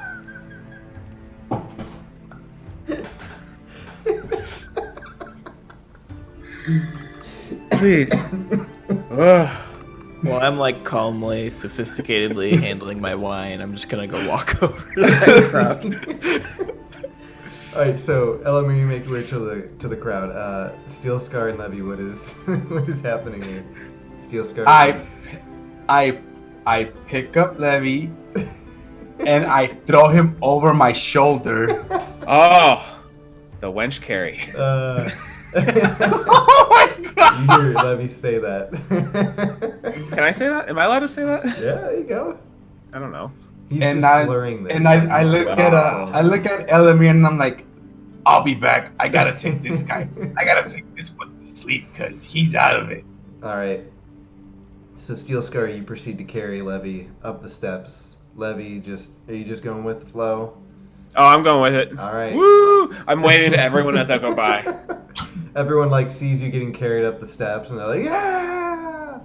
Please. Ugh. Well, I'm like calmly, sophisticatedly handling my wine. I'm just gonna go walk over to that crowd. All right, so Elamir, you make your way to the crowd. Steel Scar and Levy, what is what is happening here? Steel Scar. I pick up Levy and I throw him over my shoulder. Oh, the wench carry. Oh my god! You hear Levy say that. Can I say that? Am I allowed to say that? Yeah, there you go. I don't know. He's And just I- slurring this. And I look at Elamir and I'm like, I'll be back. I gotta take this guy. I gotta take this one to sleep because he's out of it. All right. So Steel Scar, you proceed to carry Levy up the steps. Levy, are you just going with the flow? Oh, I'm going with it. All right. Woo! I'm waving to everyone as I go by. Everyone like sees you getting carried up the steps, and they're like, "Yeah!"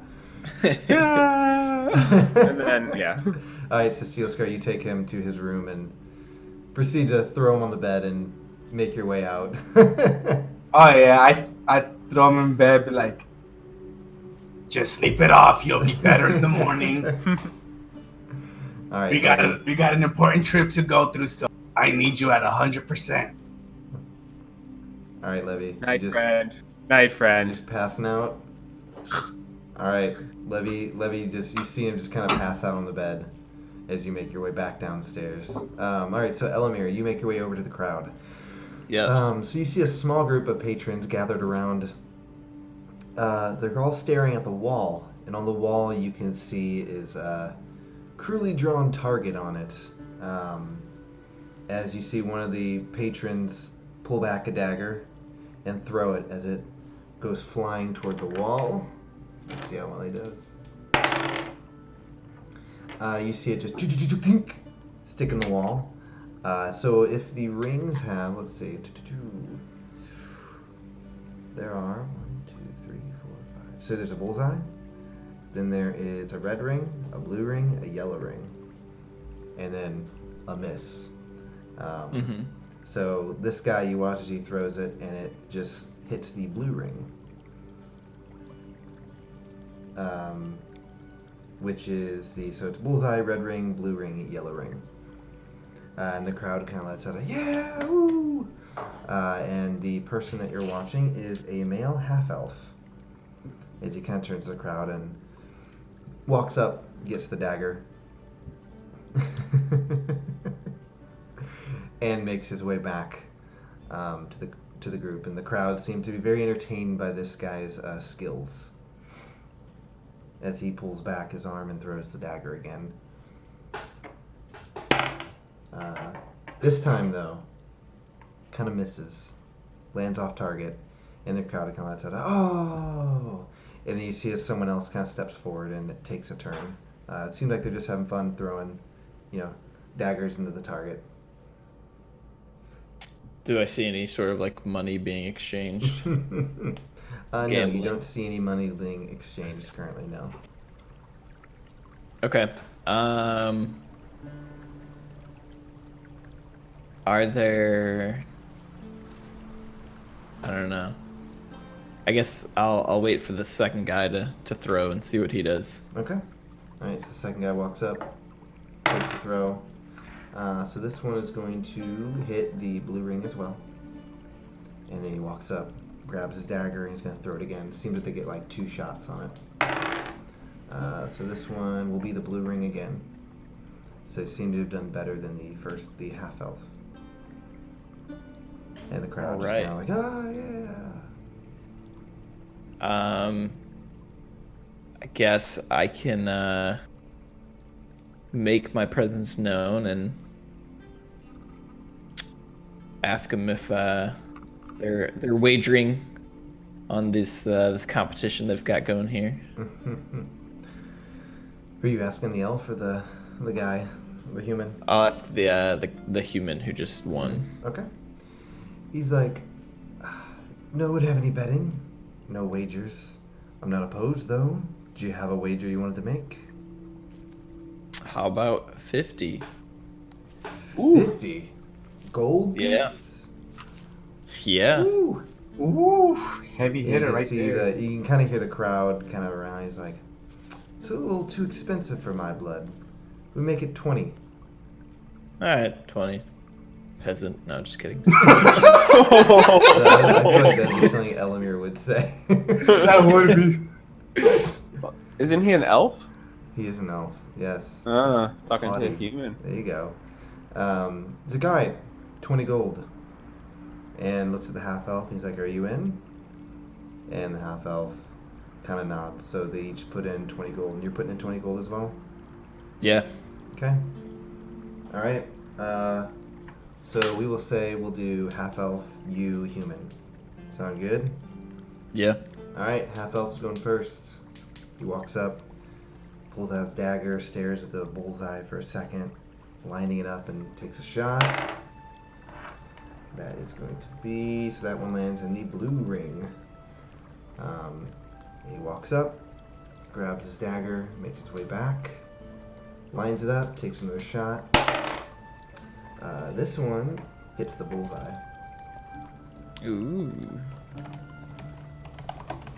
Yeah. And then, yeah. All right, so Steel Scar, you take him to his room and proceed to throw him on the bed and make your way out. Oh yeah, I throw him in bed, be like, just sleep it off. You'll be better in the morning. All right. We got an important trip to go through, so I need you at 100%. All right, Levy. Night, you friend. Night, friend. just passing out. All right, Levy. You see him just kind of pass out on the bed as you make your way back downstairs. All right, so Elamir, you make your way over to the crowd. Yes. So you see a small group of patrons gathered around. They're all staring at the wall, and on the wall you can see is a crudely drawn target on it. As you see one of the patrons pull back a dagger and throw it as it goes flying toward the wall. Let's see how well he does. You see it just stick in the wall. So if the rings have, let's see, there are 1, 2, 3, 4, 5. So there's a bullseye. Then there is a red ring, a blue ring, a yellow ring, and then a miss. Mm-hmm. So this guy, you watch as he throws it, and it just hits the blue ring, which is so it's bullseye, red ring, blue ring, yellow ring. And the crowd kind of lets out a yeah, woo! And the person that you're watching is a male half-elf. As he kind of turns to the crowd and walks up, gets the dagger, and makes his way back to the group. And the crowd seem to be very entertained by this guy's skills as he pulls back his arm and throws the dagger again. This time, though, kind of misses, lands off target, and the crowd kind of lets out a, oh! And then you see as someone else kind of steps forward and it takes a turn. It seems like they're just having fun throwing, daggers into the target. Do I see any sort of like money being exchanged? No, you Gambling. don't see any money being exchanged currently, no. Okay. Are there? I don't know. I guess I'll wait for the second guy to throw and see what he does. Okay. Alright, so the second guy walks up, takes a throw. So this one is going to hit the blue ring as well. And then he walks up, grabs his dagger, and he's going to throw it again. Seems that they get like 2 shots on it. So this one will be the blue ring again. So they seem to have done better than the half elf. And the crowd just Alright. kind of like, oh yeah. I guess I can make my presence known and ask them if they're wagering on this competition they've got going here. Were you asking the elf or the guy, the human? I'll ask the human who just won. Okay. He's like, no one have any betting? No wagers. I'm not opposed though. Do you have a wager you wanted to make? How about 50? 50 gold Yeah. pieces? Yeah. Ooh. Ooh, heavy You hitter can right see there. you can kind of hear the crowd kind of around. He's like, it's a little too expensive for my blood. We make it 20. All right, 20. Peasant. No, just kidding. I feel like that'd be something Elamir would say. That would be. Isn't he an elf? He is an elf, yes. Talking to a Haughty. human. There you go. He's like, all right, 20 gold. And looks at the half elf. He's like, are you in? And the half elf kind of nods. So they each put in 20 gold. And you're putting in 20 gold as well? Yeah. Okay. All right. So we will say we'll do half elf, you, human. Sound good? Yeah. All right. Half elf's going first. He walks up, pulls out his dagger, stares at the bullseye for a second, lining it up, and takes a shot. That is going to be, so that one lands in the blue ring. He walks up, grabs his dagger, makes his way back, lines it up, takes another shot. This one hits the bullseye. Ooh.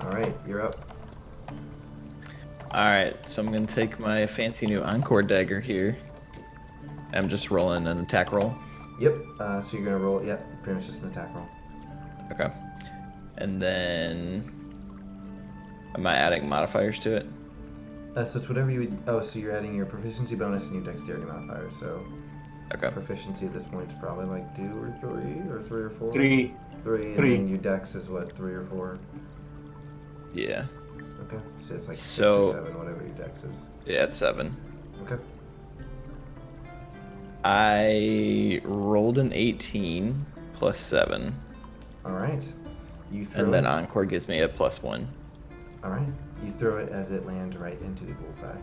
All right, you're up. All right, so I'm gonna take my fancy new Encore dagger here. I'm just rolling an attack roll. Yep. So you're gonna roll. Yep. Pretty much just an attack roll. Okay. And then, am I adding modifiers to it? So it's whatever you would. Oh, so you're adding your proficiency bonus and your dexterity modifier. So Okay. proficiency at this point is probably like 2 or 3 or 3 or 4. 3. 3. And Three. then your dex is what, 3 or 4. Yeah. Okay. So it's like 6 So- or 7, whatever your dex is. Yeah, it's 7. Okay. I rolled an 18 plus 7, All right. You throw and then it. Encore gives me a +1. All right. You throw it as it lands right into the bullseye.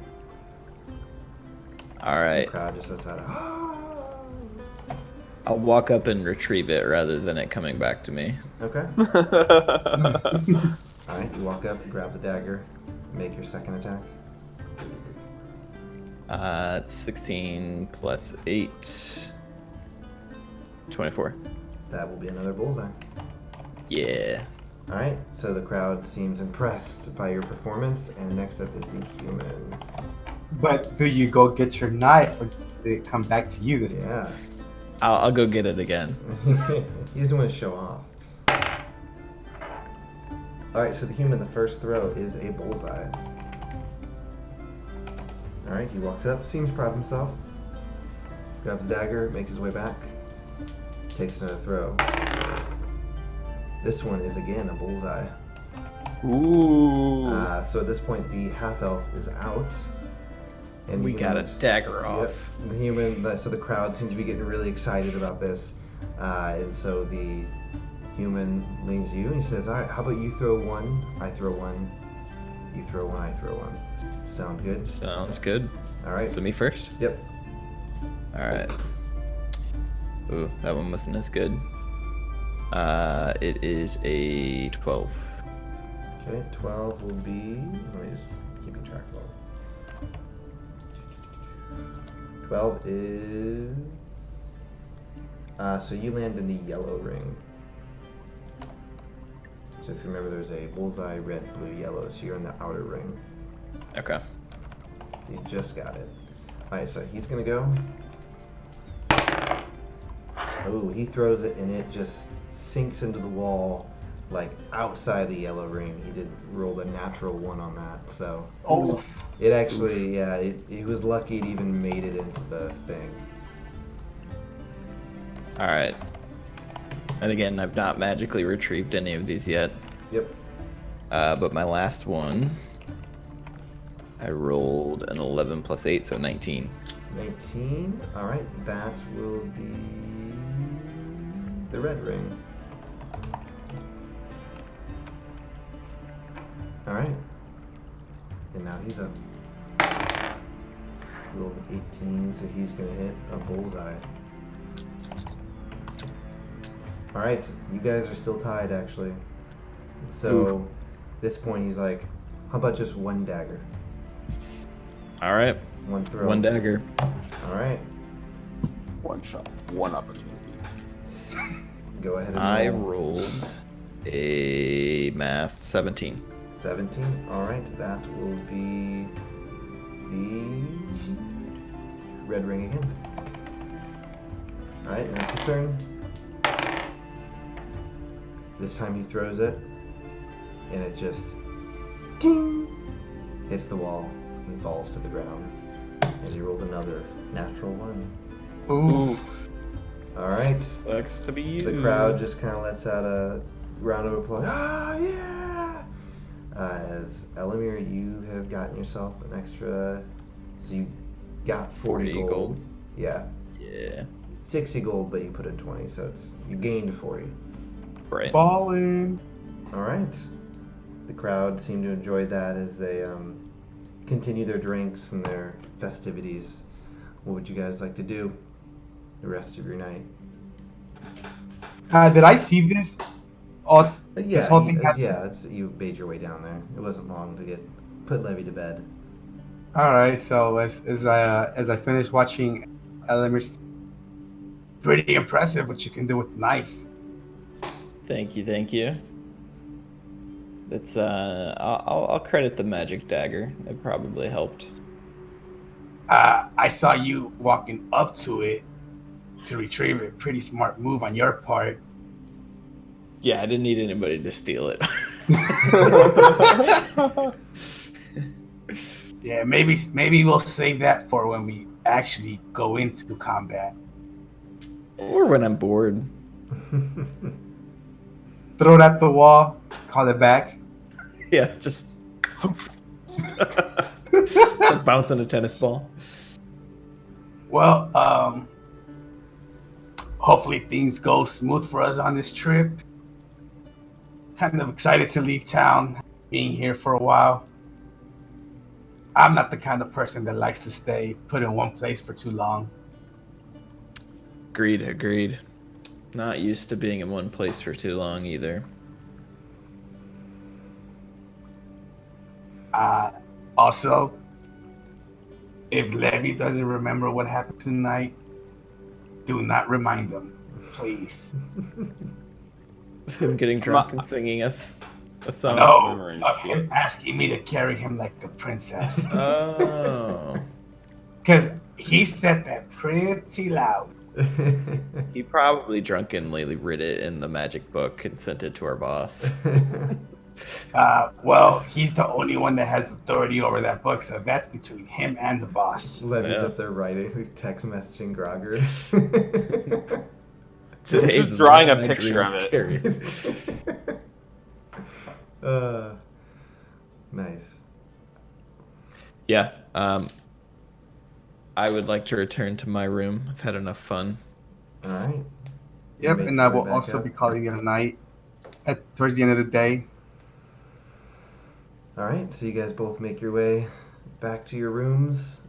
All The right. crowd just lets out a. "Ah!" I'll walk up and retrieve it rather than it coming back to me. Okay. All right. You walk up, grab the dagger, make your second attack. It's 16 plus 8. 24. That will be another bullseye. Yeah. All right. So the crowd seems impressed by your performance, and next up is the human. But do you go get your knife or does it come back to you this time? Yeah. I'll go get it again. He doesn't want to show off. All right. So the human, the first throw is a bullseye. All right. He walks up, seems proud of himself, grabs a dagger, makes his way back, takes another throw. This one is again a bullseye. Ooh. So at this point, the half elf is out. And the We human got a looks- dagger Yep. off. The human, so the crowd seems to be getting really excited about this. And so the human leans to you and he says, all right, how about you throw 1, I throw 1, you throw 1, I throw 1. Sound good? Sounds good. All right. So me first? Yep. Alright. Ooh, that one wasn't as good. It is a 12. Okay, 12 will be. Let me just keeping track of all. 12 is. So you land in the yellow ring. So if you remember, there's a bullseye, red, blue, yellow. So you're in the outer ring. Okay. You just got it. Alright, so he's gonna go. Oh, he throws it and it just sinks into the wall, like outside the yellow ring. He did roll a natural 1 on that, so Oh, it actually, yeah, he was lucky it even made it into the thing. All right. And again, I've not magically retrieved any of these yet. Yep. But my last one, I rolled an 11 plus 8, so 19. 19. Alright, that will be the red ring. Alright. And now he's up. Rolled an 18, so he's gonna hit a bullseye. Alright, you guys are still tied actually. So this point he's like, how about just one dagger? All right. One throw. One dagger. Alright. One shot, one opportunity. Go ahead and I roll. rolled a math 17. 17. Alright, that will be the red ring again. Alright, now it's his turn. This time he throws it, and it just ding, hits the wall and falls to the ground. And he rolled another natural 1. ooh. Alright, Sucks to be you. the crowd just kind of lets out a round of applause. Ah, yeah! As Elamir, you have gotten yourself an extra, so you got 40 gold. Yeah, Yeah. 60 gold, but you put in 20, so you gained 40. Right. Ballin'. All right. The crowd seem to enjoy that as they continue their drinks and their festivities. What would you guys like to do the rest of your night? Did I see this? Oh, Yeah, this whole thing happened. yeah. You made your way down there. It wasn't long to get put Levy to bed. All right. So as I finish watching Elementary, pretty impressive what you can do with a knife. Thank you, thank you. That's I'll credit the magic dagger. It probably helped. I saw you walking up to it to retrieve it. Pretty smart move on your part. Yeah, I didn't need anybody to steal it. Yeah, maybe we'll save that for when we actually go into combat. Or when I'm bored. Throw it at the wall, call it back. Yeah, just bouncing a tennis ball. Well, hopefully things go smooth for us on this trip. Kind of excited to leave town, being here for a while. I'm not the kind of person that likes to stay put in one place for too long. Agreed. Not used to being in one place for too long either. Also, if Levy doesn't remember what happened tonight, do not remind him, please. Him getting drunk and singing us a song. No, of him asking me to carry him like a princess. Oh. Because he said that pretty loud. He probably drunkenly read it in the magic book and sent it to our boss. Well, he's the only one that has authority over that book, so that's between him and the boss. Levy's Yeah. up there writing, he's text messaging Grogger. Today, Just drawing a my picture dreams of it. carry. Nice. Yeah. I would like to return to my room. I've had enough fun. All right. Yep, Make and I your way will back also up. be calling it a night towards the end of the day. All right, so you guys both make your way back to your rooms.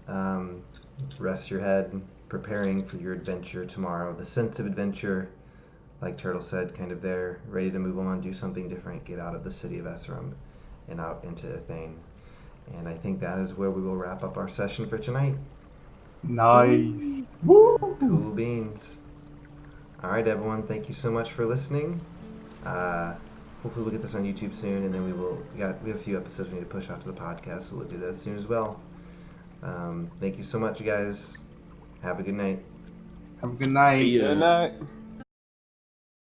Rest your head, preparing for your adventure tomorrow. The sense of adventure, like Turtle said, kind of there, ready to move on, do something different, get out of the city of Esserum. and out into Thane. And I think that is where we will wrap up our session for tonight. Nice. Cool beans. All right, everyone. Thank you so much for listening. Hopefully we'll get this on YouTube soon, and then we have a few episodes we need to push out to the podcast, so we'll do that soon as well. Thank you so much, you guys. Have a good night. Have a good night. See ya. Good night.